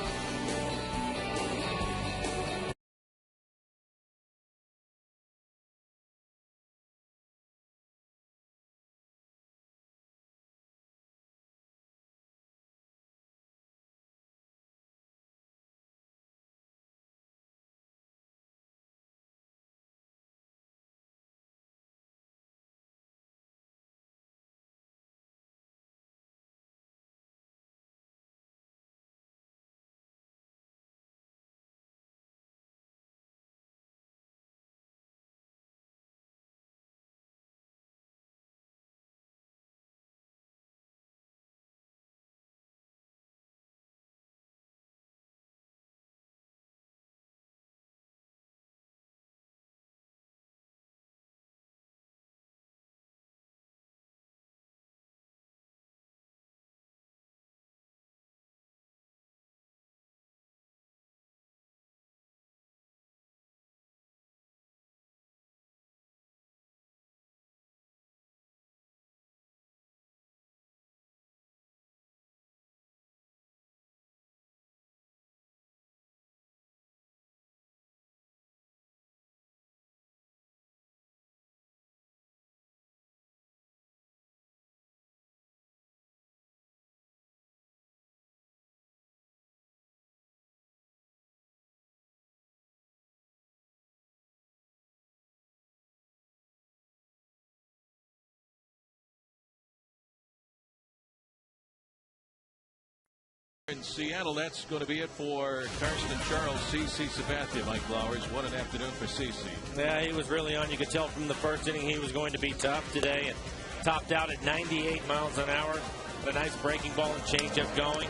in Seattle. That's going to be it for Karsten Charles, CC Sabathia. Mike Flowers, what an afternoon for CC. Yeah, he was really on. You could tell from the first inning he was going to be tough today, and topped out at 98 miles an hour. A nice breaking ball and changeup going.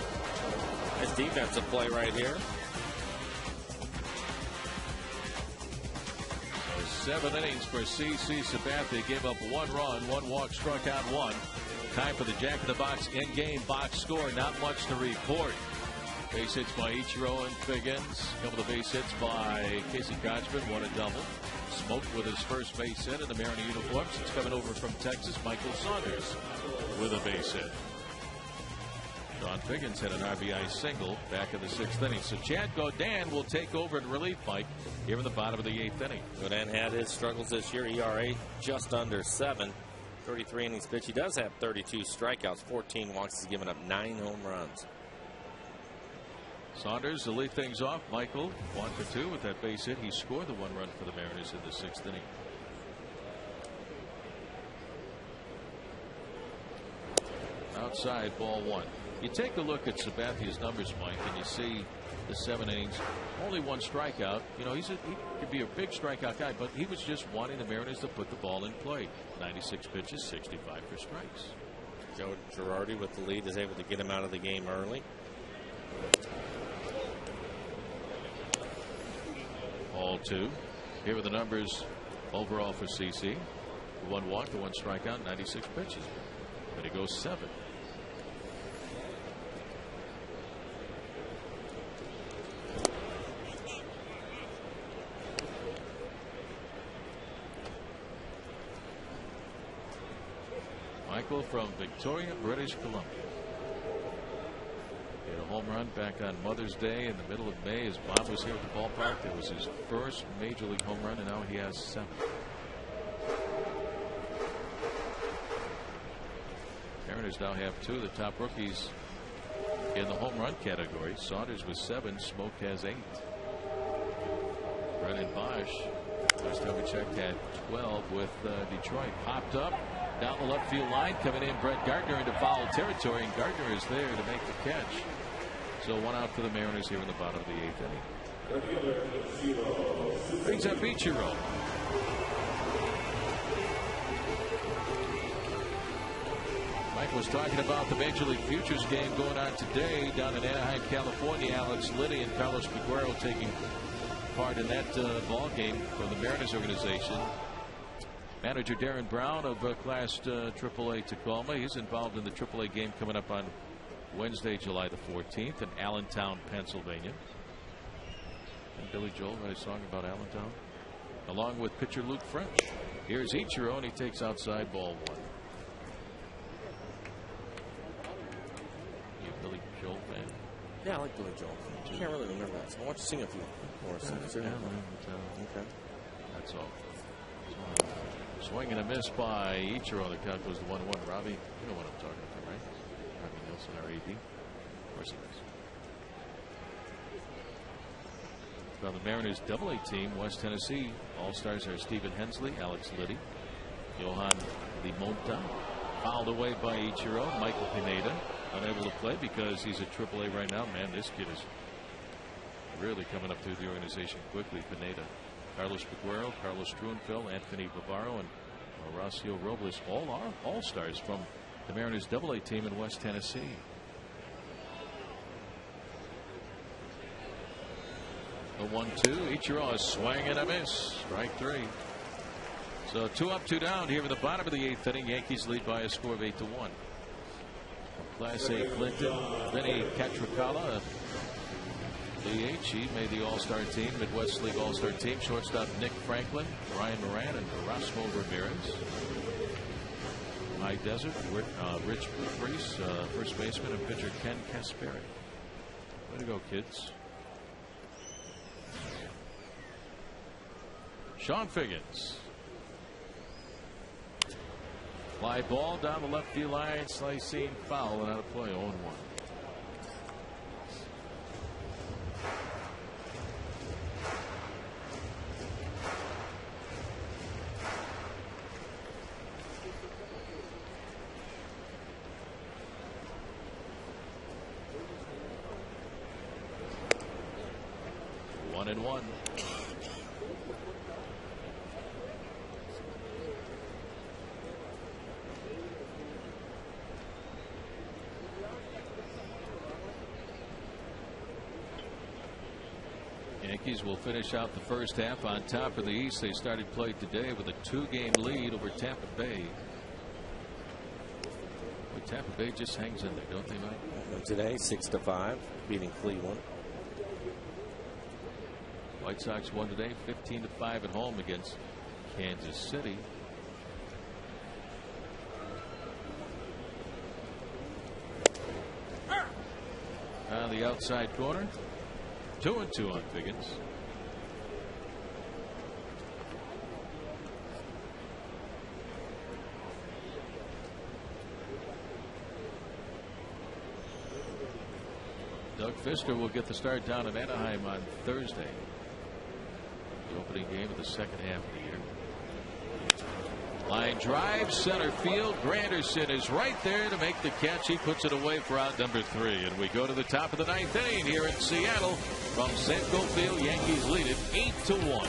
Nice defensive play right here. 7 innings for CC Sabathia. Gave up 1 run, 1 walk, struck out 1. Time for the Jack in the Box in-game box score. Not much to report. Base hits by Ichiro and Figgins. A couple of base hits by Casey Kotchman. 1 a double. Smoke with his first base hit in the Mariner uniforms. It's coming over from Texas. Michael Saunders with a base hit. Sean Figgins had an RBI single back in the 6th inning. So Chad Godin will take over in relief, Mike, here in the bottom of the 8th inning. Godin had his struggles this year. ERA just under 7. 33 innings pitch. He does have 32 strikeouts, 14 walks. He's given up 9 home runs. Saunders to lead things off. Michael 1 for 2 with that base hit. He scored the 1 run for the Mariners in the 6th inning. Outside, ball 1. You take a look at Sabathia's numbers, Mike, and you see the 7 innings, only 1 strikeout. You know, he could be a big strikeout guy, but he was just wanting the Mariners to put the ball in play. 96 pitches, 65 for strikes. Joe Girardi with the lead is able to get him out of the game early. Ball 2. Here are the numbers overall for CC. The 1 walk, the 1 strikeout, 96 pitches. But he goes 7. Michael from Victoria, British Columbia. Hit a home run back on Mother's Day in the middle of May as Bob was here at the ballpark. It was his first major league home run, and now he has 7. Mariners now have 2 of the top rookies in the home run category. Saunders with 7, Smoke has 8. Brennan Bosch, last time we checked, had 12 with Detroit. Popped up down the left field line, coming in Brett Gardner into foul territory, and Gardner is there to make the catch. So 1 out for the Mariners here in the bottom of the 8th inning. Brings up Ichiro. Mike was talking about the Major League Futures game going on today down in Anaheim, California. Alex Liddy and Carlos Peguero taking part in that ball game for the Mariners organization. Manager Darren Brown of Class AAA Tacoma. He's involved in the AAA game coming up on Wednesday, July the 14th in Allentown, Pennsylvania. And Billy Joel wrote a song about Allentown, along with pitcher Luke French. Here's Ichiro, and he takes outside, ball 1. You a Billy Joel fan? Yeah, I like Billy Joel. I can't really remember that. So I want you to sing a few more songs. Okay. That's all. Swing and a miss by Ichiro. The count goes to 1-1. Robbie, you know what I'm talking about, right? Robbie Nielsen, our AD. Of course he does. Now the Mariners AA team, West Tennessee. All-stars are Stephen Hensley, Alex Liddy, Johan Limonta. Fouled away by Ichiro. Michael Pineda unable to play because he's at AAA right now. Man, this kid is really coming up through the organization quickly. Pineda. Carlos Peguero, Carlos Truenfeld, Anthony Bavaro, and Horacio Robles, all are all-stars from the Mariners AA team in West Tennessee. The 1-2. Ichiro, a swing and a miss. Strike 3. So 2 up, 2 down here in the bottom of the 8th inning. Yankees lead by a score of 8-1. Class A Clinton, Vinny Catricala, DH. He made the All-Star team, Midwest League All-Star team. Shortstop Nick Franklin, Ryan Moran, and Erasmo Ramirez. High Desert, Rich Priest, first baseman, and pitcher Ken Kasperi. Way to go, kids. Sean Figgins. Fly ball down the left field line, slicing foul and out of play. 0-1. 1-1. Yankees will finish out the first half on top of the East. They started play today with a 2-game lead over Tampa Bay. But Tampa Bay just hangs in there, don't they, Mike? Today, 6-5, beating Cleveland. White Sox won today, 15-5 at home against Kansas City. On the outside corner, 2-2 on Figgins. Doug Fister will get the start down in Anaheim on Thursday. The opening game of the second half of the year. Line drive, center field. Granderson is right there to make the catch. He puts it away for out number 3. And we go to the top of the 9th inning here in Seattle. From Safeco Field, Yankees lead it 8-1.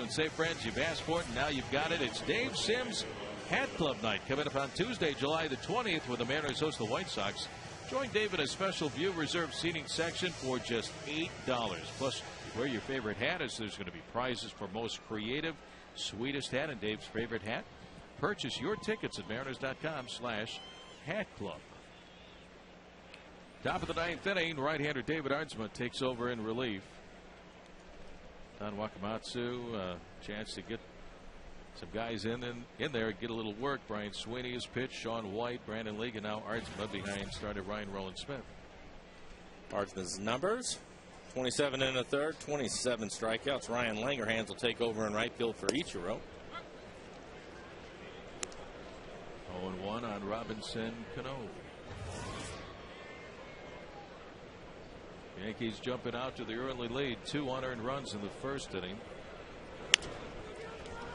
Say, friends, you've asked for it, and now you've got it. It's Dave Sims Hat Club Night coming up on Tuesday, July the 20th, when the Mariners host the White Sox. Join Dave in a special view reserved seating section for just $8. Plus, wear your favorite hat, as there's going to be prizes for most creative, sweetest hat, and Dave's favorite hat. Purchase your tickets at mariners.com/hat club. Top of the 9th inning, right-hander David Arnsma takes over in relief. Don Wakamatsu, chance to get some guys in there, get a little work. Brian Sweeney has pitched, Sean White, Brandon League, and now Arnsma behind starter Ryan Rowland-Smith. Arnsma's numbers: 27 1/3, 27 strikeouts. Ryan Langerhans will take over in right field for Ichiro. 0-1 on Robinson Cano. Yankees jumping out to the early lead. 2 unearned runs in the first inning.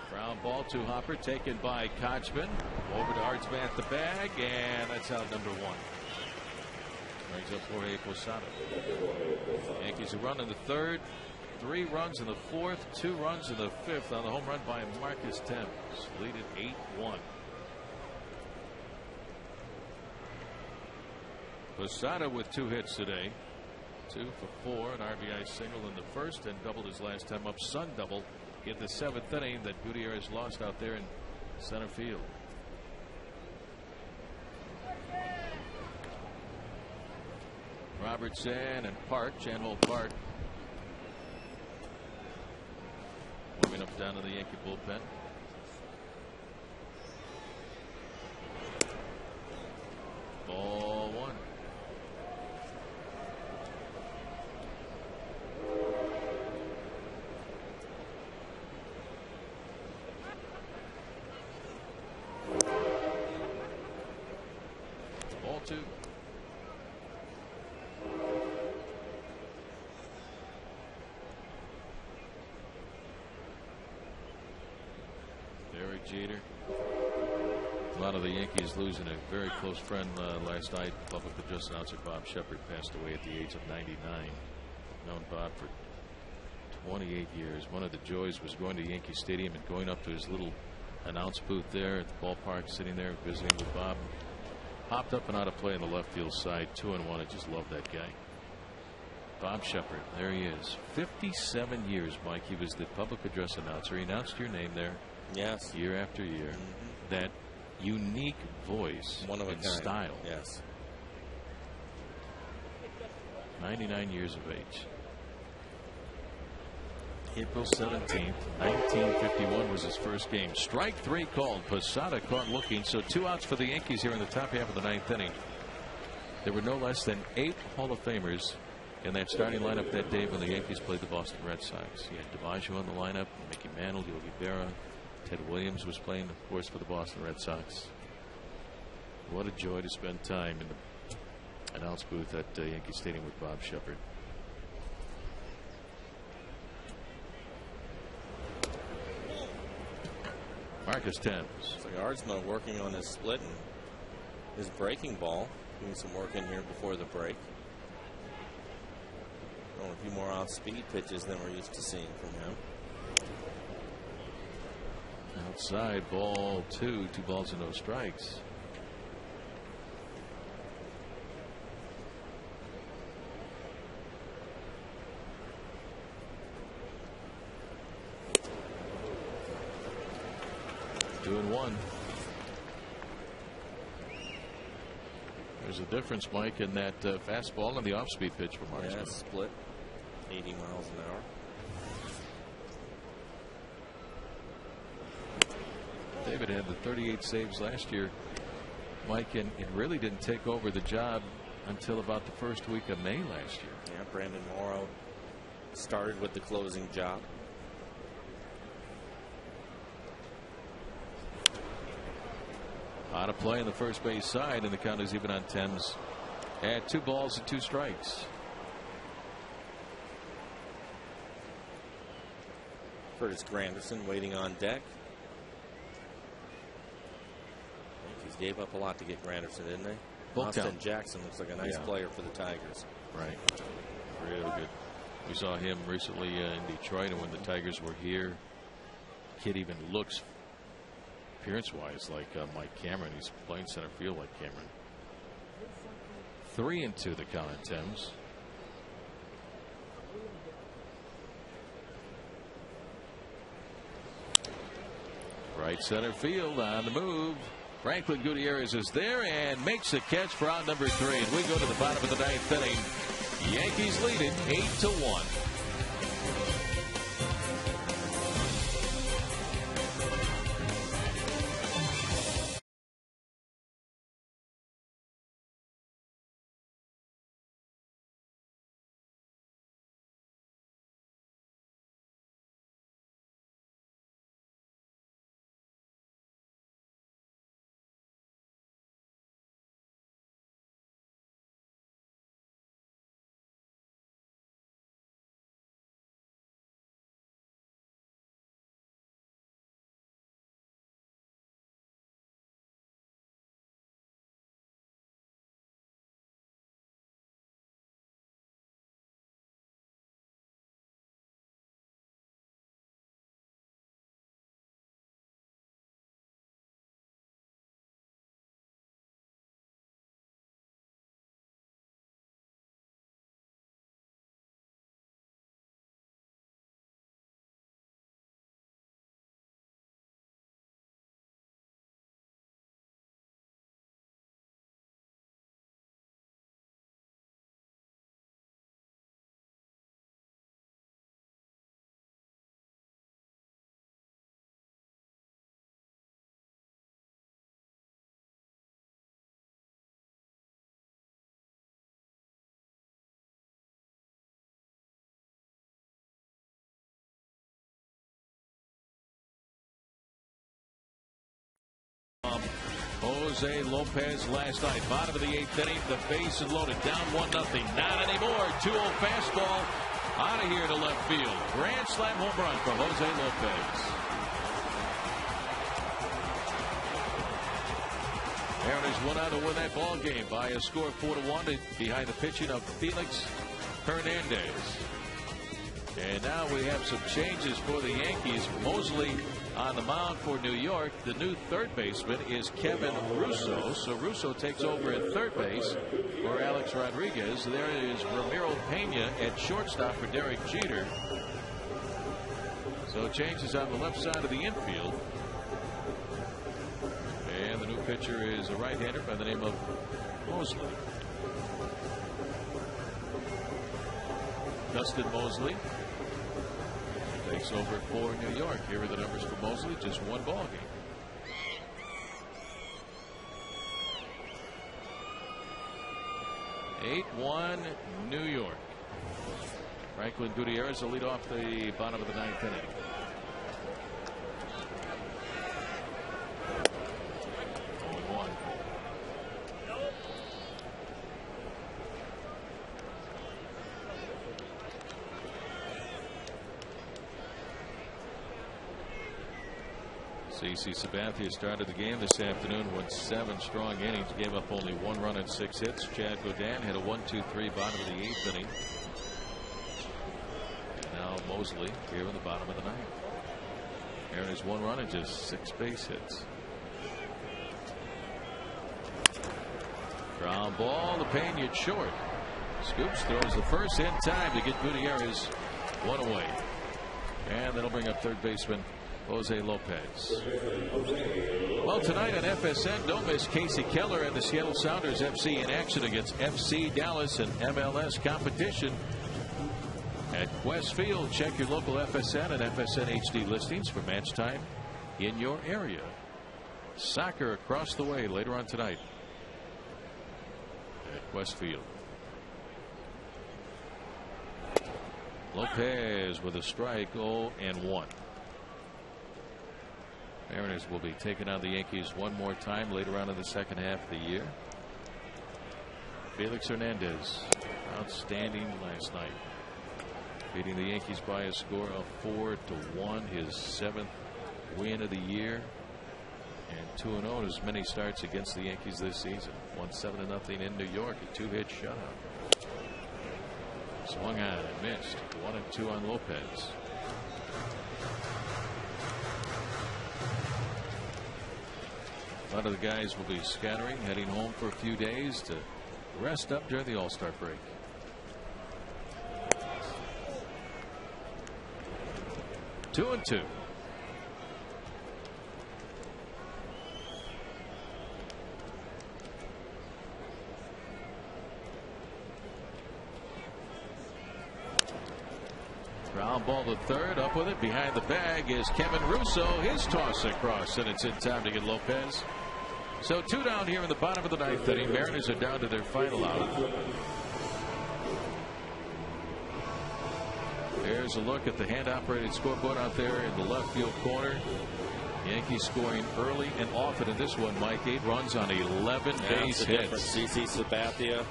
Ground ball to Hopper, taken by Kochman. Over to Arnsma at the bag, and that's out number 1. Brings up Jorge Posada. Yankees a run in the third, 3 runs in the fourth, 2 runs in the fifth on the home run by Marcus Thames. Lead it 8-1. Posada with 2 hits today. 2 for 4, an RBI single in the first, and doubled his last time up. Sun double in the 7th inning that Gutierrez lost out there in center field. Robertson and Park, Chan-Ho Park, warming up down to the Yankee bullpen. Derek Jeter. A lot of the Yankees losing a very close friend last night. Public address announcer Bob Sheppard passed away at the age of 99. Known Bob for 28 years. One of the joys was going to Yankee Stadium and going up to his little announce booth there at the ballpark, sitting there visiting with Bob. Hopped up and out of play on the left field side, 2-1. I just love that guy. Bob Sheppard, there he is. 57 years, Mike. He was the public address announcer. He announced your name there. Yes. Year after year. That unique voice and style. Yes. 99 years of age. April 17th, 1951 was his first game. Strike 3 called. Posada caught looking. So 2 outs for the Yankees here in the top half of the 9th inning. There were no less than 8 Hall of Famers in that starting lineup that day when the Yankees played the Boston Red Sox. You had DiMaggio on the lineup, Mickey Mantle, Yogi Berra. Ted Williams was playing, of course, for the Boston Red Sox. What a joy to spend time in the announce booth at Yankee Stadium with Bob Sheppard. Marcus Thames. So Yardsma working on his split and his breaking ball. Doing some work in here before the break. A few more off-speed pitches than we're used to seeing from him. Outside, ball 2. 2 balls and no strikes. Two and one. There's a difference, Mike, in that fastball and the off-speed pitch for Marcus. Yeah, split 80 miles an hour. David had the 38 saves last year, Mike, and it really didn't take over the job until about the first week of May last year. Yeah, Brandon Morrow started with the closing job. Out of play on the first base side, and the count is even on Thames at 2 balls and 2 strikes. Curtis Granderson waiting on deck. Yankees gave up a lot to get Granderson, didn't they? Austin Jackson looks like a nice player for the Tigers. Right. Real good. We saw him recently in Detroit, and when the Tigers were here, kid even looks appearance-wise like Mike Cameron. He's playing center field like Cameron. 3-2 the count on Thames. Right center field on the move. Franklin Gutierrez is there and makes the catch for out number 3. And we go to the bottom of the 9th inning. Yankees lead it 8-1. Jose Lopez last night, bottom of the 8th inning. The base is loaded, down 1-0. Not anymore. 2-0 fastball out of here to left field. Grand slam home run from Jose Lopez. Mariners went out to win that ball game by a score of 4-1 behind the pitching of Felix Hernandez. And now we have some changes for the Yankees. Mosley on the mound for New York. The new third baseman is Kevin Russo. So Russo takes over at third base for Alex Rodriguez. There is Ramiro Pena at shortstop for Derek Jeter. So changes on the left side of the infield. And the new pitcher is a right-hander by the name of Mosley. Dustin Mosley takes over for New York. Here are the numbers for Mosley. Just one ball game. (8-1) New York. Franklin Gutierrez will lead off the bottom of the ninth inning. CC Sabathia started the game this afternoon, went 7 strong innings, gave up only 1 run and 6 hits. Chad Godin had a 1-2-3 bottom of the 8th inning. And now Mosley here in the bottom of the 9th. Mariners 1 run and just 6 base hits. Ground ball to Pena short. Scoops throws the first in time to get Gutierrez 1 away. And that'll bring up third baseman Jose Lopez. Well, tonight on FSN, don't miss Casey Keller and the Seattle Sounders FC in action against FC Dallas in MLS competition at Quest Field. Check your local FSN and FSN HD listings for match time in your area. Soccer across the way later on tonight at Quest Field. Lopez with a strike, 0-1. Mariners will be taking on the Yankees one more time later on in the second half of the year. Felix Hernandez, outstanding last night, beating the Yankees by a score of 4-1, his 7th win of the year, and 2-0 in as many starts against the Yankees this season. Won 7-0 in New York, a 2-hit shutout. Swung on and missed. 1-2 on Lopez. A lot of the guys will be scattering, heading home for a few days to rest up during the All-Star break. Two and two. Ground ball to third. Up with it. Behind the bag is Kevin Russo. His toss across, and it's in time to get Lopez. So 2 down here in the bottom of the 9th inning. Mariners are down to their final out. There's a look at the hand-operated scoreboard out there in the left field corner. Yankees scoring early and often in this one, Mike. 8 runs on 11 base hits. CC Sabathia.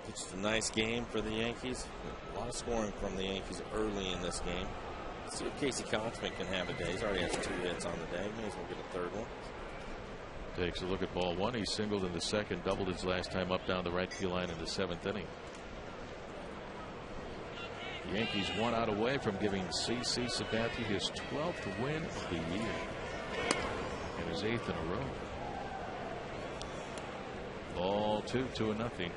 It's a nice game for the Yankees. A lot of scoring from the Yankees early in this game. Let's see if Casey Kouchman can have a day. He's already has 2 hits on the day. May as well get a third one. Takes a look at ball 1. He singled in the second, doubled his last time up down the right field line in the 7th inning. The Yankees 1 out away from giving CC Sabathia his 12th win of the year and his 8th in a row. Ball 2, 2-0.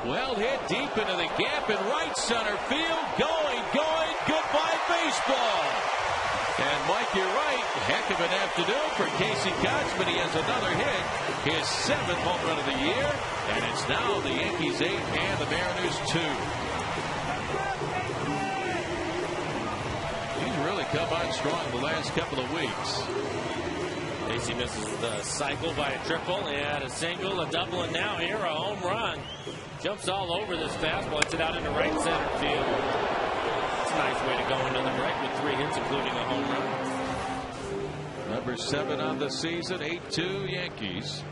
Well hit deep into the gap in right center field. Going. Goodbye baseball. And Mike, you're right. Heck of an afternoon for Casey Kouchman. He has another hit. His 7th home run of the year. And it's now the Yankees 8 and the Mariners 2. He's really come on strong the last couple of weeks. Casey misses the cycle by a triple. He had a single, a double, and now here a home run. Jumps all over this fastball. Hits it out into right center field. It's a nice way to go into the break with 3 hits, including a home run. Number 7 on the season, 8-2 Yankees.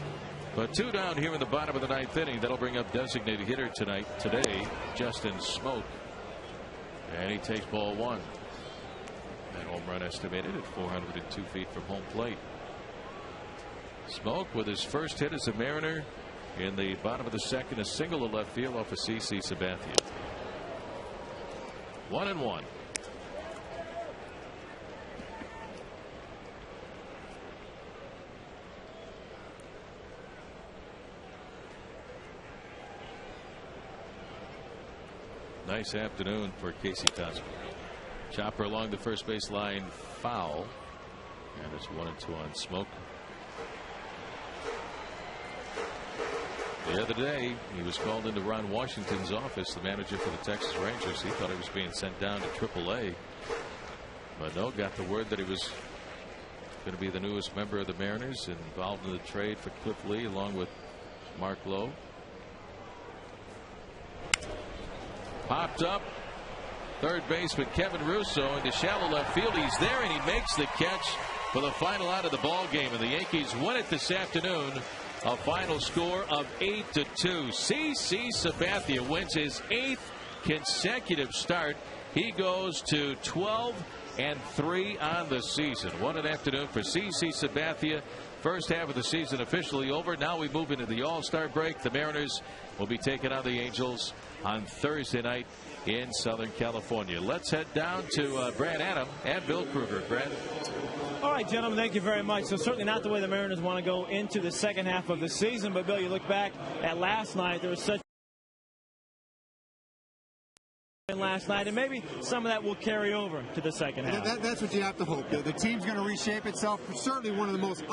But 2 down here in the bottom of the 9th inning. That'll bring up designated hitter today, Justin Smoke. And he takes ball one. That home run estimated at 402 feet from home plate. Smoke with his first hit as a Mariner in the bottom of the second, a single to left field off of CC Sabathia. 1-1. Nice afternoon for Casey Tosman. Chopper along the first base line, foul, and it's 1-2 on Smoke. The other day, he was called into Ron Washington's office, the manager for the Texas Rangers. He thought he was being sent down to AAA. But no, got the word that he was going to be the newest member of the Mariners, involved in the trade for Cliff Lee along with Mark Lowe. Popped up. Third baseman Kevin Russo into shallow left field. He's there and he makes the catch for the final out of the ball game. And the Yankees win it this afternoon. A final score of 8-2. CC Sabathia wins his 8th consecutive start. He goes to 12-3 on the season. What an afternoon for CC Sabathia. First half of the season officially over. Now we move into the All-Star break. The Mariners will be taking on the Angels on Thursday night in Southern California. Let's head down to Brad Adam and Bill Kruger. Brad. All right, gentlemen, thank you very much. So certainly not the way the Mariners want to go into the second half of the season. But, Bill, you look back at last night, there was such last night, and maybe some of that will carry over to the second half. That's what you have to hope. The team's going to reshape itself. Certainly one of the most